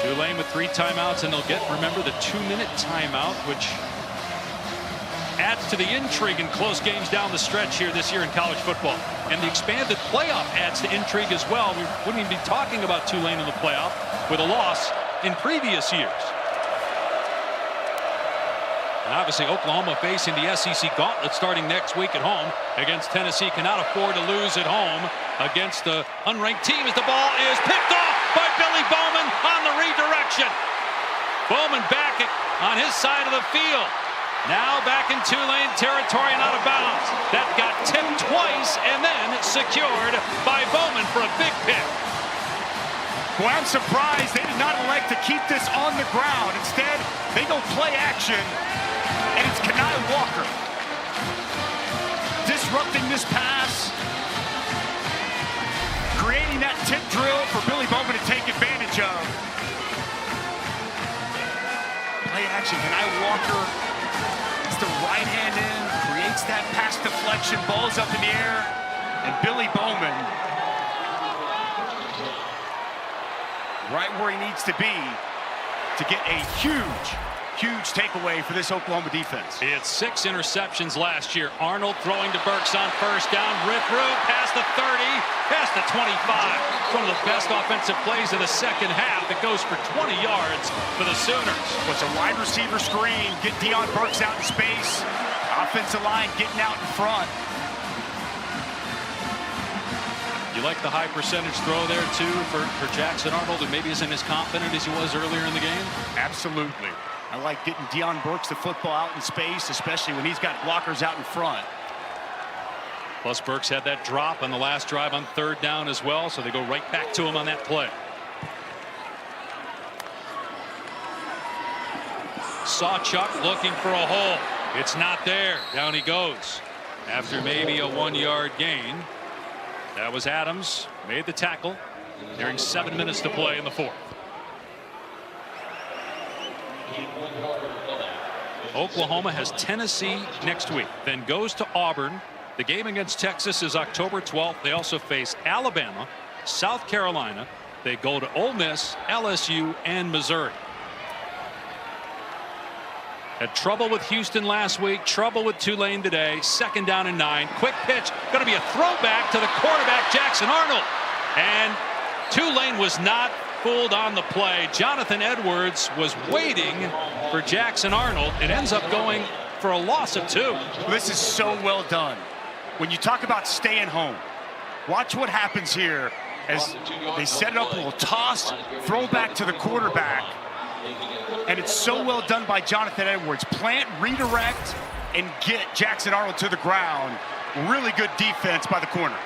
Tulane with 3 timeouts, and they'll get, remember, the 2-minute timeout, which adds to the intrigue in close games down the stretch here this year in college football. And the expanded playoff adds to intrigue as well. We wouldn't even be talking about Tulane in the playoff with a loss in previous years. And obviously Oklahoma facing the SEC gauntlet starting next week at home against Tennessee. Cannot afford to lose at home against the unranked team as the ball is picked off by Billy Bowman on the redirection. Bowman back on his side of the field. Now back in Tulane territory and out of bounds. That got tipped twice and then secured by Bowman for a big pick. Well, I'm surprised they did not elect to keep this on the ground. Instead, they go play action, and it's Kenai Walker disrupting this pass, creating that tip drill for Billy Bowman to take advantage of. Play action, Kenai Walker. The right hand in, creates that pass deflection, ball's up in the air, and Billy Bowman right where he needs to be to get a huge takeaway for this Oklahoma defense. He had 6 interceptions last year. Arnold throwing to Burks on first down. Rip through past the 30, past the 25. One of the best offensive plays of the second half. It goes for 20 yards for the Sooners. What's a wide receiver screen, get Deion Burks out in space. Offensive line getting out in front. You like the high percentage throw there too for Jackson Arnold, who maybe isn't as confident as he was earlier in the game? Absolutely. I like getting Deion Burks the football out in space, especially when he's got blockers out in front. Plus Burks had that drop on the last drive on 3rd down as well, so they go right back to him on that play. Sawchuk looking for a hole. It's not there. Down he goes after maybe a 1-yard gain. That was Adams, made the tackle. Nearing 7 minutes to play in the 4th. Oklahoma has Tennessee next week, then goes to Auburn. The game against Texas is October 12th. They also face Alabama, South Carolina, They go to Ole Miss, LSU, and Missouri. Had trouble with Houston last week, trouble with Tulane today. 2nd down and 9. Quick pitch, going to be a throwback to the quarterback, Jackson Arnold. And Tulane was not fooled on the play. Jonathan Edwards was waiting for Jackson Arnold. It ends up going for a loss of 2. This is so well done. When you talk about staying home, watch what happens here as they set it up, a little toss, throwback to the quarterback. And it's so well done by Jonathan Edwards. Plant, redirect, and get Jackson Arnold to the ground. Really good defense by the corner.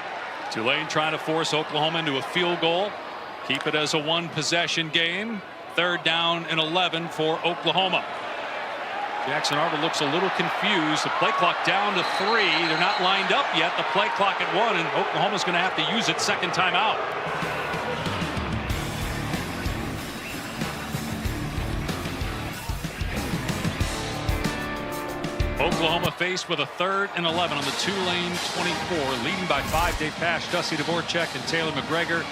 Tulane trying to force Oklahoma into a field goal. Keep it as a 1-possession game. 3rd down and 11 for Oklahoma. Jackson Arnold looks a little confused. The play clock down to 3. They're not lined up yet. The play clock at 1, and Oklahoma's going to have to use it 2nd time out. Oklahoma faced with a 3rd and 11 on the Tulane 24, leading by 5. Dave Pasch, Dusty Dvorak, and Taylor McGregor.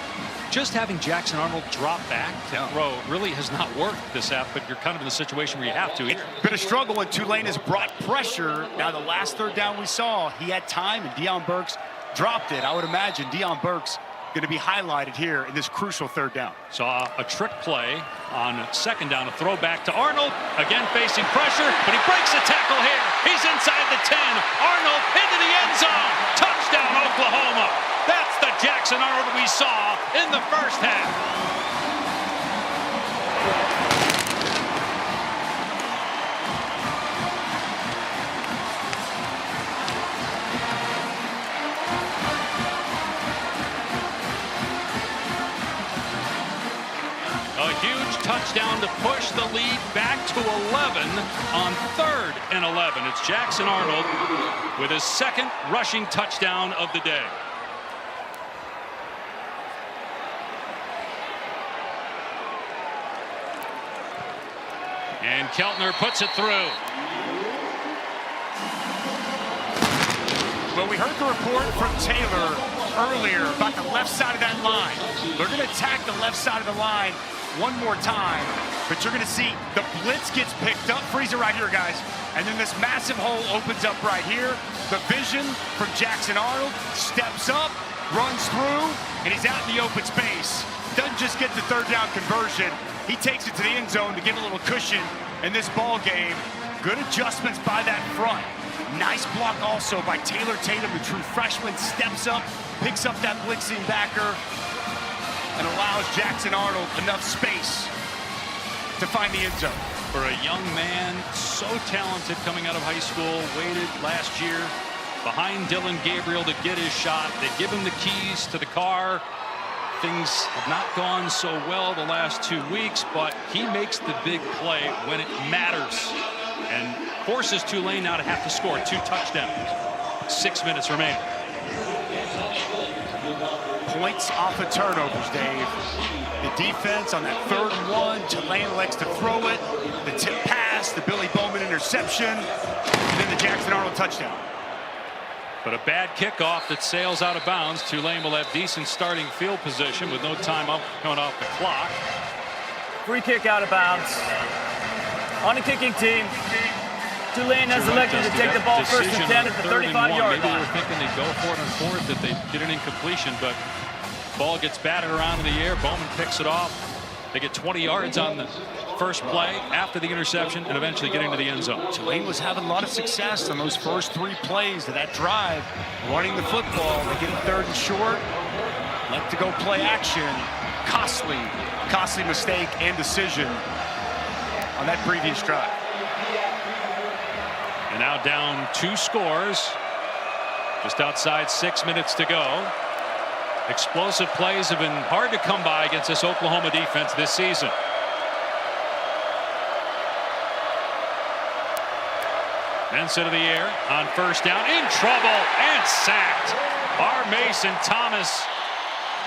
Just having Jackson Arnold drop back to throw really has not worked this half, but you're kind of in the situation where you have to. It's been a struggle when Tulane has brought pressure. Now the last 3rd down we saw, he had time, and Deion Burks dropped it. I would imagine Deion Burks going to be highlighted here in this crucial 3rd down. Saw a trick play on 2nd down, a throwback to Arnold, again facing pressure, but he breaks the tackle here. He's inside the 10. Arnold into the end zone. Touchdown, Oklahoma. That's the Jackson Arnold we saw in the first half. A huge touchdown to push the lead back to 11 on 3rd and 11. It's Jackson Arnold with his 2nd rushing touchdown of the day. And Keltner puts it through. Well, we heard the report from Taylor earlier about the left side of that line. They're going to attack the left side of the line one more time, but you're going to see the blitz gets picked up. Freeze it right here, guys. And then this massive hole opens up right here. The vision from Jackson Arnold, steps up, runs through, and he's out in the open space. Doesn't just get the 3rd down conversion. He takes it to the end zone to give a little cushion in this ball game. Good adjustments by that front. Nice block also by Taylor Tatum, the true freshman. Steps up, picks up that blitzing backer, and allows Jackson Arnold enough space to find the end zone. For a young man, so talented coming out of high school, waited last year behind Dylan Gabriel to get his shot. They give him the keys to the car. Things have not gone so well the last 2 weeks, but he makes the big play when it matters and forces Tulane now to have to score 2 touchdowns. 6 minutes remaining. Points off of turnovers, Dave. The defense on that 3rd and 1, Tulane elects to throw it. The tip pass, the Billy Bowman interception, and then the Jackson Arnold touchdown. But a bad kickoff that sails out of bounds. Tulane will have decent starting field position with no time up coming off the clock. Free kick out of bounds. On the kicking team, Tulane has elected to take the ball 1st and 10 at the 35-yard line. Maybe they were thinking they'd go for it on 4th, that they'd get an incompletion, but ball gets batted around in the air. Bowman picks it off. They get 20 yards on the first play after the interception and eventually get into the end zone. Tulane was having a lot of success on those first 3 plays of that drive, running the football. They get it 3rd and short, like to go play action. Costly mistake and decision on that previous drive. And now down 2 scores, just outside 6 minutes to go. Explosive plays have been hard to come by against this Oklahoma defense this season. Then into the air on 1st down, in trouble and sacked. Our Mason Thomas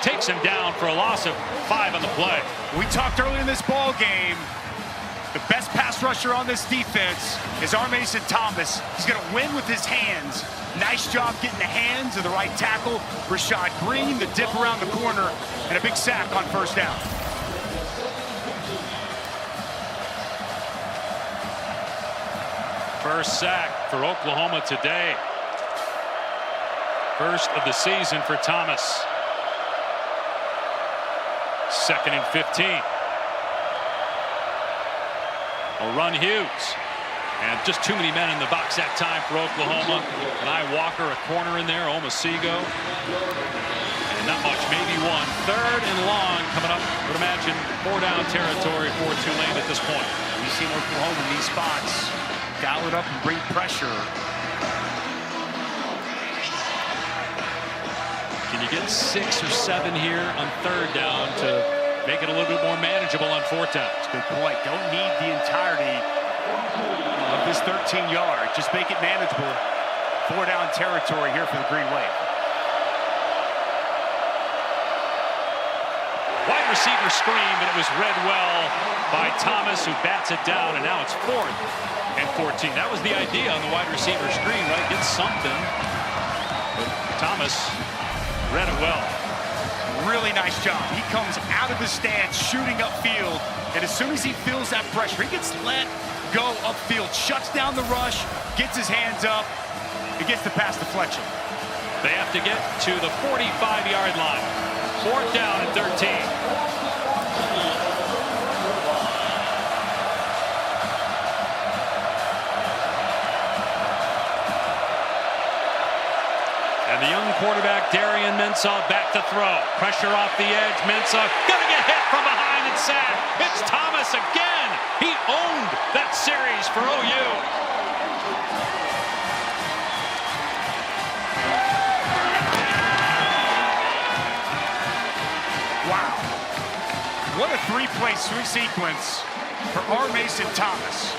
takes him down for a loss of 5 on the play. We talked earlier in this ball game The best pass rusher on this defense is Mason Thomas. He's going to win with his hands. Nice job getting the hands of the right tackle, Rashad Green, the dip around the corner, and a big sack on first down. First sack for Oklahoma today. First of the season for Thomas. 2nd and 15. A run Hughes. And just too many men in the box that time for Oklahoma. And Walker, a corner in there, Omasigo. And not much, maybe one. 3rd and long coming up. I would imagine 4-down territory for Tulane at this point. We've seen Oklahoma in these spots dial it up and bring pressure. Can you get 6 or 7 here on 3rd down to make it a little bit more manageable on 4th down? That's a good point. Don't need the entirety of this 13-yard. Just make it manageable. 4-down territory here for the Green Wave. Wide receiver screen, but it was read well by Thomas, who bats it down, and now it's 4th and 14. That was the idea on the wide receiver screen, right? Get something. But Thomas read it well. Really nice job. He comes out of the stance, shooting upfield, and as soon as he feels that pressure, he gets let go upfield, shuts down the rush, gets his hands up, and gets the pass deflection. They have to get to the 45-yard line. 4th down and 13. And the young quarterback, Darian Mensah, back to throw. Pressure off the edge. Mensah gonna get hit from behind and sacked. It's Thomas again. He owned that series for OU. Wow. What a 3-play sequence for Mason Thomas.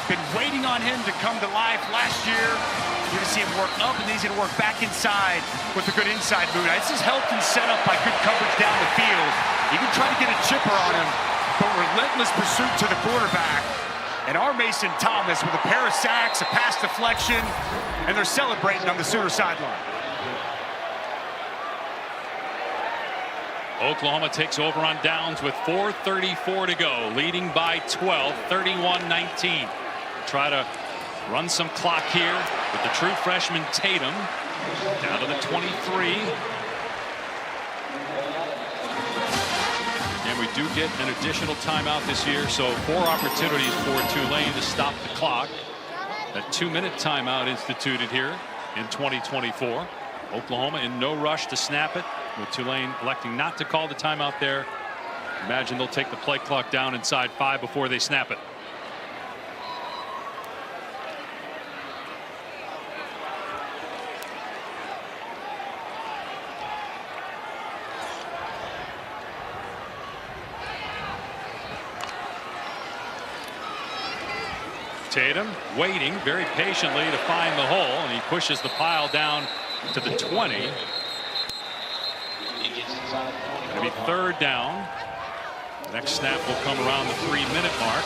Been waiting on him to come to life last year. You're going to see him work up, and then he's going to work back inside with a good inside move. This is helped and set up by good coverage down the field. You can try to get a chipper on him, but relentless pursuit to the quarterback. And Mason Thomas with a pair of sacks, a pass deflection, and they're celebrating on the Sooner sideline. Oklahoma takes over on downs with 4:34 to go, leading by 12, 31-19. Try to run some clock here with the true freshman Tatum down to the 23. And we do get an additional timeout this year, so 4 opportunities for Tulane to stop the clock. A 2-minute timeout instituted here in 2024. Oklahoma in no rush to snap it, with Tulane electing not to call the timeout there. Imagine they'll take the play clock down inside 5 before they snap it. Tatum waiting very patiently to find the hole, and he pushes the pile down to the 20. It'll be 3rd down. The next snap will come around the 3-minute mark.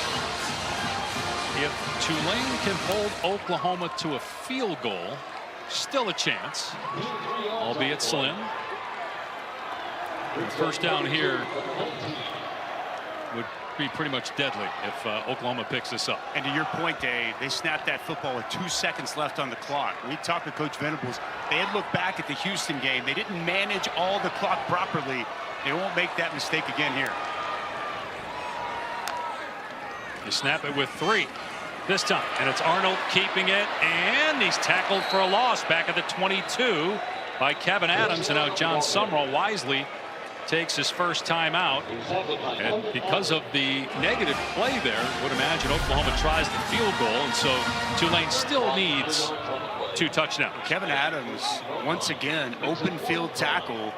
If Tulane can hold Oklahoma to a field goal, still a chance, albeit slim. First down here would be pretty much deadly if Oklahoma picks this up. And to your point, Dave, they snapped that football with 2 seconds left on the clock. We talked to Coach Venables. They had looked back at the Houston game. They didn't manage all the clock properly. They won't make that mistake again here. They snap it with 3 this time, and it's Arnold keeping it, and he's tackled for a loss back at the 22 by Kevin Adams, and now John Sumrall wisely takes his first time out, and because of the negative play there, would imagine Oklahoma tries the field goal, and so Tulane still needs 2 touchdowns. Kevin Adams, once again, open field tackle.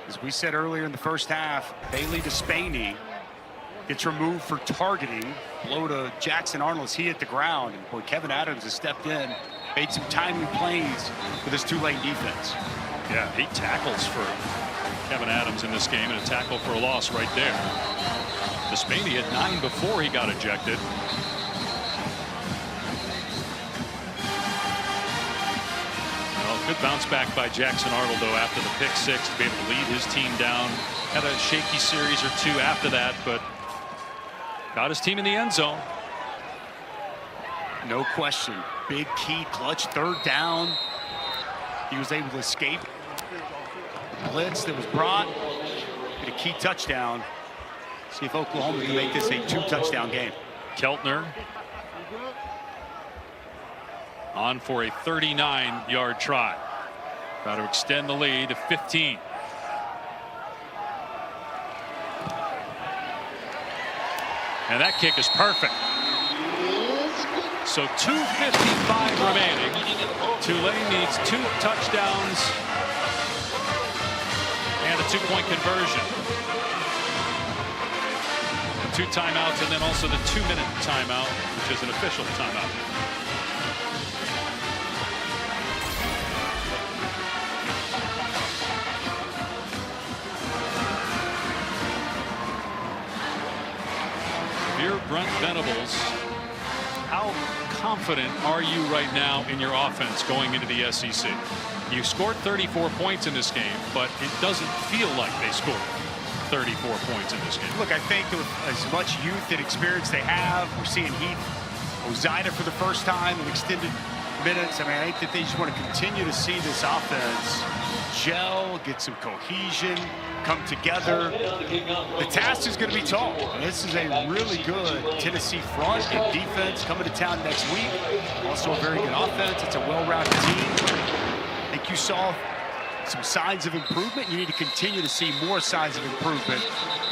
As we said earlier in the first half, Bailey Despainey gets removed for targeting. Blow to Jackson Arnold as he hit the ground, and boy, Kevin Adams has stepped in, made some timely plays for this Tulane defense. Yeah, 8 tackles for Kevin Adams in this game, and a tackle for a loss right there. Bismani had 9 before he got ejected. Well, good bounce back by Jackson Arnold, though, after the pick 6 to be able to lead his team down. Had a shaky series or 2 after that, but got his team in the end zone. No question. Big key clutch 3rd down. He was able to escape the blitz that was brought. Get a key touchdown. See if Oklahoma can make this a 2-touchdown game. Keltner on for a 39-yard try. Try to extend the lead to 15. And that kick is perfect. So 2:55 remaining. Tulane needs 2 touchdowns and a 2-point conversion. 2 timeouts and then also the 2-minute timeout, which is an official timeout. If you're Brent Venables, how confident are you right now in your offense going into the SEC? You scored 34 points in this game, but it doesn't feel like they scored 34 points in this game. Look, I think with as much youth and experience they have, we're seeing Heath Ozida for the first time in extended minutes. I mean, I think that they just want to continue to see this offense gel, get some cohesion, come together. The task is going to be tall. This is a really good Tennessee front and defense coming to town next week. Also a very good offense. It's a well-rounded team. I think you saw some signs of improvement. You need to continue to see more signs of improvement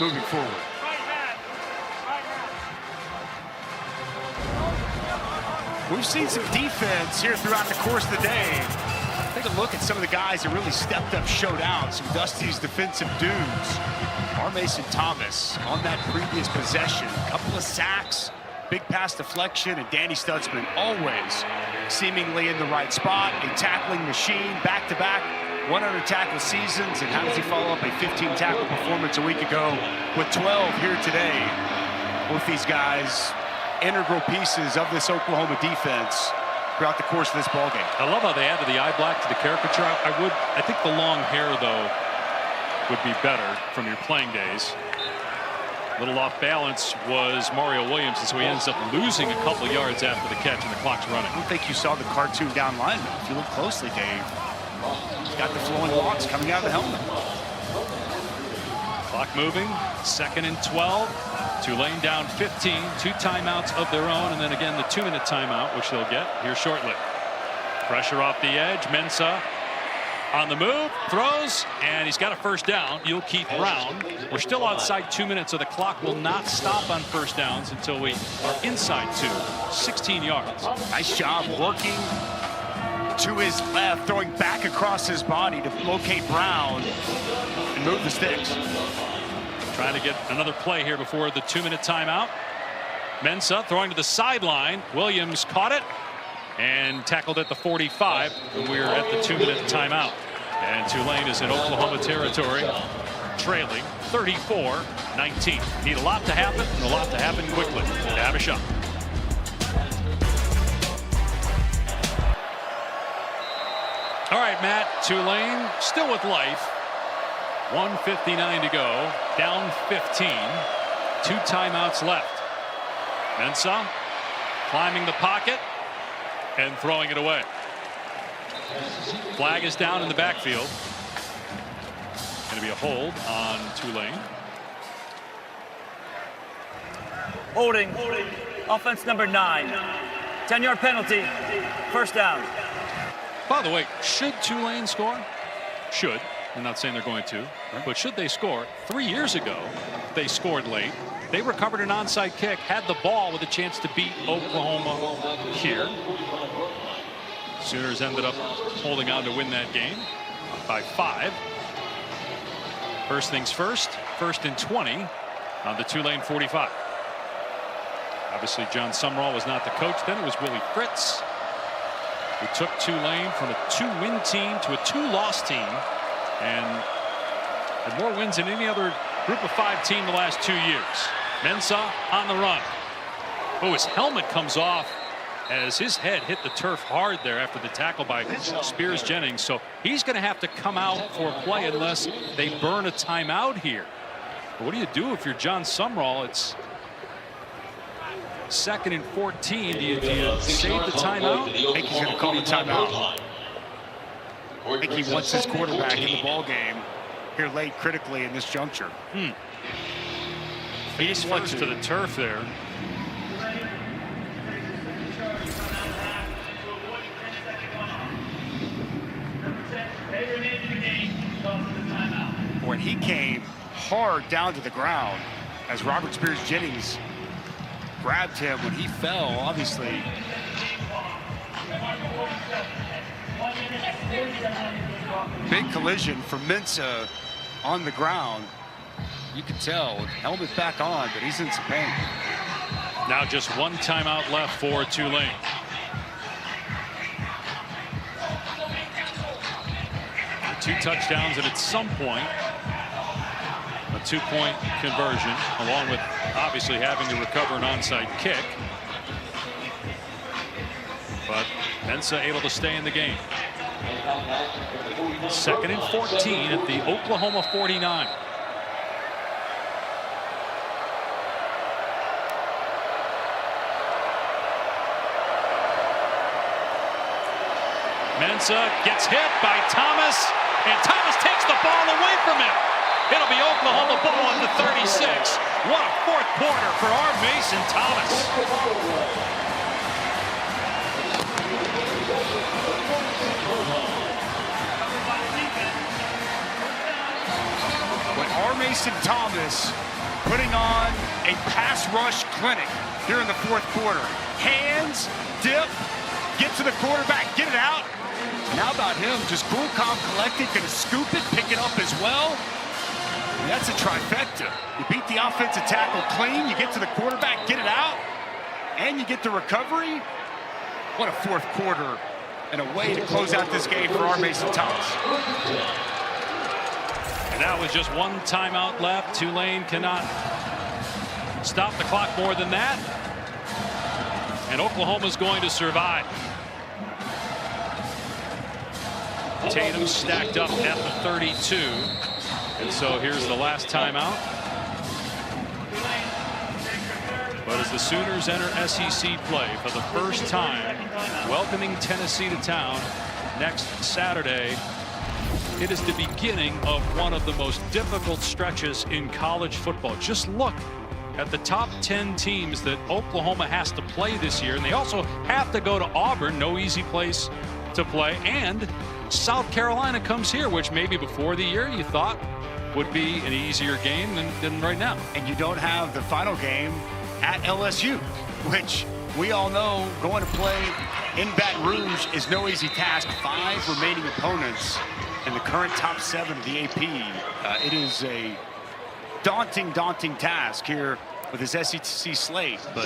moving forward. We've seen some defense here throughout the course of the day. Take a look at some of the guys that really stepped up, showed out. Some Dusty's defensive dudes. Mason Thomas on that previous possession. A couple of sacks, big pass deflection, and Danny Stutzman always seemingly in the right spot. A tackling machine, back-to-back 100 tackle seasons. And how does he follow up a 15 tackle performance a week ago with 12 here today? Both these guys, integral pieces of this Oklahoma defense throughout the course of this ball game. I love how they added the eye black to the caricature. I think the long hair, though, would be better from your playing days. A little off balance was Mario Williams, and so he ends up losing a couple yards after the catch, and the clock's running. I don't think you saw the cartoon down lineman. If you look closely, Dave, he's got the flowing locks coming out of the helmet. Clock moving, 2nd and 12. Tulane down 15, 2 timeouts of their own, and then again the 2-minute timeout, which they'll get here shortly. Pressure off the edge. Mensah on the move, throws, and he's got a first down. You'll keep Brown. We're still outside 2 minutes, so the clock will not stop on first downs until we are inside 2. 16 yards. Nice job working to his left, throwing back across his body to locate Brown and move the sticks. Trying to get another play here before the 2-minute timeout. Mensah throwing to the sideline. Williams caught it and tackled at the 45. We're at the 2-minute timeout. And Tulane is in Oklahoma territory, trailing 34-19. Need a lot to happen, and a lot to happen quickly to have a shot. All right, Matt, Tulane still with life. 1:59 to go, down 15, 2 timeouts left. Mensah climbing the pocket and throwing it away. Flag is down in the backfield. Going to be a hold on Tulane. Holding. Offense number 9. 10-yard penalty. First down. By the way, should Tulane score? Should. I'm not saying they're going to, but should they score? 3 years ago, they scored late. They recovered an onside kick, had the ball with a chance to beat Oklahoma here. Sooners ended up holding on to win that game by 5. First things first, 1st and 20 on the Tulane 45. Obviously, John Sumrall was not the coach then. It was Willie Fritz, who took Tulane from a 2-win team to a 2-loss team, and had more wins than any other group of 5 team the last 2 years. Mensah on the run. Oh, his helmet comes off as his head hit the turf hard there after the tackle by Spears Jennings. So he's going to have to come out for play unless they burn a timeout here. But what do you do if you're John Sumrall? It's 2nd and 14. Do you save the timeout? I think he's going to call the timeout. I think he wants his quarterback in the ball game here late critically in this juncture. Face first to the turf there. When he came hard down to the ground as Robert Spears Jennings grabbed him when he fell, obviously. Big collision for Mensah on the ground. You can tell, helmet back on, but he's in some pain. Now just one timeout left for Tulane. Two touchdowns, and at some point, a 2-point conversion, along with obviously having to recover an onside kick. But Mensah able to stay in the game. 2nd and 14 at the Oklahoma 49. Mensah gets hit by Thomas, and Thomas takes the ball away from him. It'll be Oklahoma ball at the 36. What a 4th quarter for our Mason Thomas. When our Mason Thomas putting on a pass rush clinic here in the 4th quarter. Hands, dip, get to the quarterback, get it out. And how about him? Just cool, calm, collected, gonna scoop it, pick it up as well. And that's a trifecta. You beat the offensive tackle clean, you get to the quarterback, get it out, and you get the recovery. What a 4th quarter and a way to close out this game for our Mason Thomas. And that was just one timeout left. Tulane cannot stop the clock more than that. And Oklahoma's going to survive. Tatum stacked up at the 32. And so here's the last timeout. But as the Sooners enter SEC play for the first time, welcoming Tennessee to town next Saturday, it is the beginning of one of the most difficult stretches in college football. Just look at the top 10 teams that Oklahoma has to play this year. And they also have to go to Auburn, no easy place to play. And South Carolina comes here, which maybe before the year you thought would be an easier game than right now. And you don't have the final game at LSU, which we all know going to play in Baton Rouge is no easy task. 5 remaining opponents in the current top 7 of the AP. It is a daunting task here with this SEC slate, but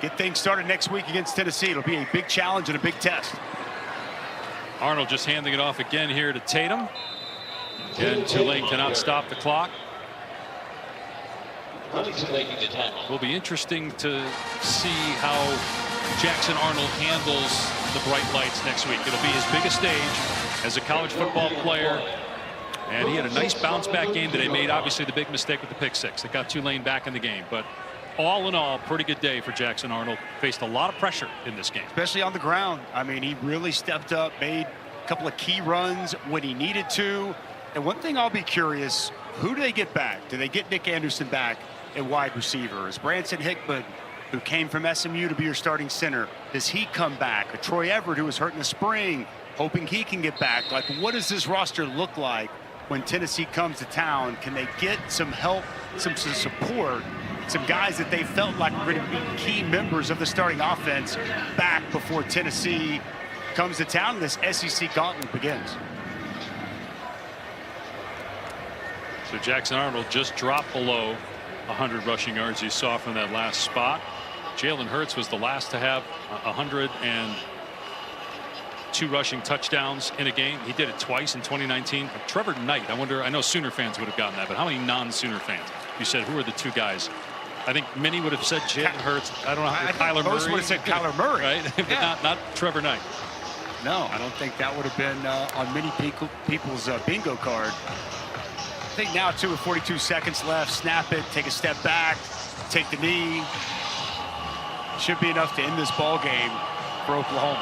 get things started next week against Tennessee. It'll be a big challenge and a big test. Arnold just handing it off again here to Tatum. And Tulane cannot stop the clock. Will be interesting to see how Jackson Arnold handles the bright lights next week. It'll be his biggest stage as a college football player. And he had a nice bounce back game that he made. Obviously the big mistake with the pick 6 that got Tulane back in the game. But all in all, pretty good day for Jackson Arnold. Faced a lot of pressure in this game. Especially on the ground. I mean, he really stepped up, made a couple of key runs when he needed to. And one thing I'll be curious, who do they get back? Do they get Nick Anderson back at wide receiver? Is Branson Hickman, who came from SMU to be your starting center, does he come back? A Troy Everett, who was hurt in the spring, hoping he can get back. Like, what does this roster look like when Tennessee comes to town? Can they get some help, some support, some guys that they felt like were going to be key members of the starting offense back before Tennessee comes to town and this SEC gauntlet begins? So Jackson Arnold just dropped below 100 rushing yards you saw from that last spot. Jalen Hurts was the last to have 102 rushing touchdowns in a game. He did it twice in 2019. Trevor Knight, I know Sooner fans would have gotten that, but how many non-Sooner fans you said, who are the two guys? I think many would have said Jalen Hurts. I don't know how Kyler Murray. Most would have said Kyler Murray. Right? But not Trevor Knight. No, I don't think that would have been on many people's bingo card. I think now, too, with 42 seconds left, snap it, take a step back, take the knee. Should be enough to end this ball game for Oklahoma.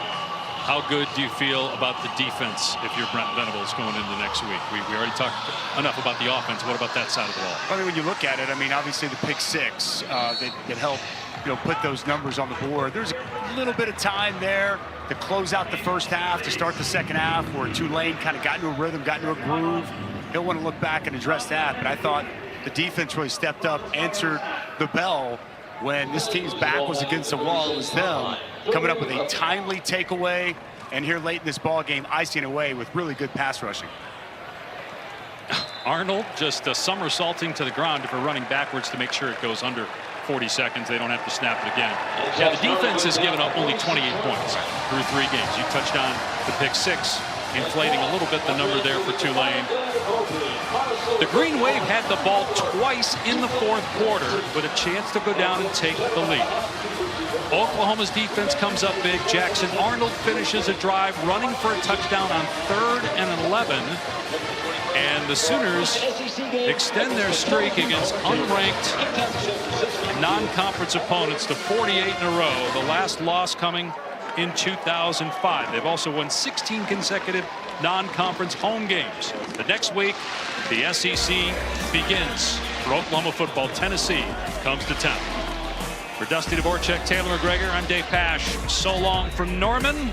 How good do you feel about the defense if you're Brent Venables going into next week? We already talked enough about the offense. What about that side of the ball? I mean, when you look at it, I mean, obviously the pick six that helped, put those numbers on the board. There's a little bit of time there to close out the first half, to start the second half, where Tulane kind of got into a rhythm, got into a groove. He'll want to look back and address that, but I thought the defense really stepped up, answered the bell when this team's back was against the wall. It was them coming up with a timely takeaway, and here late in this ball game, icing away with really good pass rushing. Arnold just somersaulting to the ground if we're running backwards to make sure it goes under 40 seconds. They don't have to snap it again. Yeah, the defense has given up only 28 points through 3 games. You touched on the pick six, inflating a little bit the number there for Tulane. The Green Wave had the ball twice in the 4th quarter with a chance to go down and take the lead. Oklahoma's defense comes up big. Jackson Arnold finishes a drive running for a touchdown on 3rd and 11. And the Sooners extend their streak against unranked non-conference opponents to 48 in a row. The last loss coming in 2005. They've also won 16 consecutive non-conference home games. The next week, the SEC begins for Oklahoma football. Tennessee comes to town. For Dusty Dvorak, Taylor McGregor, I'm Dave Pasch. So long from Norman.